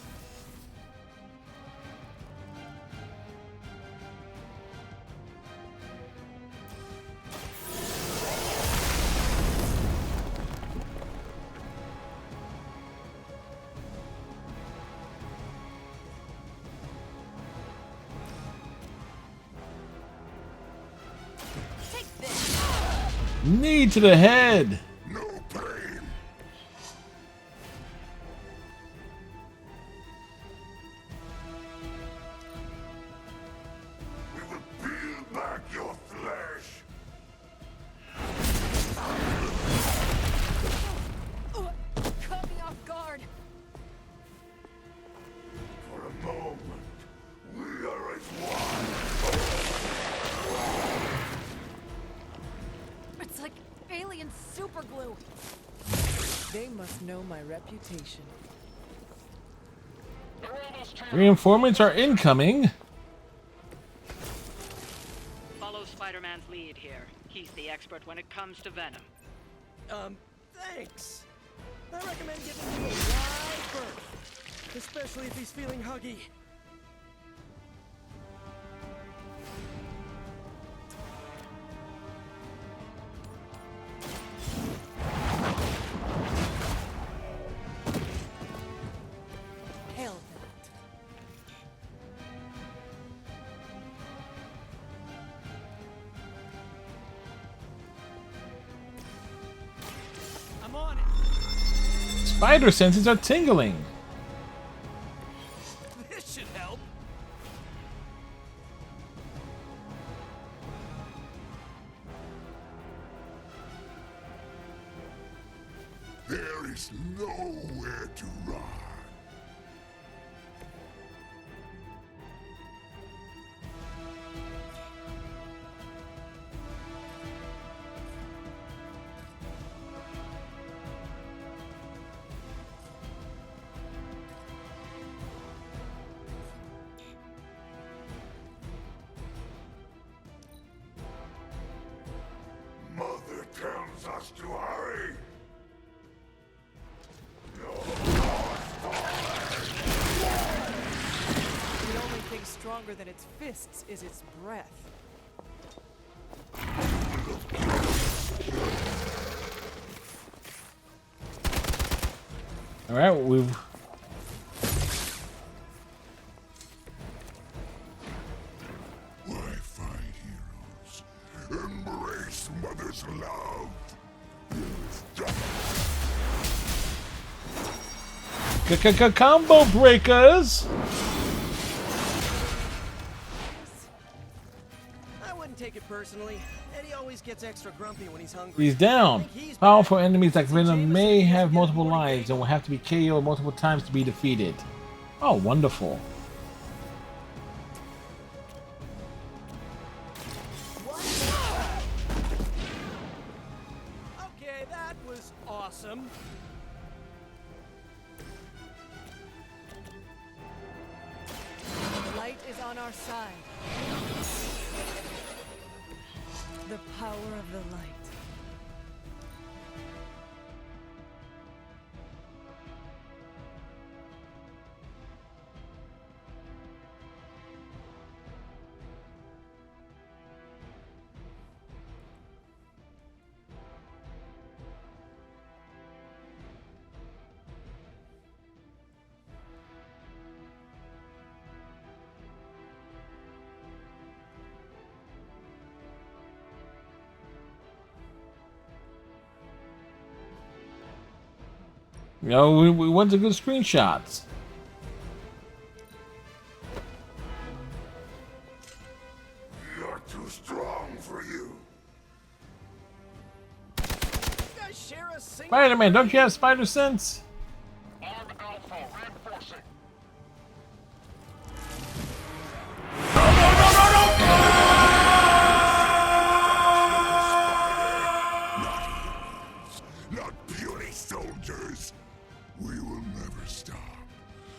Take this. Knee to the head. No pain. We will peel back your flesh. Caught me off guard. For a moment, we are as one. It's like alien superglue. They must know my reputation. Reinforcements are incoming. Follow Spider-Man's lead here. He's the expert when it comes to venom. Thanks. I recommend giving him a wide berth, especially if he's feeling huggy. Hell I'm on it. Spider senses are tingling. This should help. There is nowhere to run. Mother tells us to hurry. The only thing stronger than its fists is its breath. All right, we've. Why fight heroes? Embrace Mother's love. Combo breakers. I wouldn't take it personally. Eddie always gets extra grumpy when he's hungry. He's down. Powerful enemies like Venom may have multiple lives and will have to be KO'd multiple times to be defeated. Oh, wonderful. Okay, that was awesome. Light is on our side. The power of the light. You know, we want the good screenshots. You're too strong for you. You guys share a single. Spider-Man, don't you have spider sense? Not puny soldiers. We will never stop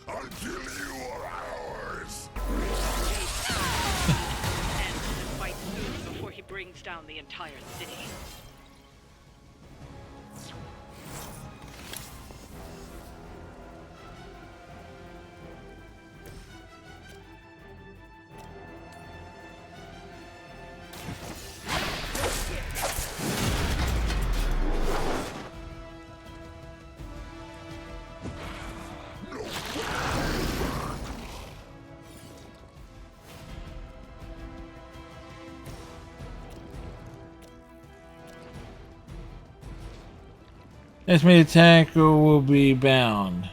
until you are ours. And fight soon before he brings down the entire city. Estimated attacker will be bound.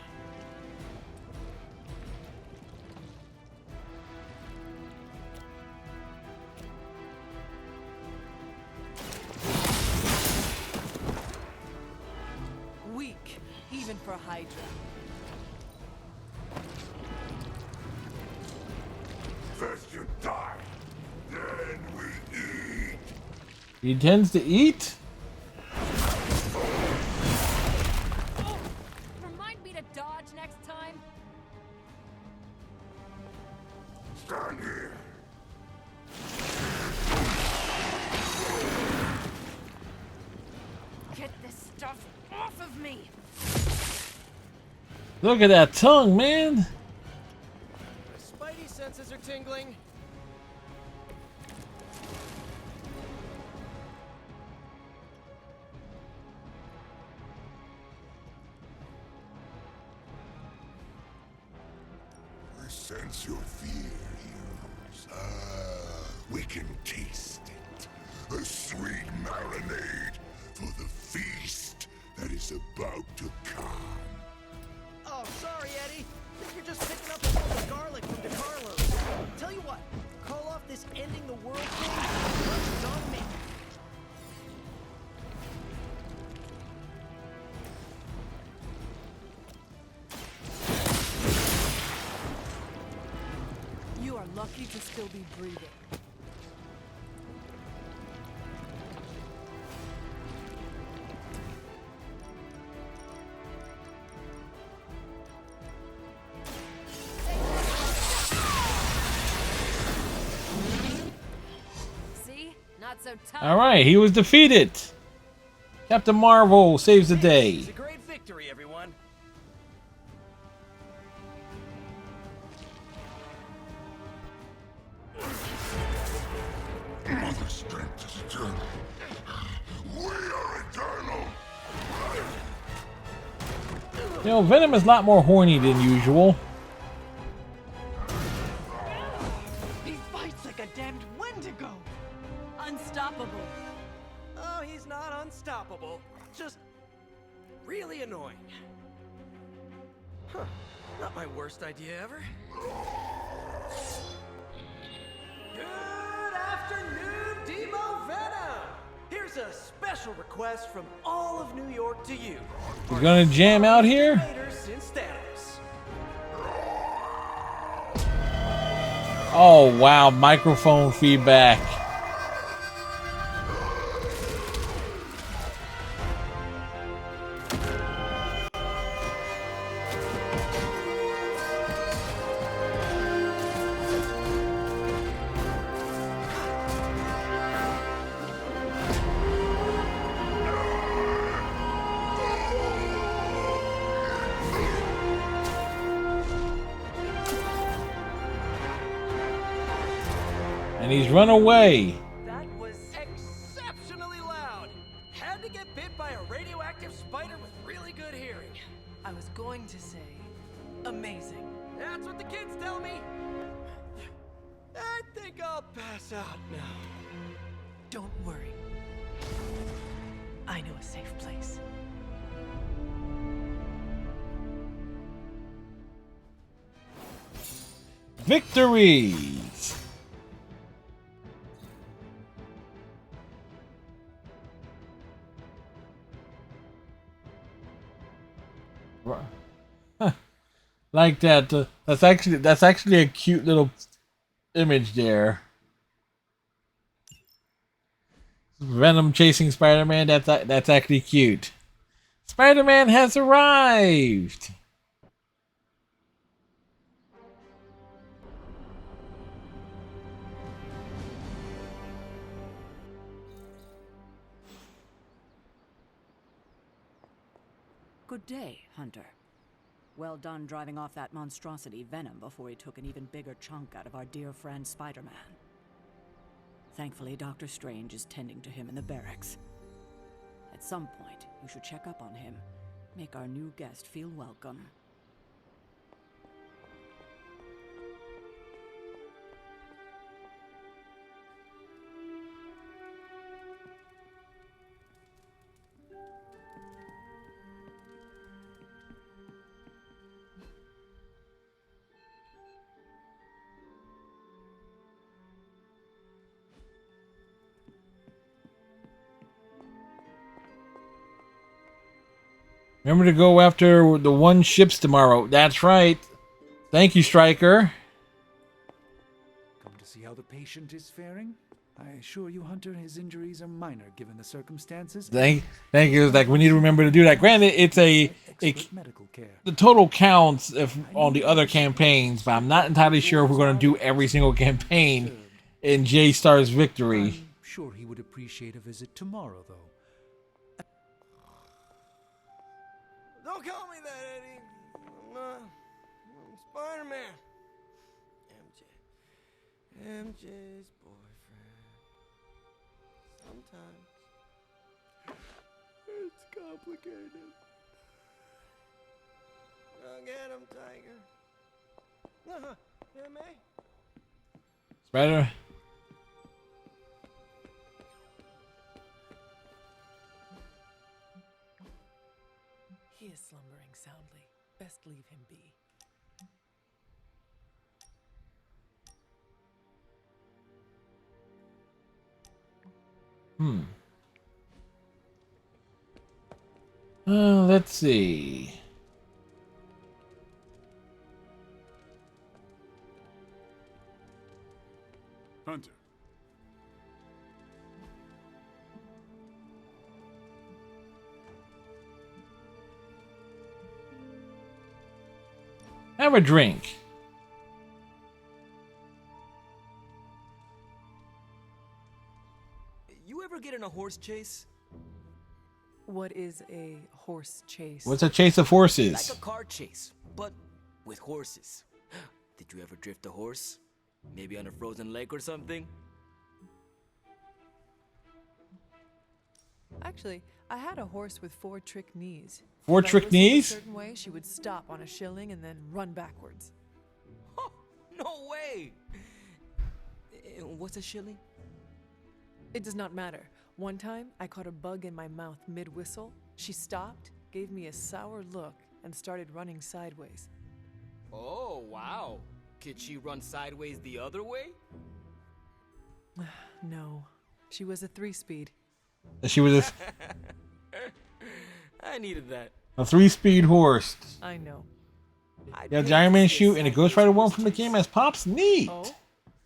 Weak, even for Hydra. First you die, then we eat. He tends to eat? Remind me to dodge next time. Stand here. this stuff off of me! Look at that tongue, man. My spidey senses are tingling. I sense your fear, heroes. We can taste it. A sweet marinade for the feast that is about to come. Oh, sorry, Eddie. Think you're just picking up a bowl of garlic from DeCarlo's. Tell you what, call off this ending the world thing. Lunch is on me. You are lucky to still be breathing. See? Not so tough. All right, he was defeated. Captain Marvel saves the day. It's a great victory, everyone. Mother strength is eternal. We are eternal. You know, Venom is a lot more horny than usual. He fights like a damned Wendigo. Unstoppable. Oh, he's not unstoppable. Just really annoying. Huh. Not my worst idea ever. Good afternoon, Demo Venom! Here's a special request from all of New York to you. He's gonna jam out here? Raiders since Thanos. Oh wow, microphone feedback. And he's run away. That was exceptionally loud. Had to get bit by a radioactive spider with really good hearing. I was going to say, amazing. That's what the kids tell me. I think I'll pass out now. Don't worry. I know a safe place. Victories! Huh. Like that. That's actually a cute little image there. Venom chasing Spider-Man. That's actually cute. Spider-Man has arrived. Good day, Hunter. Well done driving off that monstrosity Venom before he took an even bigger chunk out of our dear friend Spider-Man. Thankfully, Doctor Strange is tending to him in the barracks. At some point, you should check up on him. Make our new guest feel welcome. Remember to go after the 1 ships tomorrow. That's right. Thank you, Stryker. Come to see how the patient is faring? I assure you, Hunter, his injuries are minor given the circumstances. Thank you. Like, we need to remember to do that. Granted, it's medical care. The total counts if on the other campaigns, but I'm not entirely sure if we're going to do every single campaign in J-Star's victory. I'm sure he would appreciate a visit tomorrow, though. Don't call me that, Eddie. I'm not. I'm Spider-Man. MJ's boyfriend. Sometimes it's complicated. Go get him, Tiger. Yeah, May? Spider. He is slumbering soundly. Best leave him be. Let's see. Hunter. Have a drink. You ever get in a horse chase? What is a horse chase? What's a chase of horses? Like a car chase, but with horses. Did you ever drift a horse? Maybe on a frozen lake or something? Actually, I had a horse with 4 trick knees. Four If I trick whistled a knees? certain way, she would stop on a shilling and then run backwards. No way! What's a shilling? It does not matter. One time, I caught a bug in my mouth mid-whistle. She stopped, gave me a sour look, and started running sideways. Oh, wow. Could she run sideways the other way? No. She was a 3-speed. She was I needed that. a 3-speed horse. I know. Yeah, the Iron Man shoe and a Ghost Rider one from the game as Pops. Neat. Oh?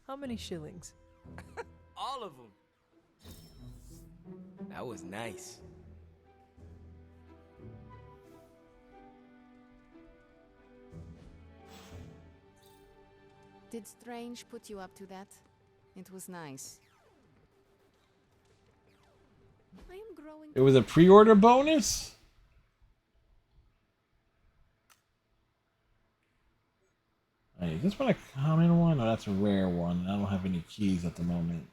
How many shillings? All of them. That was nice. Did Strange put you up to that? It was nice. I am growing. It was a pre-order bonus? Hey, is this one a common one? Or that's a rare one? I don't have any keys at the moment.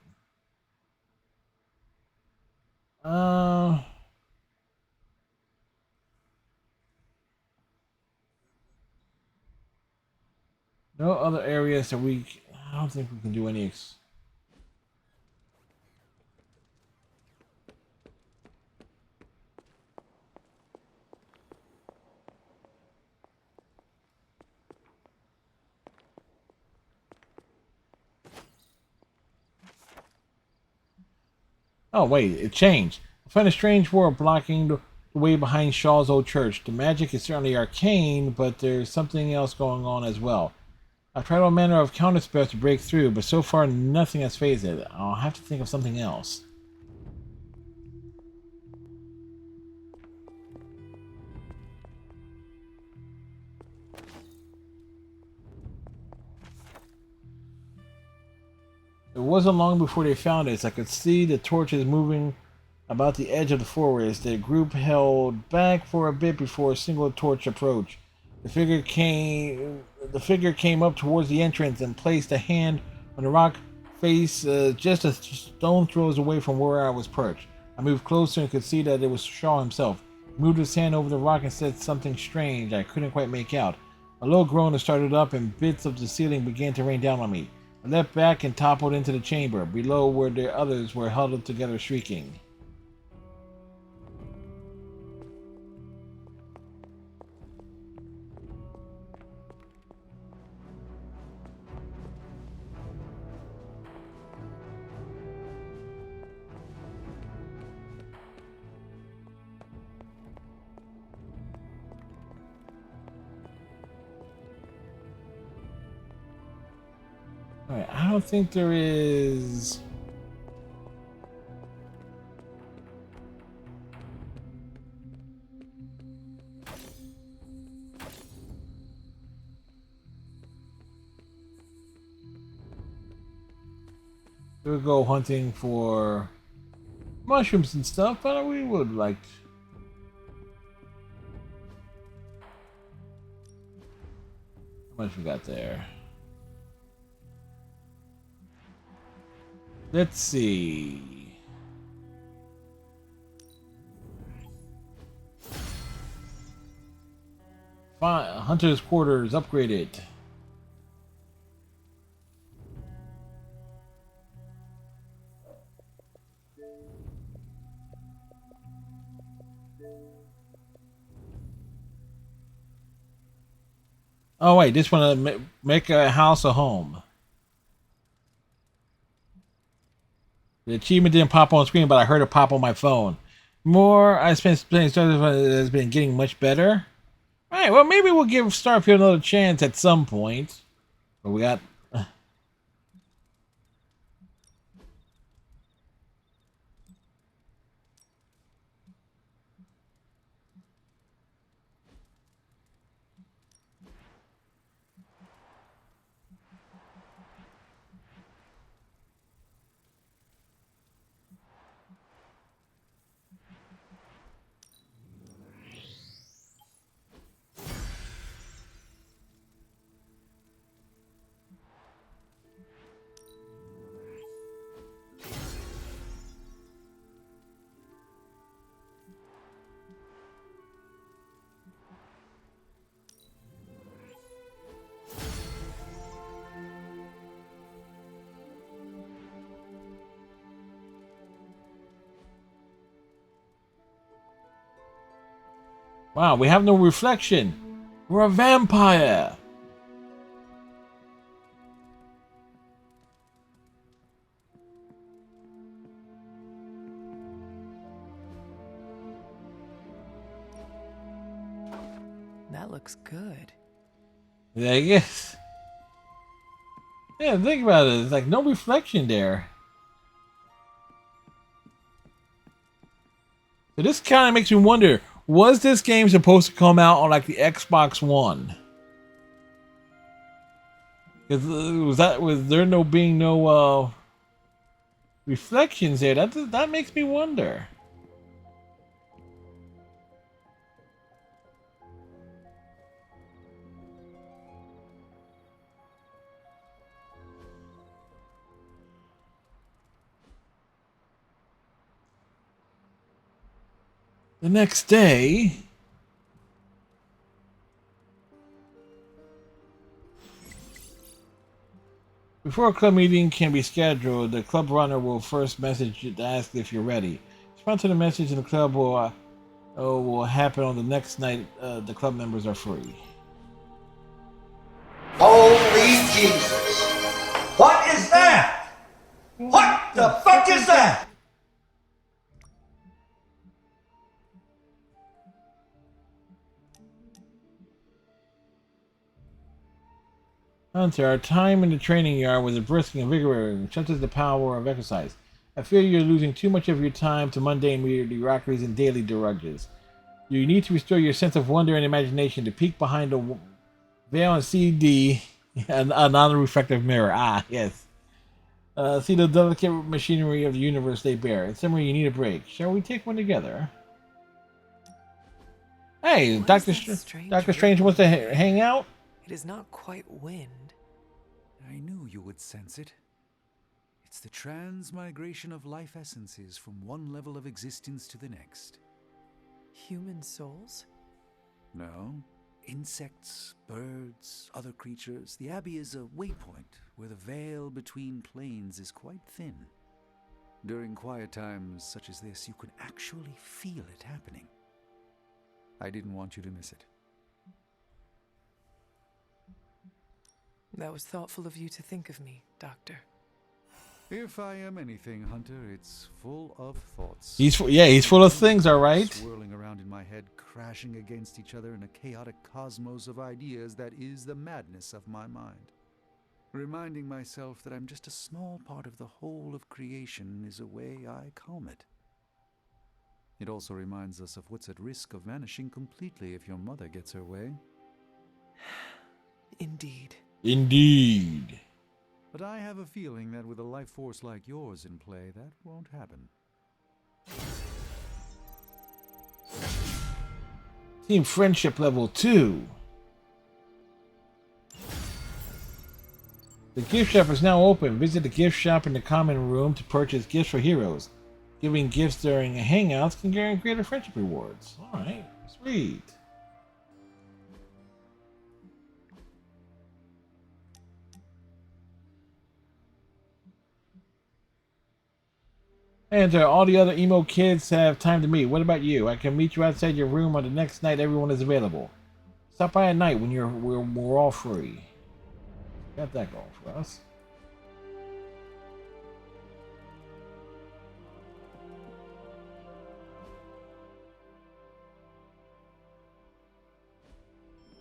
No other areas that I don't think we can do any Oh, wait, it changed. I find a strange ward blocking the way behind Shaw's old church. The magic is certainly arcane, but there's something else going on as well. I've tried all manner of counterspells to break through, but so far nothing has phased it. I'll have to think of something else. It wasn't long before they found us. I could see the torches moving about the edge of the forest. The group held back for a bit before a single torch approached. The figure came up towards the entrance and placed a hand on the rock face just a stone throws away from where I was perched. I moved closer and could see that it was Shaw himself. He moved his hand over the rock and said something strange I couldn't quite make out. A low groan started up and bits of the ceiling began to rain down on me. I leapt back and toppled into the chamber, below where the others were huddled together shrieking. Alright, I don't think there is... We'll go hunting for mushrooms and stuff, but we would like... How much we got there? Let's see. Fine. Hunter's quarters upgraded. Oh wait, just want to make a house a home. The achievement didn't pop on screen, but I heard it pop on my phone. More I spent playing Starfield has been getting much better. All right, well maybe we'll give Starfield another chance at some point. But we got. Wow, we have no reflection. We're a vampire. That looks good. Yeah, I guess. Yeah, think about it. It's like no reflection there. So this kind of makes me wonder, was this game supposed to come out on like the Xbox One? Was there no reflections there? That makes me wonder. The next day, before a club meeting can be scheduled, the club runner will first message you to ask if you're ready. Respond to the message, and the club will happen on the next night. The club members are free. Holy Jesus! What is that? What the fuck is that? Hunter, our time in the training yard was brisk and invigorating, such as the power of exercise. I fear you're losing too much of your time to mundane mediocrities and daily drudges. You need to restore your sense of wonder and imagination to peek behind the veil and see a non-reflective mirror. Ah, yes. See the delicate machinery of the universe they bear. In summary, you need a break. Shall we take one together? Hey, Doctor Strange wants to hang out? It is not quite wind. I knew you would sense it. It's the transmigration of life essences from one level of existence to the next. Human souls? No. Insects, birds, other creatures. The Abbey is a waypoint where the veil between planes is quite thin. During quiet times such as this, you could actually feel it happening. I didn't want you to miss it. That was thoughtful of you to think of me, Doctor. If I am anything, Hunter, it's full of thoughts. He's full of things, all right. Swirling around in my head, crashing against each other in a chaotic cosmos of ideas that is the madness of my mind. Reminding myself that I'm just a small part of the whole of creation is a way I calm it. It also reminds us of what's at risk of vanishing completely if your mother gets her way. Indeed. Indeed. But I have a feeling that with a life force like yours in play, that won't happen. Team friendship level 2. The gift shop is now open. Visit the gift shop in the common room to purchase gifts for heroes. Giving gifts during hangouts can guarantee greater friendship rewards. Alright, sweet. And all the other emo kids have time to meet. What about you? I can meet you outside your room on the next night everyone is available. Stop by at night when we're all free. Got that going for us.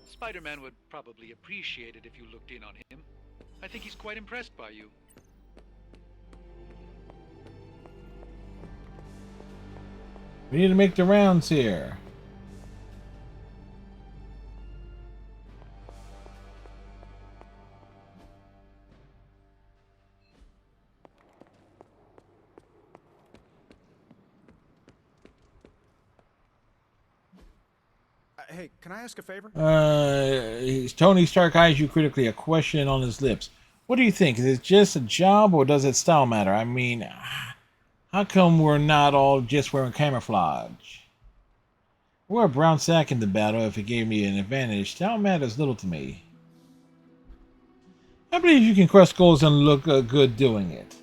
Spider-Man would probably appreciate it if you looked in on him. I think he's quite impressed by you. We need to make the rounds here. Hey, can I ask a favor? Tony Stark eyes you critically, a question on his lips. What do you think? Is it just a job or does it style matter? I mean, how come we're not all just wearing camouflage? Wear a brown sack in the battle if it gave me an advantage. Style matters little to me. I believe you can crush skulls and look good doing it.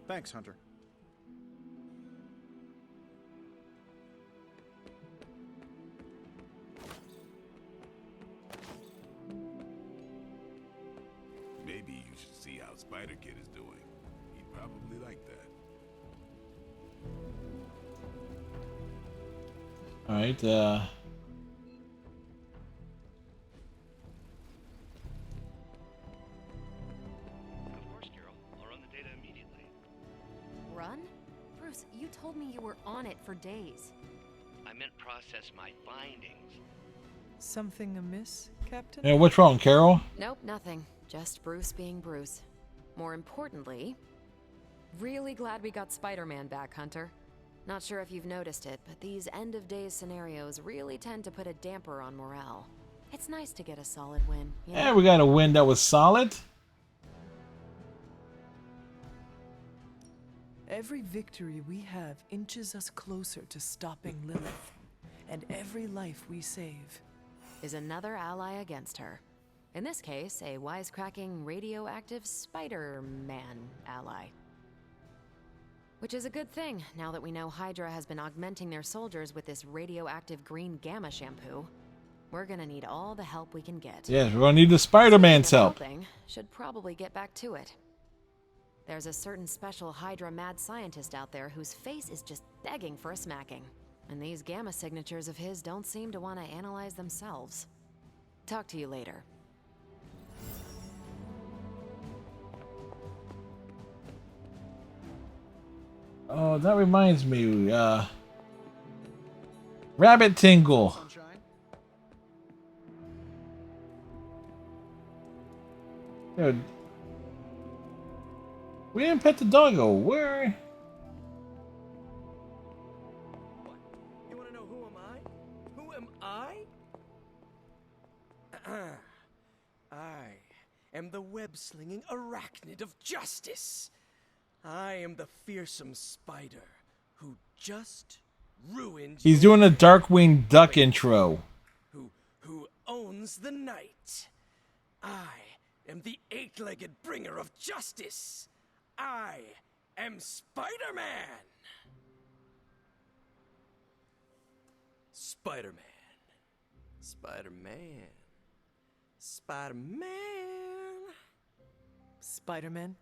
Thanks, Hunter. Maybe you should see how Spider-Kid is doing. He'd probably like that. Alright, Of course, Carol. I'll run the data immediately. Run? Bruce, you told me you were on it for days. I meant process my findings. Something amiss, Captain? yeah, what's wrong, Carol? Nope, nothing. Just Bruce being Bruce. More importantly, really glad we got Spider-Man back, Hunter. Not sure if you've noticed it, but these end-of-days scenarios really tend to put a damper on morale. It's nice to get a solid win. You know? Yeah, we got a win that was solid. Every victory we have inches us closer to stopping Lilith. And every life we save is another ally against her. In this case, a wisecracking, radioactive Spider-Man ally. Which is a good thing, now that we know Hydra has been augmenting their soldiers with this radioactive green gamma shampoo. We're gonna need all the help we can get. Yes, we're gonna need the Spider-Man's help. Should probably get back to it. There's a certain special Hydra mad scientist out there whose face is just begging for a smacking. And these gamma signatures of his don't seem to want to analyze themselves. Talk to you later. Oh, that reminds me, Rabbit Tingle. Sunshine? Dude, we didn't pet the doggo. Where? You want to know who am I? Who am I? I am the web-slinging arachnid of justice. I am the fearsome spider who just ruined. He's doing a Darkwing Duck intro. Who owns the night. I am the eight-legged bringer of justice. I am Spider-Man. Spider-Man. Spider-Man. Spider-Man. Spider-Man?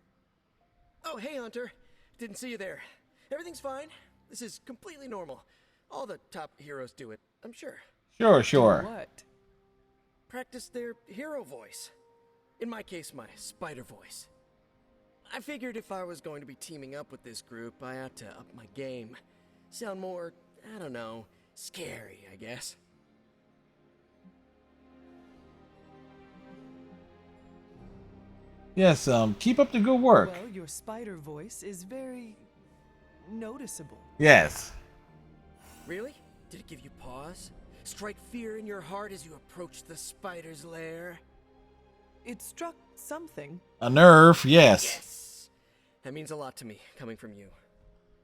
Oh, hey, Hunter. Didn't see you there. Everything's fine. This is completely normal. All the top heroes do it, I'm sure. Sure. What? Practice their hero voice. In my case, my spider voice. I figured if I was going to be teaming up with this group, I ought to up my game. Sound more, I don't know, scary, I guess. Yes, keep up the good work. Well, your spider voice is very noticeable. Yes. Really? Did it give you pause? Strike fear in your heart as you approach the spider's lair? It struck something. A nerve, yes. Yes! That means a lot to me, coming from you.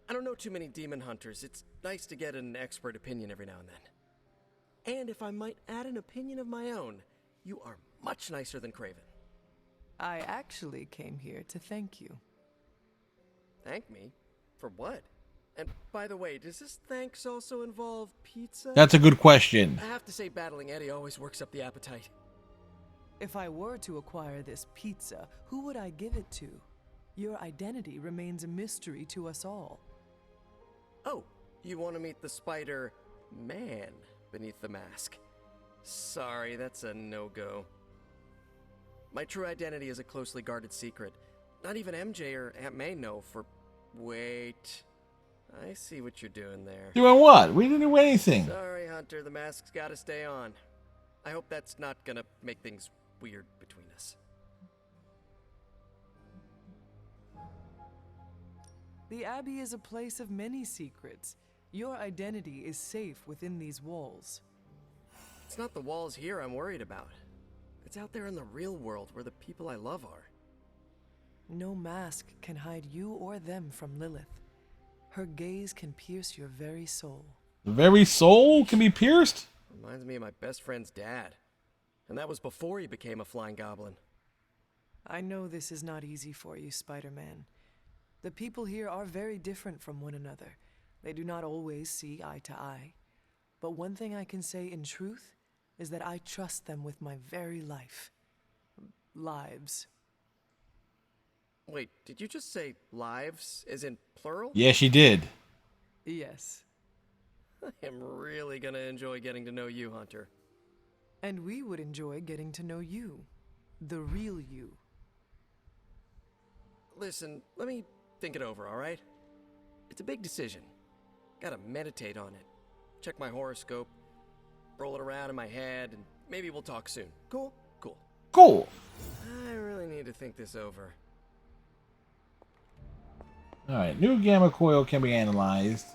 I don't know too many demon hunters. It's nice to get an expert opinion every now and then. And if I might add an opinion of my own, you are much nicer than Craven. I actually came here to thank you. Thank me? For what? And by the way, does this thanks also involve pizza? That's a good question. I have to say battling Eddie always works up the appetite. If I were to acquire this pizza, who would I give it to? Your identity remains a mystery to us all. Oh, you want to meet the Spider-Man beneath the mask? Sorry, that's a no-go. My true identity is a closely guarded secret. Not even MJ or Aunt May know for... Wait... I see what you're doing there. Doing what? We didn't do anything. Sorry, Hunter, the mask's gotta stay on. I hope that's not gonna make things weird between us. The Abbey is a place of many secrets. Your identity is safe within these walls. It's not the walls here I'm worried about. It's out there in the real world where the people I love are. No mask can hide you or them from Lilith. Her gaze can pierce your very soul. The very soul can be pierced? Reminds me of my best friend's dad. And that was before he became a flying goblin. I know this is not easy for you, Spider-Man. The people here are very different from one another. They do not always see eye to eye. But one thing I can say in truth is that I trust them with my very life. Lives. Wait, did you just say lives, as in plural? Yes, she did. Yes. I am really gonna enjoy getting to know you, Hunter. And we would enjoy getting to know you. The real you. Listen, let me think it over, alright? It's a big decision. Gotta meditate on it. Check my horoscope. Roll it around in my head, and maybe we'll talk soon. Cool? Cool. Cool. I really need to think this over. Alright, new gamma coil can be analyzed.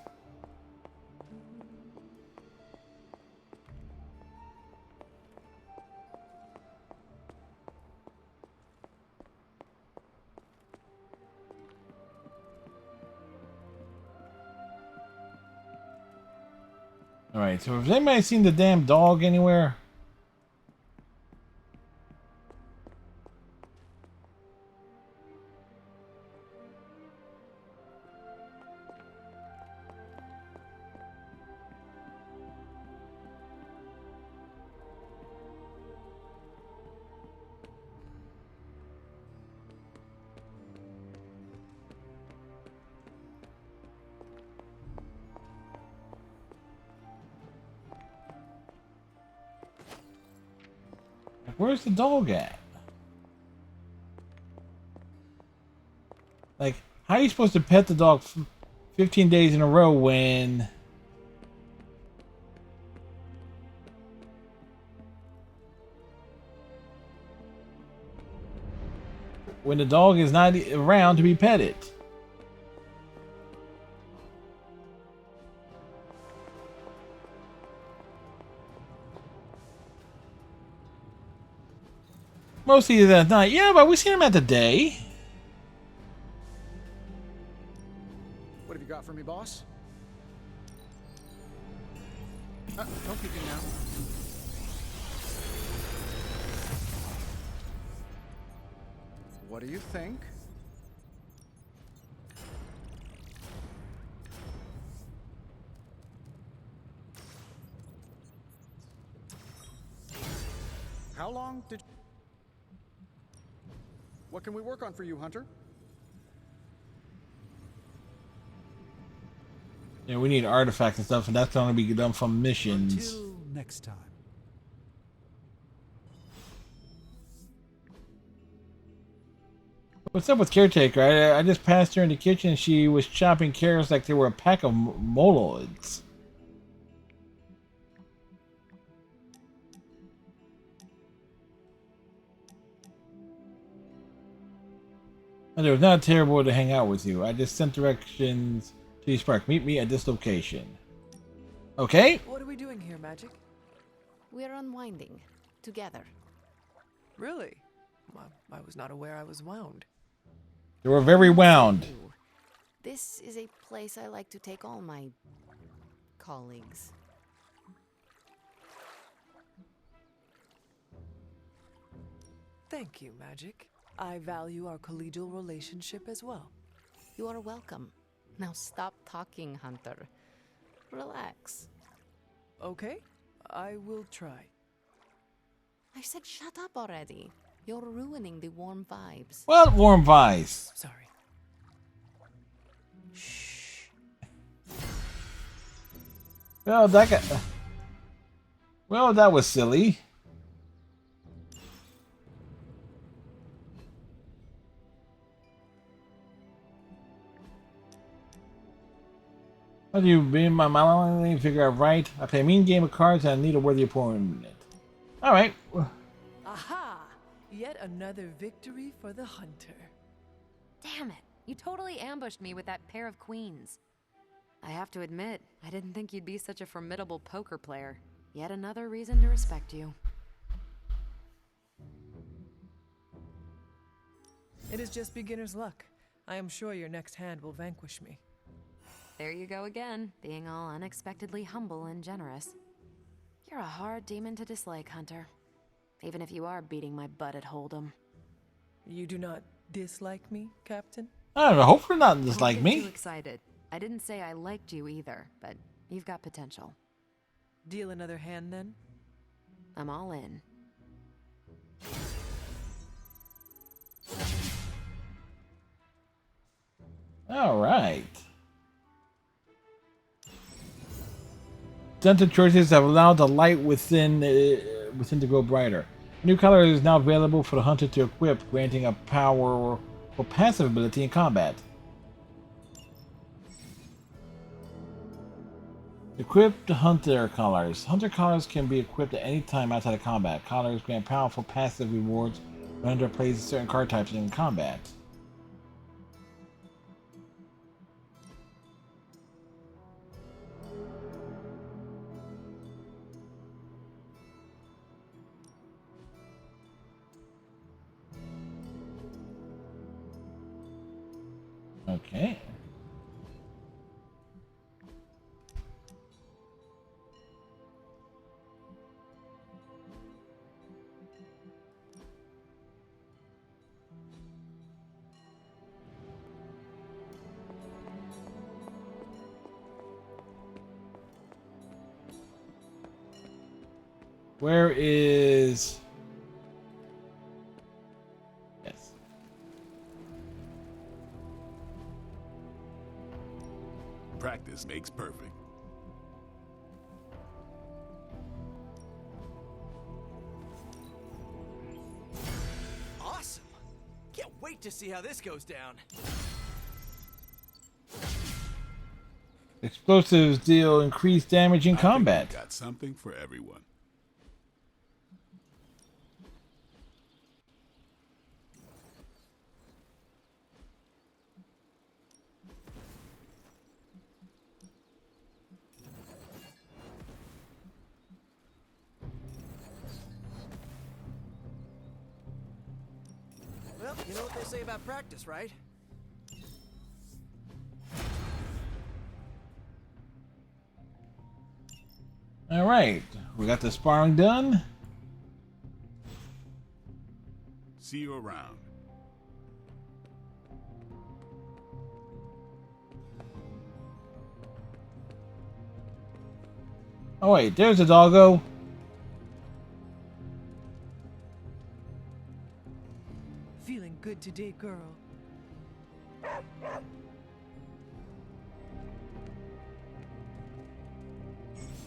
Alright, so has anybody seen the damn dog anywhere? Where's the dog at? Like, how are you supposed to pet the dog 15 days in a row when... when the dog is not around to be petted? Mostly at night. Yeah, but we seen him at the day. What have you got for me, boss? Don't keep me now. What do you think? How long did... What can we work on for you, Hunter? Yeah, we need artifacts and stuff, and that's going to be done from missions. Until next time. What's up with Caretaker? I just passed her in the kitchen and she was chopping carrots like they were a pack of moloids. And it was not terrible to hang out with you. I just sent directions to East Park. Meet me at this location. Okay? What are we doing here, Magic? We're unwinding. Together. Really? I was not aware I was wound. They were very wound. Ooh. This is a place I like to take all my colleagues. Thank you, Magic. I value our collegial relationship as well. You are welcome. Now stop talking, Hunter. Relax. Okay, I will try. I said shut up already. You're ruining the warm vibes. What warm vibes? Sorry. Well, that got... Well, that was silly. How do you be my mind figure out right? I play a mean game of cards and I need a worthy opponent. Alright. Aha! Yet another victory for the hunter. Damn it. You totally ambushed me with that pair of queens. I have to admit, I didn't think you'd be such a formidable poker player. Yet another reason to respect you. It is just beginner's luck. I am sure your next hand will vanquish me. There you go again, being all unexpectedly humble and generous. You're a hard demon to dislike, Hunter. Even if you are beating my butt at Hold'em. You do not dislike me, Captain? I don't know, hopefully not dislike Don't get me. too excited. I didn't say I liked you either, but you've got potential. Deal another hand then? I'm all in. Alright. Dented choices have allowed the light within to grow brighter. A new color is now available for the hunter to equip, granting a powerful passive ability in combat. Equip the hunter collars. Hunter collars can be equipped at any time outside of combat. Collars grant powerful passive rewards when hunter plays certain card types in combat. Okay. Where is... Yes. Practice makes perfect. Awesome! Can't wait to see how this goes down. Explosives deal increased damage in I think combat. we got something for everyone. Well, you know what they say about practice, right? Alright, we got the sparring done. See you around. Oh wait, there's a doggo. Feeling good today, girl.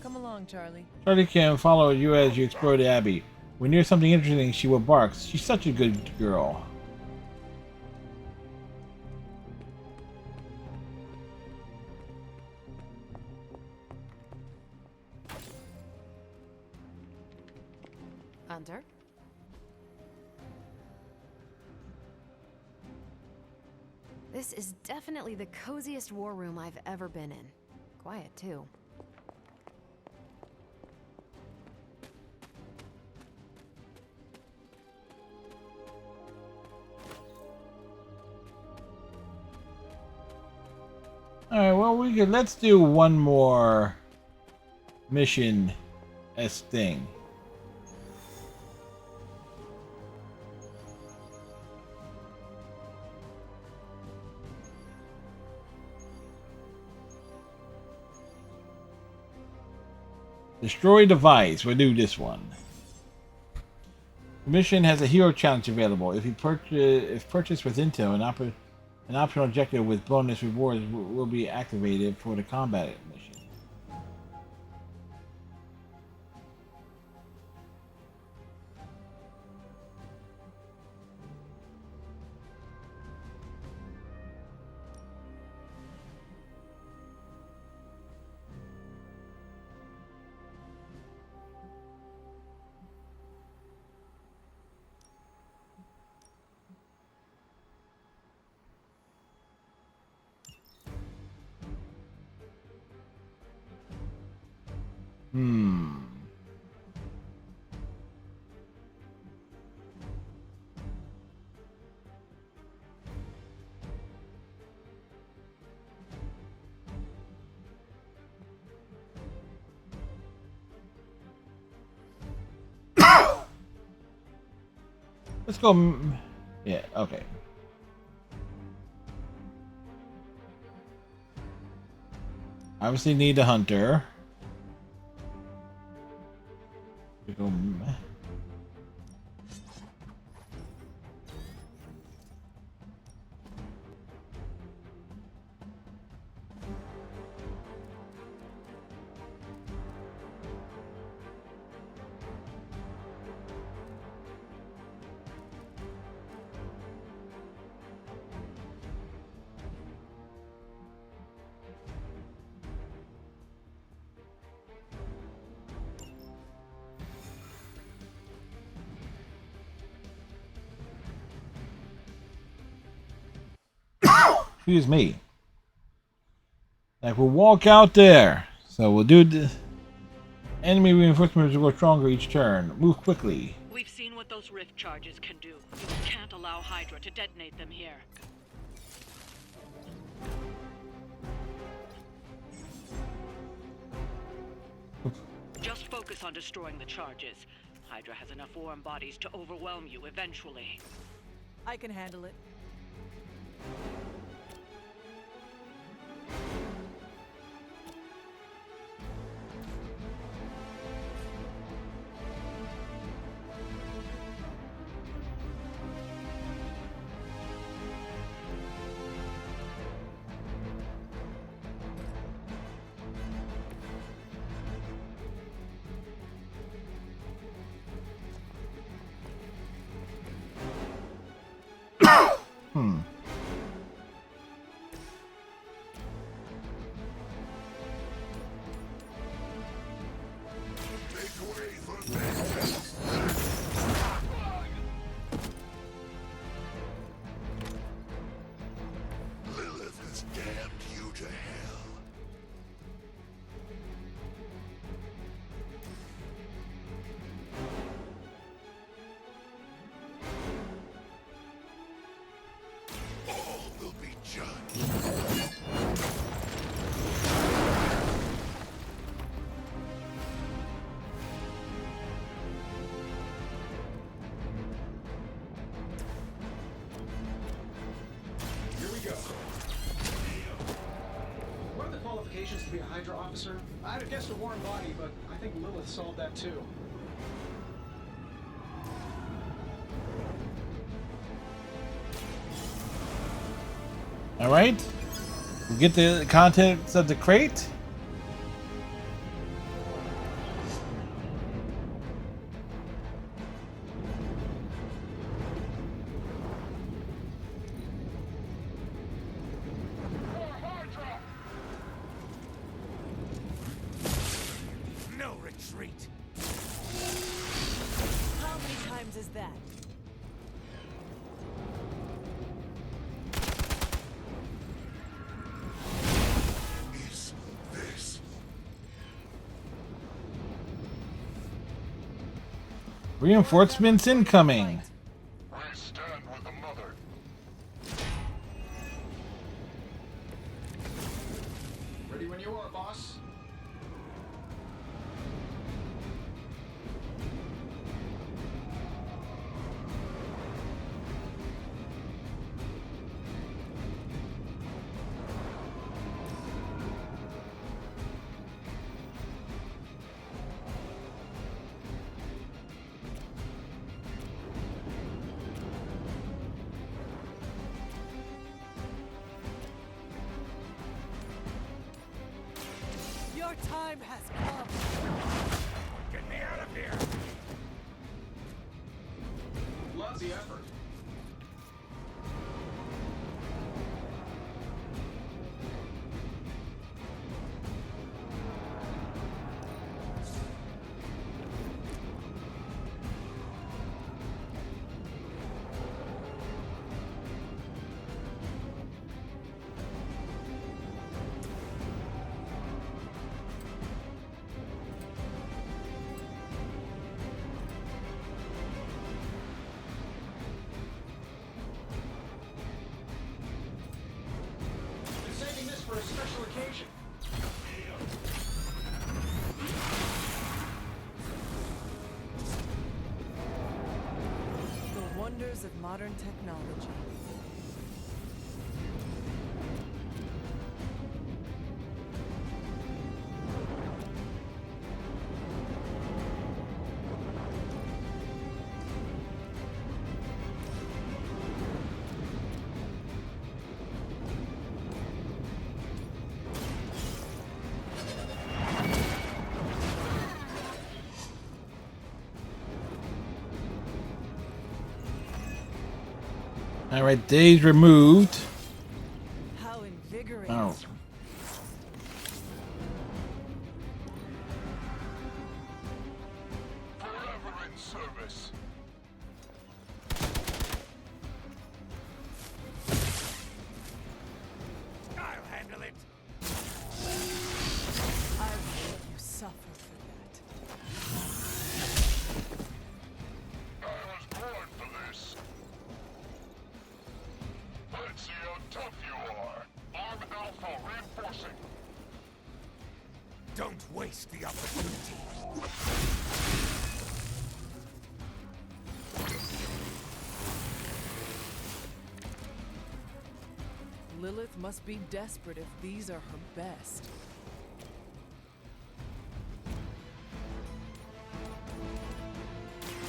Come along, Charlie. Charlie can follow you as you explore the Abbey. When near something interesting, she will bark. She's such a good girl. Hunter? This is definitely the coziest war room I've ever been in. Quiet, too. All right. Well, let's do one more mission as thing. Destroy device. We'll do this one. The mission has a hero challenge available. If purchased with Intel, an optional objective with bonus rewards will be activated for the combat mission. Let's go. Yeah, okay. Obviously need the hunter. We go. Excuse me. Like, we'll walk out there. So we'll do the enemy reinforcements will grow stronger each turn. Move quickly. We've seen what those rift charges can do. You can't allow Hydra to detonate them here. Just focus on destroying the charges. Hydra has enough warm bodies to overwhelm you eventually. I can handle it. Lilith has damned you to hell. All will be judged. Here we go. What are the qualifications to be a Hydra officer? I'd have guessed a warm body, but I think Lilith solved that too. All right. We get the contents of the crate. No retreat. How many times is that? Is this Reinforcements incoming. I stand with the mother. time has come. Get me out of here! Love the effort. For a special occasion. The wonders of modern technology. All right, days removed. How invigorating. Oh. Forever in service. I'll handle it. I will let you suffer for that. I was born for this. Let's see how tough you are. Arm Alpha reinforcing. Don't waste the opportunity. Lilith must be desperate if these are her best.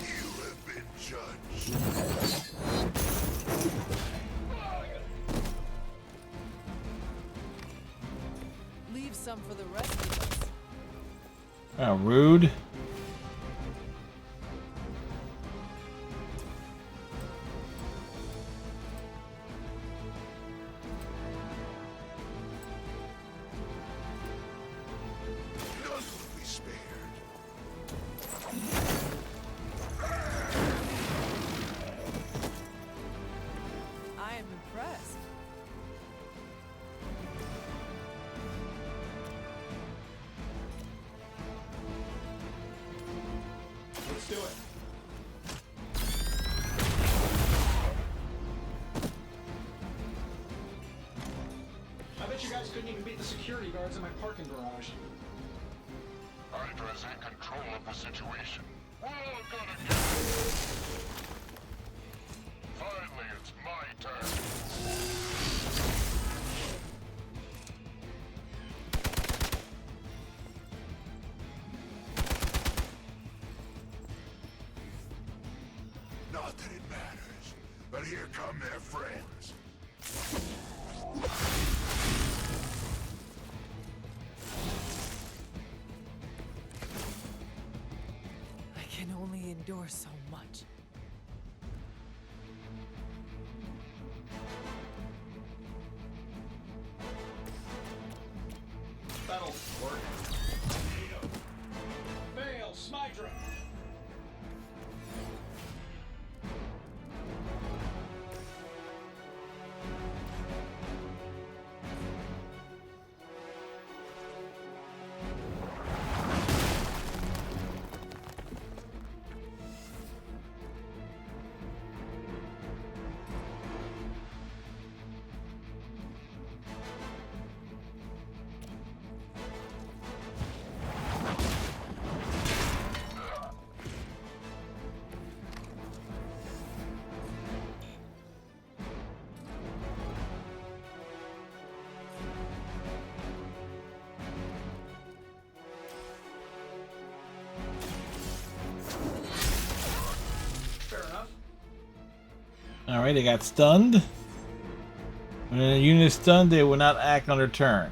You have been judged. Leave some for the rest of us. Oh, rude. None will be spared. I am impressed. Let's do it. I bet you guys couldn't even beat the security guards in my parking garage. Hydra's in control of the situation. We're all gonna get Finally, it's my turn. Not that it matters, but here come their friends. I can only endure so much. That'll work. Fail, Smydra! Alright, they got stunned. When a unit is stunned, they will not act on their turn.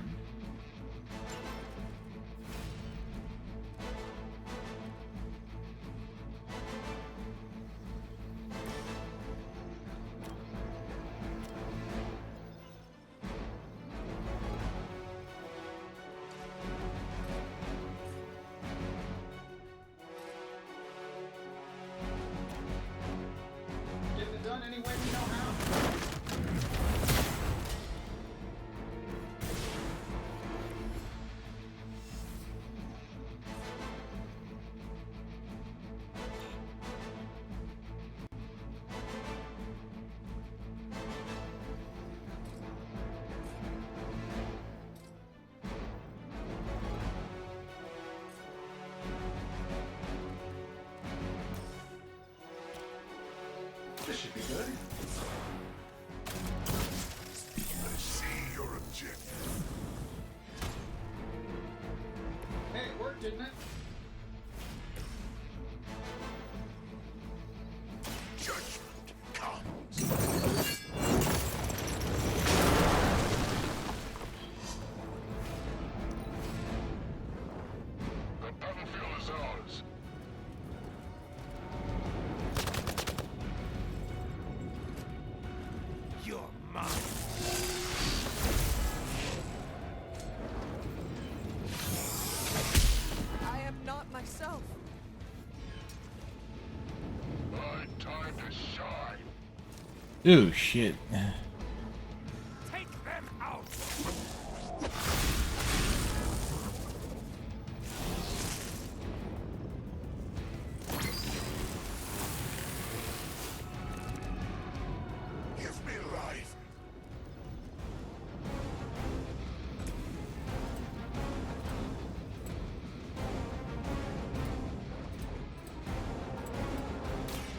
any way we know how. This should be good. I see your objective. Hey, it worked, didn't it? Judgment comes. The battlefield is ours. You're mine. I am not myself. My time to shine. Ooh, shit. Take them out. Give me life.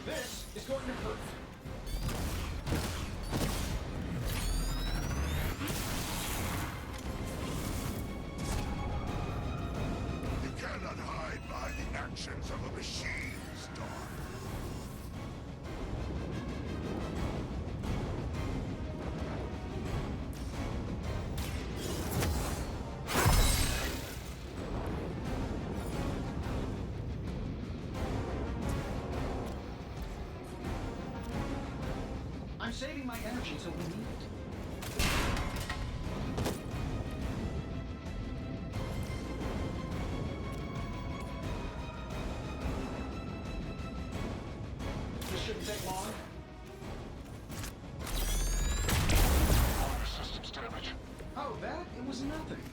This is going to hurt. You cannot hide behind the actions of a machine, Star. I'm saving my energy till we need it. This shouldn't take long. Systems damage. Oh, that? It was nothing.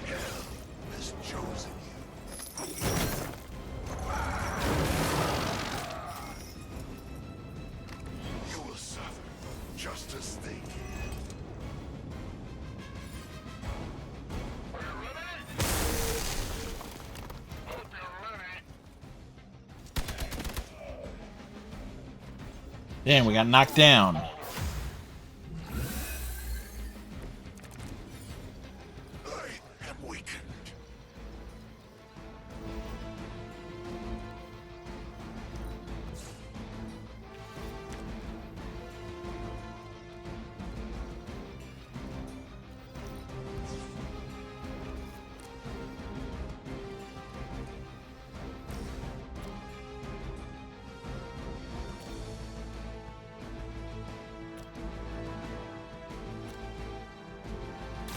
Hell has chosen you. You will suffer just as they did. Are you ready? Hope you're ready. Damn, we got knocked down. I am weakened.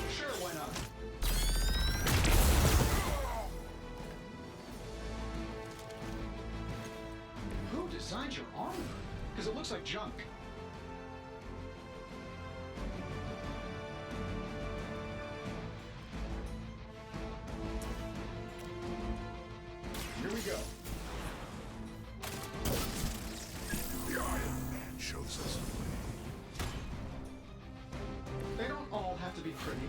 Sure, why not? Who designed your armor? Because it looks like junk. Here we go. The Iron Man shows us the way. They don't all have to be pretty.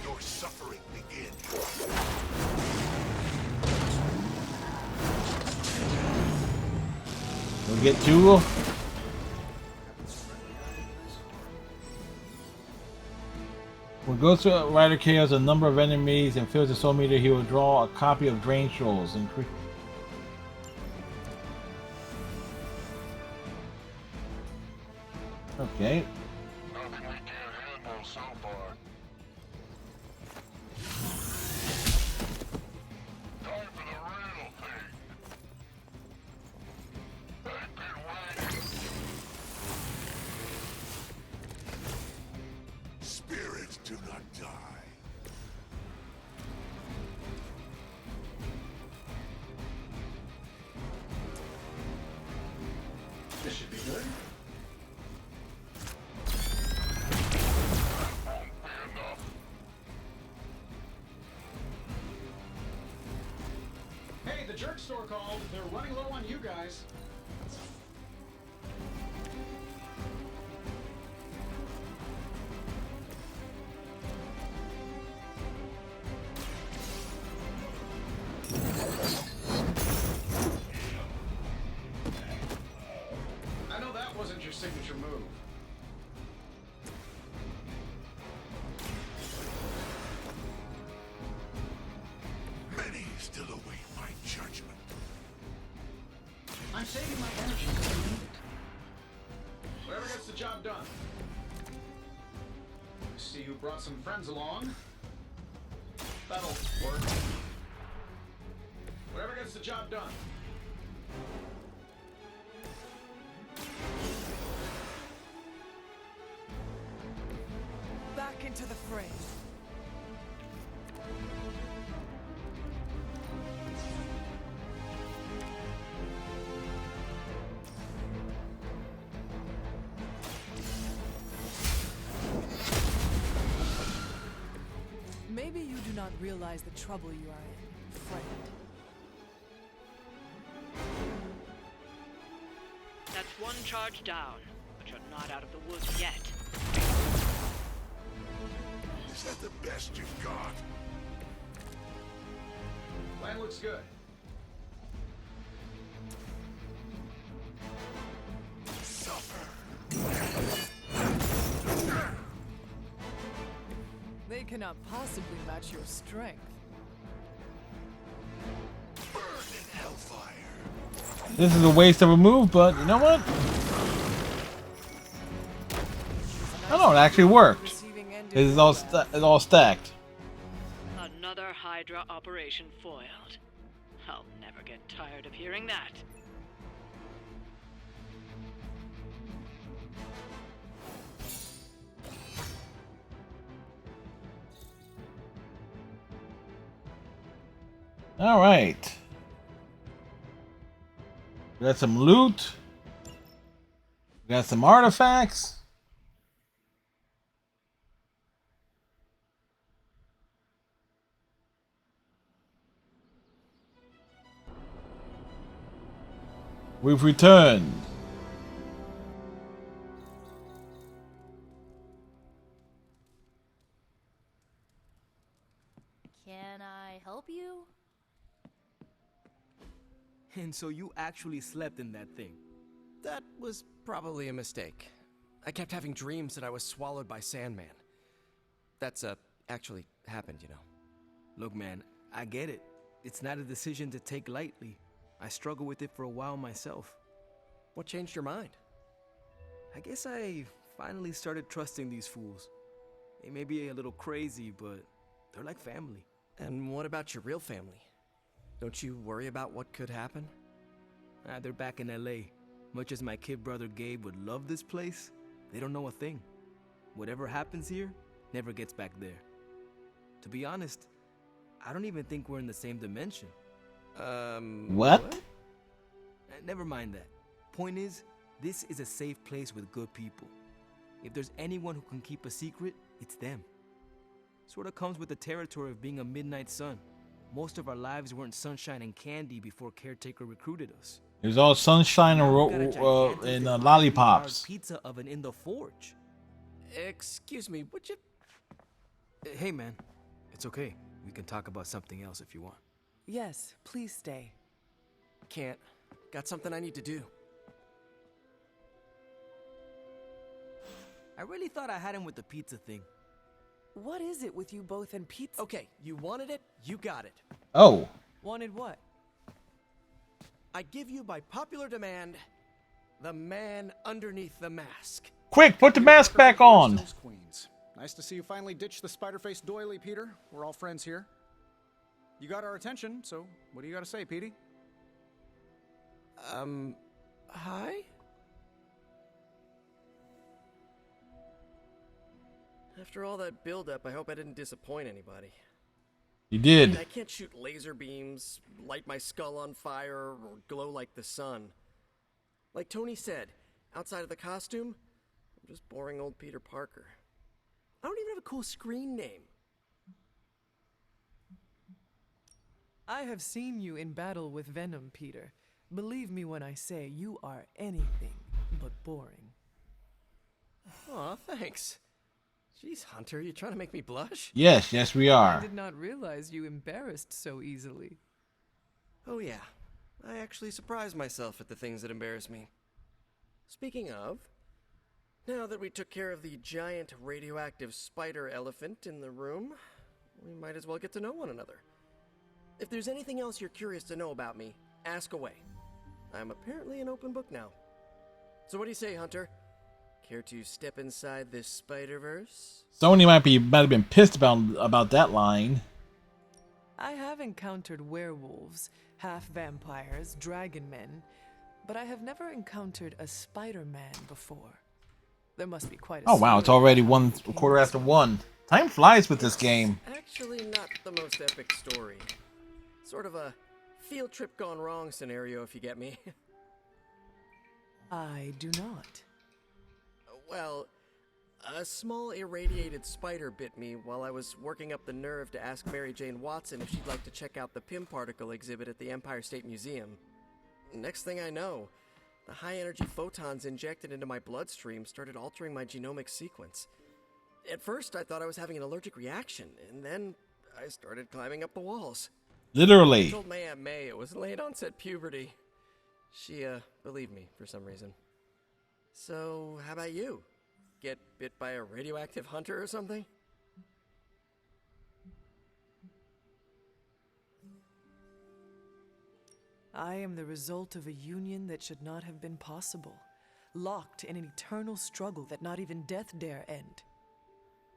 Your suffering begins. We'll get two. When Ghost Rider KOs a number of enemies and fills the soul meter, he will draw a copy of Drain Scrolls. Okay. Nothing we can't handle so far. Time for the real thing. the jerk store called. They're running low on you guys. I know that wasn't your signature move. Many still await my judgment. I'm saving my energy because I need it. Whoever gets the job done. I see you brought some friends along. That'll work. Whoever gets the job done. Back into the fray. Maybe you do not realize the trouble you are in, friend. That's one charge down, but you're not out of the woods yet. Is that the best you've got? Plan looks good. Suffer. They cannot possibly match your strength. Burn in hellfire. This is a waste of a move, but you know what? Oh no, it actually worked. It's all stacked. Another Hydra operation foiled. I'll never get tired of hearing that. All right. We got some loot. We got some artifacts. We've returned. Can I help you? And so you actually slept in that thing? That was probably a mistake. I kept having dreams that I was swallowed by Sandman. That's, actually happened, you know. Look, man, I get it. It's not a decision to take lightly. I struggled with it for a while myself. What changed your mind? I guess I finally started trusting these fools. They may be a little crazy, but they're like family. And what about your real family? Don't you worry about what could happen? They're back in LA. Much as my kid brother Gabe would love this place, they don't know a thing. Whatever happens here never gets back there. To be honest, I don't even think we're in the same dimension. What? Never mind that. Point is, this is a safe place with good people. If there's anyone who can keep a secret, it's them. Sort of comes with the territory of being a Midnight Sun. Most of our lives weren't sunshine and candy before Caretaker recruited us. It was all sunshine and lollipops. Pizza oven in the forge. Excuse me, would you... Hey, man. It's okay. We can talk about something else if you want. Yes, please stay. Can't. Got something I need to do. I really thought I had him with the pizza thing. What is it with you both and pizza? Okay, you wanted it, you got it. Oh. Wanted what? I give you by popular demand, the man underneath the mask. Quick, put the mask back on. Queens. Nice to see you finally ditch the spider-faced doily, Peter. We're all friends here. You got our attention, so what do you got to say, Petey? Hi? After all that build-up, I hope I didn't disappoint anybody. You did. I mean, I can't shoot laser beams, light my skull on fire, or glow like the sun. Like Tony said, outside of the costume, I'm just boring old Peter Parker. I don't even have a cool screen name. I have seen you in battle with Venom, Peter. Believe me when I say you are anything but boring. Aw, thanks. Jeez, Hunter, you trying to make me blush? Yes, we I are. did not realize you embarrassed so easily. Oh yeah, I actually surprise myself at the things that embarrass me. Speaking of, now that we took care of the giant radioactive spider elephant in the room, we might as well get to know one another. If there's anything else you're curious to know about me, ask away. I'm apparently an open book now. So what do you say, Hunter? Care to step inside this Spider-Verse? Sony might have been pissed about that line. I have encountered werewolves, half-vampires, dragon men, but I have never encountered a Spider-Man before. There must be quite a Oh wow, it's already 1:15. Time flies with this game. Actually not the most epic story. Sort of a field trip gone wrong scenario, if you get me. I do not. Well, a small irradiated spider bit me while I was working up the nerve to ask Mary Jane Watson if she'd like to check out the Pym particle exhibit at the Empire State Museum. Next thing I know, the high-energy photons injected into my bloodstream started altering my genomic sequence. At first, I thought I was having an allergic reaction, and then I started climbing up the walls. Literally. I told my Aunt May it was late-onset puberty. She, believed me for some reason. So, how about you? Get bit by a radioactive hunter or something? I am the result of a union that should not have been possible, locked in an eternal struggle that not even death dare end.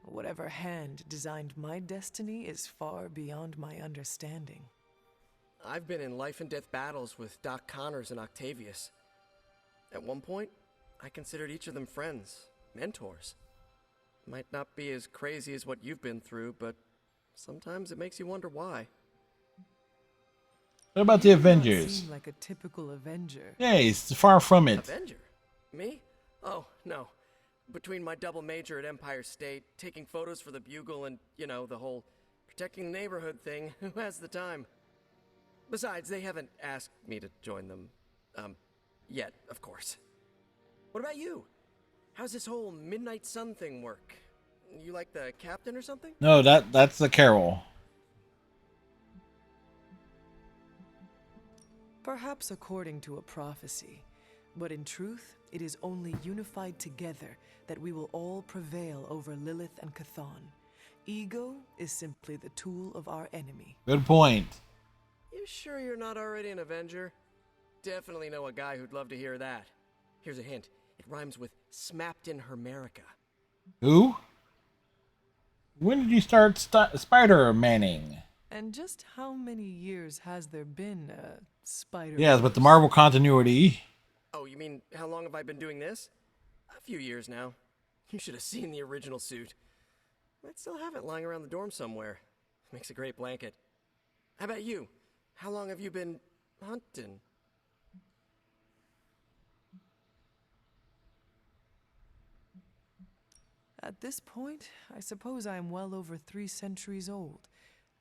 Whatever hand designed my destiny is far beyond my understanding. I've been in life and death battles with Doc Connors and Octavius. At one point, I considered each of them friends, mentors. Might not be as crazy as what you've been through, but sometimes it makes you wonder why. What about the You do not Avengers? seem like a typical Avenger. Yeah, it's far from it. Avenger? Me? Oh, no. Between my double major at Empire State, taking photos for the Bugle, and, you know, the whole protecting the neighborhood thing, who has the time? Besides, they haven't asked me to join them. Yet, of course. What about you? How's this whole Midnight Sun thing work? You like the captain or something? No, that's the Carol. Perhaps according to a prophecy, but in truth, it is only unified together that we will all prevail over Lilith and Chthon. Ego is simply the tool of our enemy. Good point. You sure you're not already an Avenger? Definitely know a guy who'd love to hear that. Here's a hint. It rhymes with smapped in Hermerica. Who? When did you start Spider-Manning? And just how many years has there been a Spider-Man? Yes, with the Marvel continuity. Oh, you mean how long have I been doing this? A few years now. You should have seen the original suit. I'd still have it lying around the dorm somewhere. Makes a great blanket. How about you? How long have you been hunting? At this point, I suppose I am well over 3 centuries old.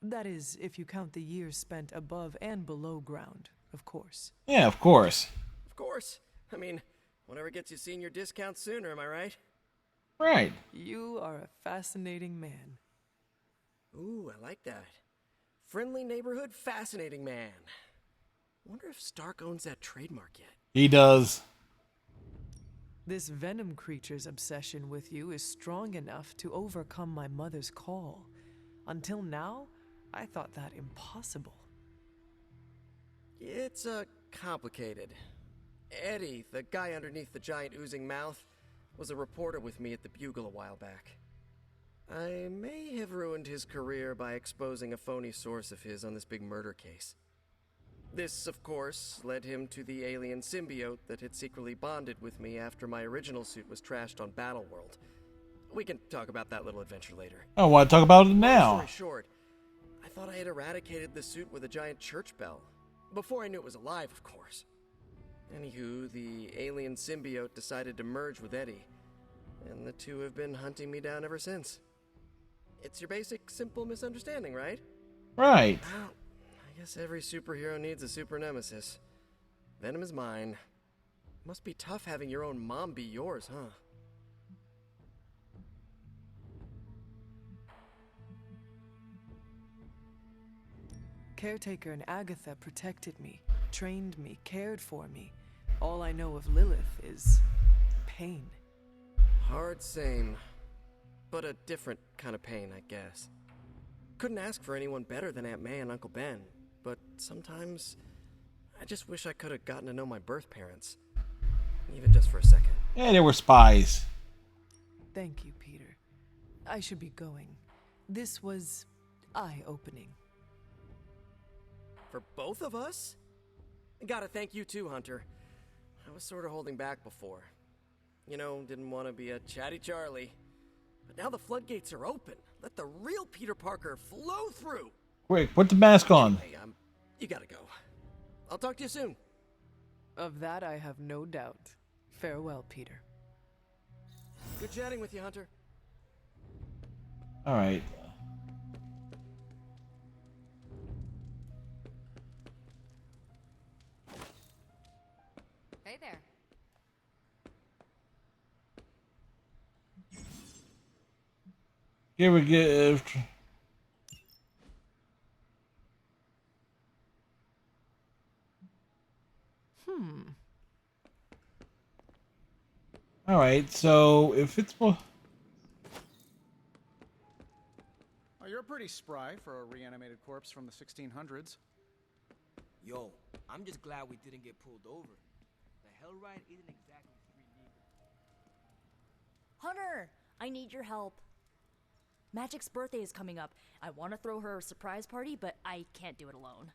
That is, if you count the years spent above and below ground, of course. Yeah, of course. Of course. I mean, whatever gets you senior discount sooner, am I right? Right. You are a fascinating man. Ooh, I like that. Friendly neighborhood, fascinating man. Wonder if Stark owns that trademark yet. He does. This Venom creature's obsession with you is strong enough to overcome my mother's call. Until now, I thought that impossible. It's, complicated. Eddie, the guy underneath the giant oozing mouth, was a reporter with me at the Bugle a while back. I may have ruined his career by exposing a phony source of his on this big murder case. This, of course, led him to the alien symbiote that had secretly bonded with me after my original suit was trashed on Battleworld. We can talk about that little adventure later. I want to talk about it now. Long story short, I thought I had eradicated the suit with a giant church bell. Before I knew it was alive, of course. Anywho, the alien symbiote decided to merge with Eddie, and the two have been hunting me down ever since. It's your basic, simple misunderstanding, right? Right. Well, I I guess every superhero needs a super nemesis. Venom is mine. Must be tough having your own mom be yours, huh? Caretaker and Agatha protected me, trained me, cared for me. All I know of Lilith is pain. Hard same. But a different kind of pain, I guess. Couldn't ask for anyone better than Aunt May and Uncle Ben, but sometimes I just wish I could have gotten to know my birth parents. Even just for a second. Yeah, they were spies. Thank you, Peter. I should be going. This was eye-opening. For both of us? Gotta thank you too, Hunter. I was sort of holding back before. You know, didn't want to be a chatty Charlie. But now the floodgates are open. Let the real Peter Parker flow through. Quick, put the mask on. Hey, you gotta go. I'll talk to you soon. Of that I have no doubt. Farewell, Peter. Good chatting with you, Hunter. All right. Hey there. Give a gift. All right, so if it's Oh, you're pretty spry for a reanimated corpse from the 1600s. Yo, I'm just glad we didn't get pulled over. The hell ride isn't exactly street legal. Hunter, I need your help. Magic's birthday is coming up. I want to throw her a surprise party, but I can't do it alone.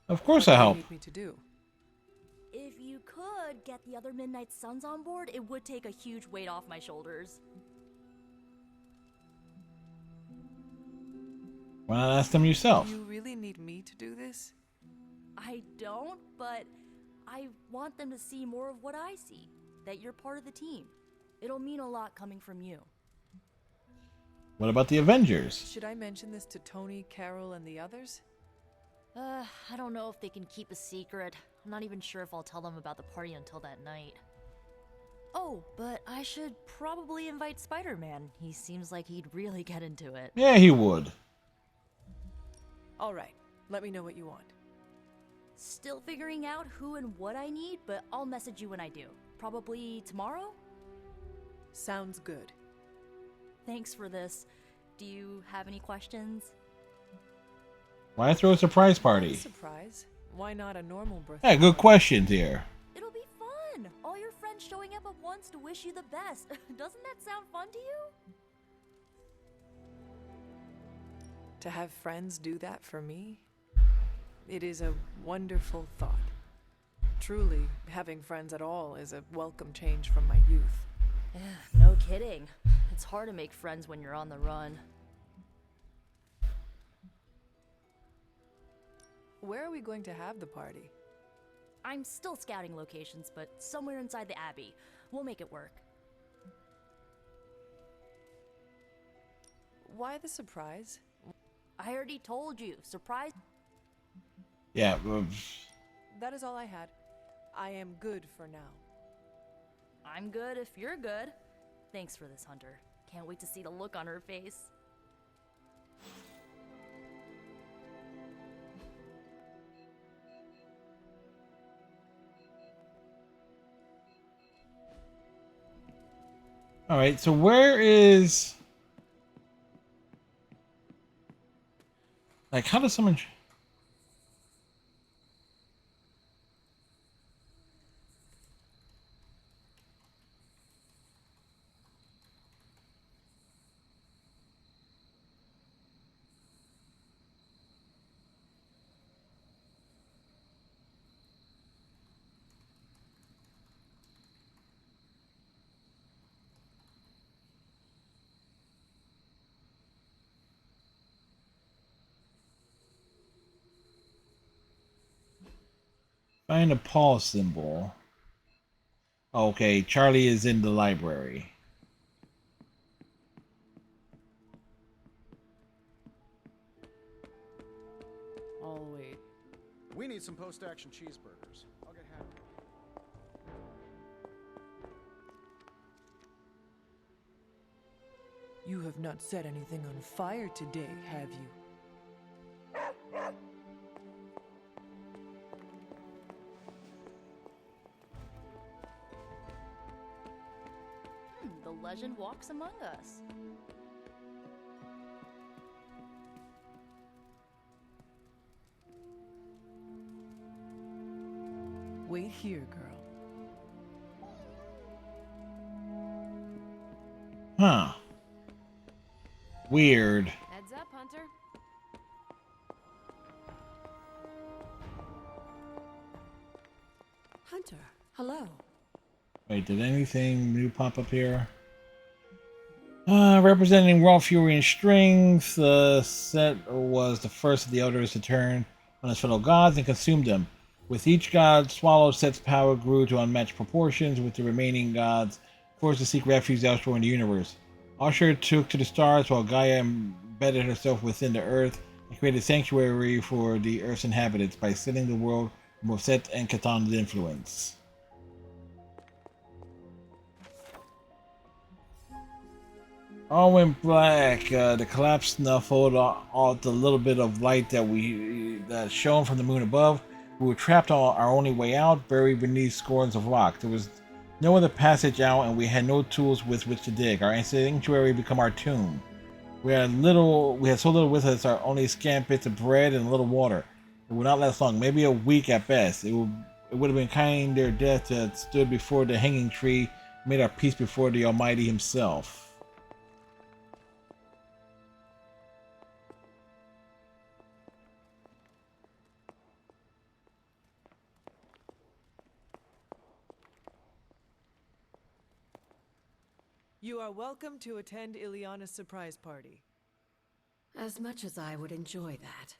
Of course I help. What do you need me to do? If you could get the other Midnight Suns on board, it would take a huge weight off my shoulders. Why not ask them yourself? Do you really need me to do this? I don't, but I want them to see more of what I see. That you're part of the team. It'll mean a lot coming from you. What about the Avengers? Should I mention this to Tony, Carol, and the others? I don't know if they can keep a secret. I'm not even sure if I'll tell them about the party until that night. Oh, but I should probably invite Spider-Man. He seems like he'd really get into it. Yeah, he would. All right, let me know what you want. Still figuring out who and what I need, but I'll message you when I do. Probably tomorrow? Sounds good. Thanks for this. Do you have any questions? Why throw a surprise party? Surprise? Why not a normal birthday? Yeah, good questions here. It'll be fun! All your friends showing up at once to wish you the best. Doesn't that sound fun to you? To have friends do that for me? It is a wonderful thought. Truly, having friends at all is a welcome change from my youth. No kidding. It's hard to make friends when you're on the run. Where are we going to have the party? I'm still scouting locations, but somewhere inside the Abbey. We'll make it work. Why the surprise? I already told you. Surprise. Yeah. That is all I had. I am good for now. I'm good if you're good. Thanks for this, Hunter. Can't wait to see the look on her face. All right, so where is... Like, how does someone... Find a Paul symbol. Okay, Charlie is in the library. I'll wait. We need some post-action cheeseburgers. I'll get half. You have not set anything on fire today, have you? The legend walks among us. Wait here, girl. Huh. Weird. Heads up, Hunter. Hunter, hello. Wait, did anything new pop up here? Representing raw fury and strength, Set was the first of the elders to turn on his fellow gods and consume them. With each god swallowed, Set's power grew to unmatched proportions, with the remaining gods forced to seek refuge elsewhere in the universe. Ashur took to the stars while Gaia embedded herself within the earth and created sanctuary for the earth's inhabitants by sealing the world from Set and Cthulhu's influence. All went black. The collapse snuffled out the little bit of light that shone from the moon above. We were trapped on our only way out, buried beneath scores of rock. There was no other passage out, and we had no tools with which to dig. Our sanctuary became our tomb. We had so little with us, our only scant bits of bread and a little water. It would not last long, maybe a week at best. It would have been kinder death to have stood before the hanging tree, made our peace before the Almighty himself. You are welcome to attend Ileana's surprise party. As much as I would enjoy that,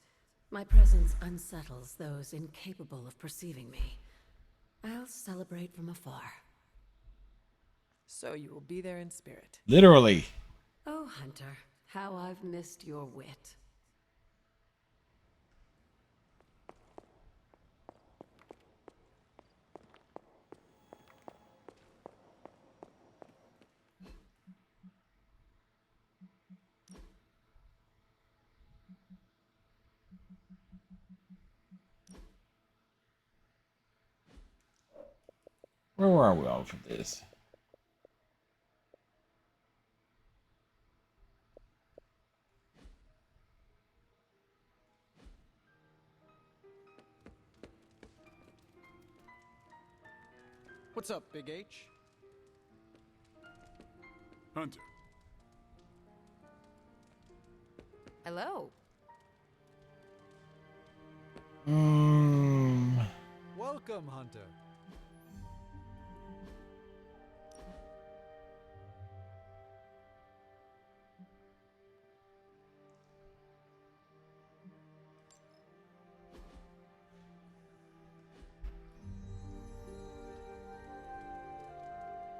my presence unsettles those incapable of perceiving me. I'll celebrate from afar. So you will be there in spirit. Literally. Oh, Hunter, how I've missed your wit. Where are we all for this? What's up, Big H? Hunter. Hello. Welcome, Hunter.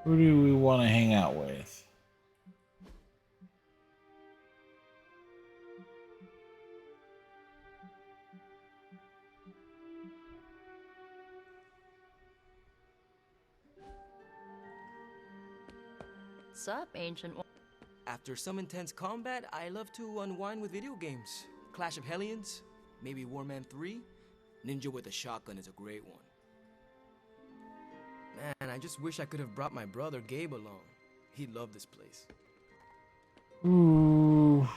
Who do we want to hang out with? Sup, Ancient One? After some intense combat, I love to unwind with video games. Clash of Hellions, maybe Warman 3. Ninja with a Shotgun is a great one. Man, I just wish I could have brought my brother Gabe along. He'd love this place. Ooh.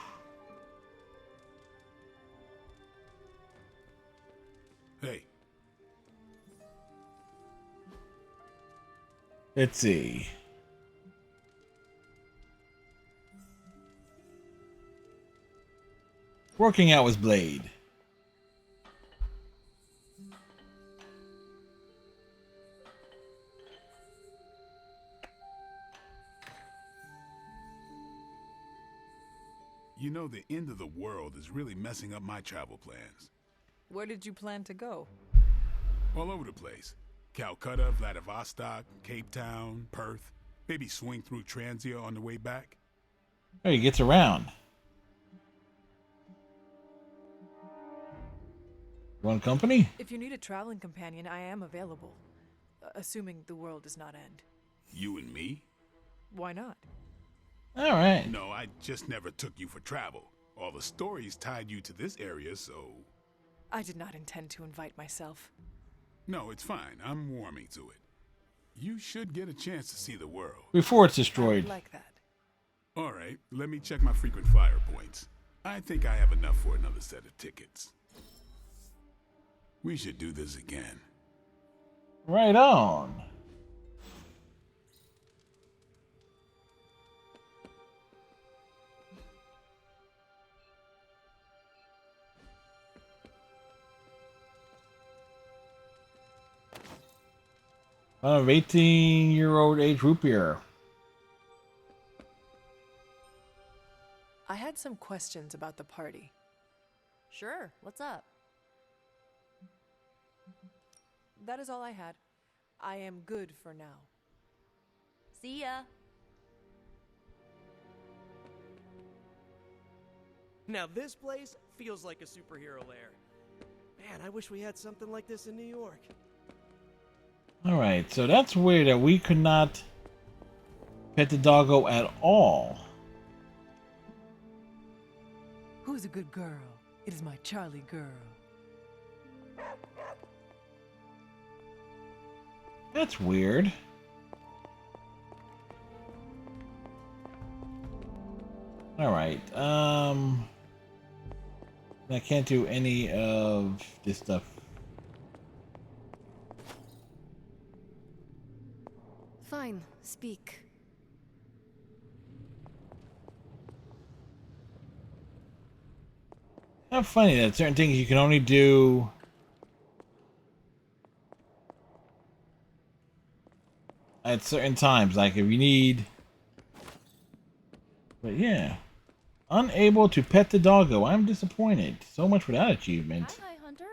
Hey. Let's see. Working out with Blade. You know, the end of the world is really messing up my travel plans. Where did you plan to go? All over the place. Calcutta, Vladivostok, Cape Town, Perth. Maybe swing through Transia on the way back. Oh, he gets around. Want company? If you need a traveling companion, I am available. Assuming the world does not end. You and me? Why not? All right. No, I just never took you for travel. All the stories tied you to this area, so... I did not intend to invite myself. No, it's fine. I'm warming to it. You should get a chance to see the world. Before it's destroyed. Like that. All right, let me check my frequent flyer points. I think I have enough for another set of tickets. We should do this again. Right on. Of 18-year-old age rupier. I had some questions about the party. Sure, what's up? That is all I had. I am good for now. See ya. Now this place feels like a superhero lair. Man, I wish we had something like this in New York. Alright, so that's weird that we could not pet the doggo at all. Who's a good girl? It is my Charlie girl. That's weird. Alright, I can't do any of this stuff. Fine, speak. How funny that certain things you can only do at certain times, like if you need. But yeah, unable to pet the doggo. I'm disappointed. So much for that achievement. Hi, Hunter.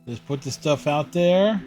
Just put the stuff out there.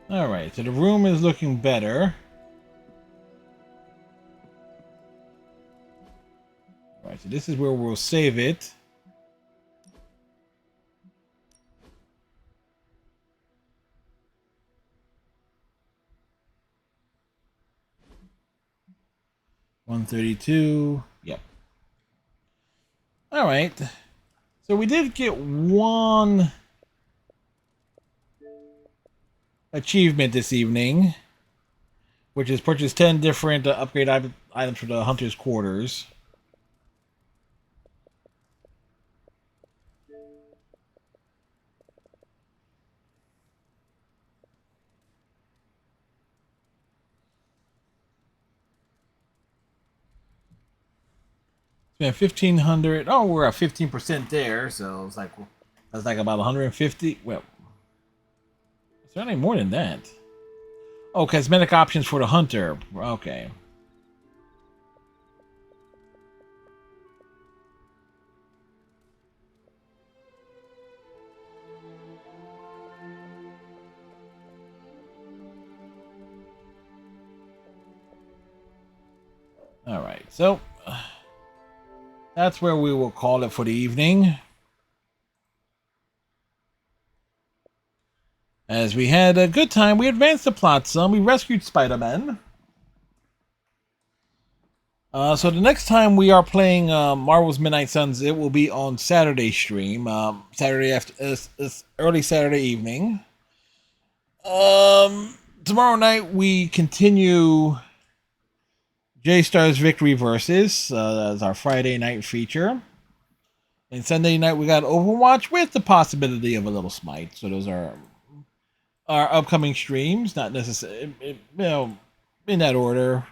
Alright, so the room is looking better. Alright, so this is where we'll save it. 132. Yep. All right. So we did get one achievement this evening, which is purchase 10 different upgrade items for the Hunter's Quarters. Spent 1,500. Oh, we're at 15% there, so it's like that's like about 150. Well, certainly more than that. Oh, cosmetic options for the Hunter. Okay. All right, so that's where we will call it for the evening. As we had a good time, we advanced the plot some. We rescued Spider-Man. So the next time we are playing Marvel's Midnight Suns, it will be on Saturday stream. Saturday after, early Saturday evening. Tomorrow night we continue J-Star's Victory Versus. That's our Friday night feature. And Sunday night we got Overwatch with the possibility of a little Smite. So those are our upcoming streams, not necessarily, you know, in that order,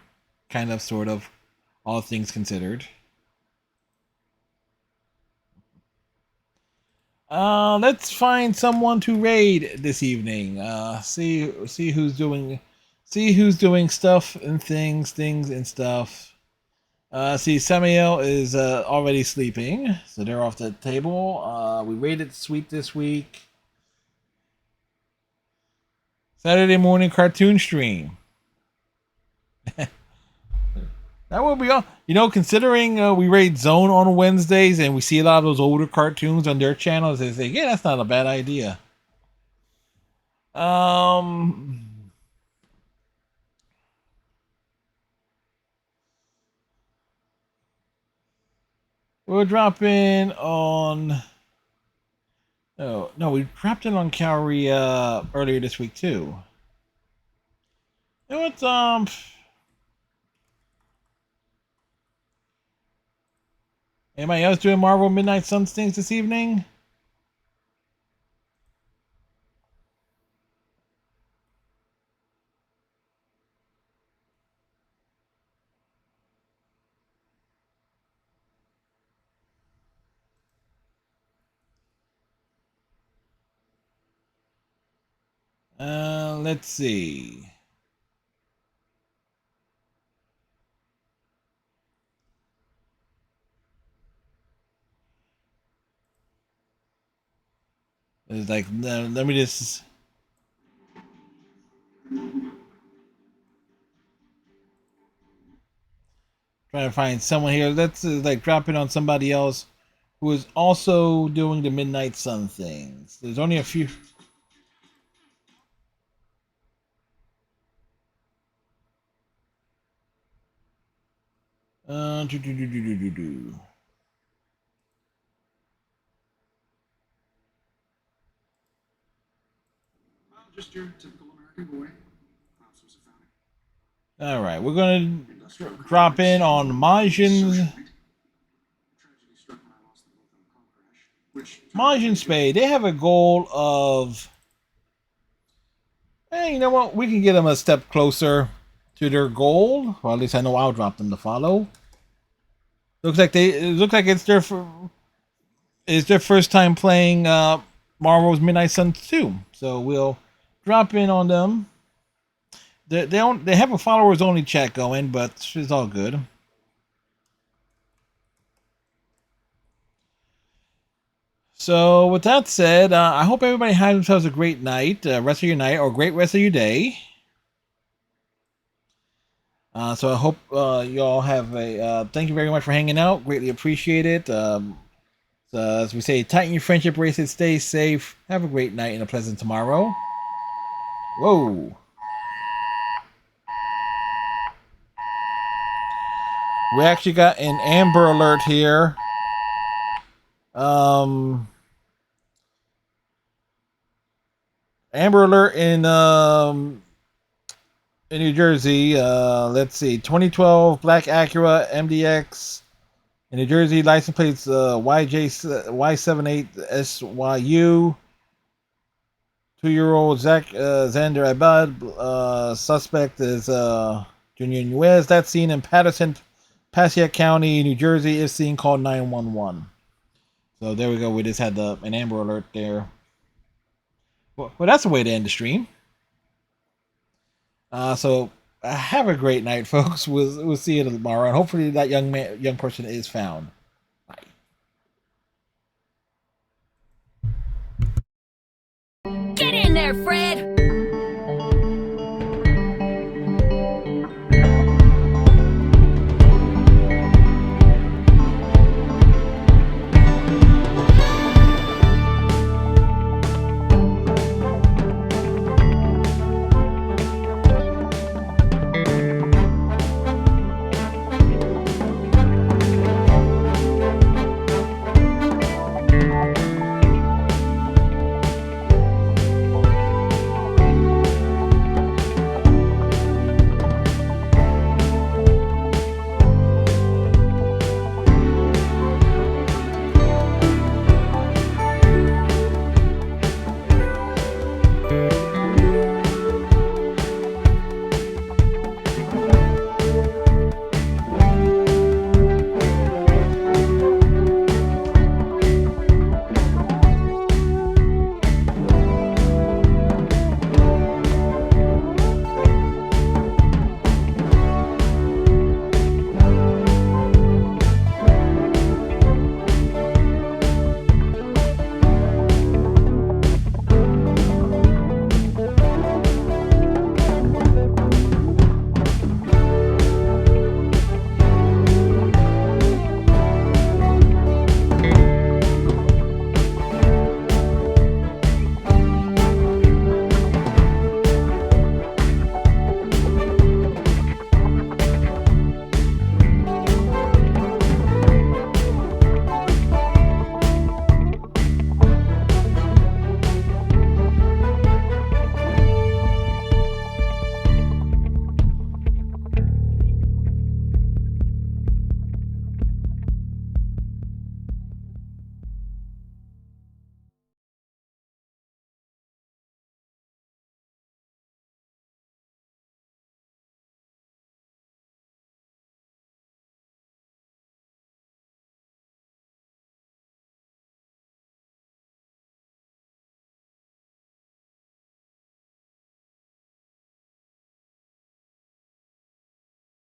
kind of, sort of, all things considered. Let's find someone to raid this evening. See who's doing stuff and things and stuff. See, Samael is already sleeping, so they're off the table. We raided Sweet this week. Saturday morning cartoon stream. That will be all. You know, considering we raid Zone on Wednesdays and we see a lot of those older cartoons on their channels, they say, yeah, that's not a bad idea. We'll drop in on... Oh, no, we dropped in on Calorie earlier this week, too. You know what, anybody else doing Marvel Midnight Suns things this evening? Let's see. It's like, let me just... try to find someone here. Let's like drop in on somebody else who is also doing the Midnight Sun things. There's only a few... Just your typical American boy. All right, we're gonna drop in on Majin Spade. They have a goal of, hey, you know what? We can get them a step closer to their goal. Well, at least I know I'll drop them to follow. Looks like it's their first time playing Marvel's Midnight Suns 2. So we'll drop in on them. They have a followers only chat going, but it's all good. So with that said, I hope everybody has themselves a great night, rest of your night, or great rest of your day. So I hope you all have a thank you very much for hanging out. Greatly appreciate it. So as we say, tighten your friendship bracelets, stay safe, have a great night and a pleasant tomorrow. Whoa. We actually got an Amber Alert here. Amber Alert in New Jersey. Let's see, 2012 Black Acura MDX in New Jersey. License plates Y78SYU. 2-year-old Zach Xander Abad. Suspect is Junior Nuez. That's seen in Patterson, Passaic County, New Jersey. Is seen called 911. So there we go. We just had an Amber Alert there. Well, that's a way to end the stream. So have a great night, folks. We'll see you tomorrow, and hopefully that young person is found. Get in there, Fred!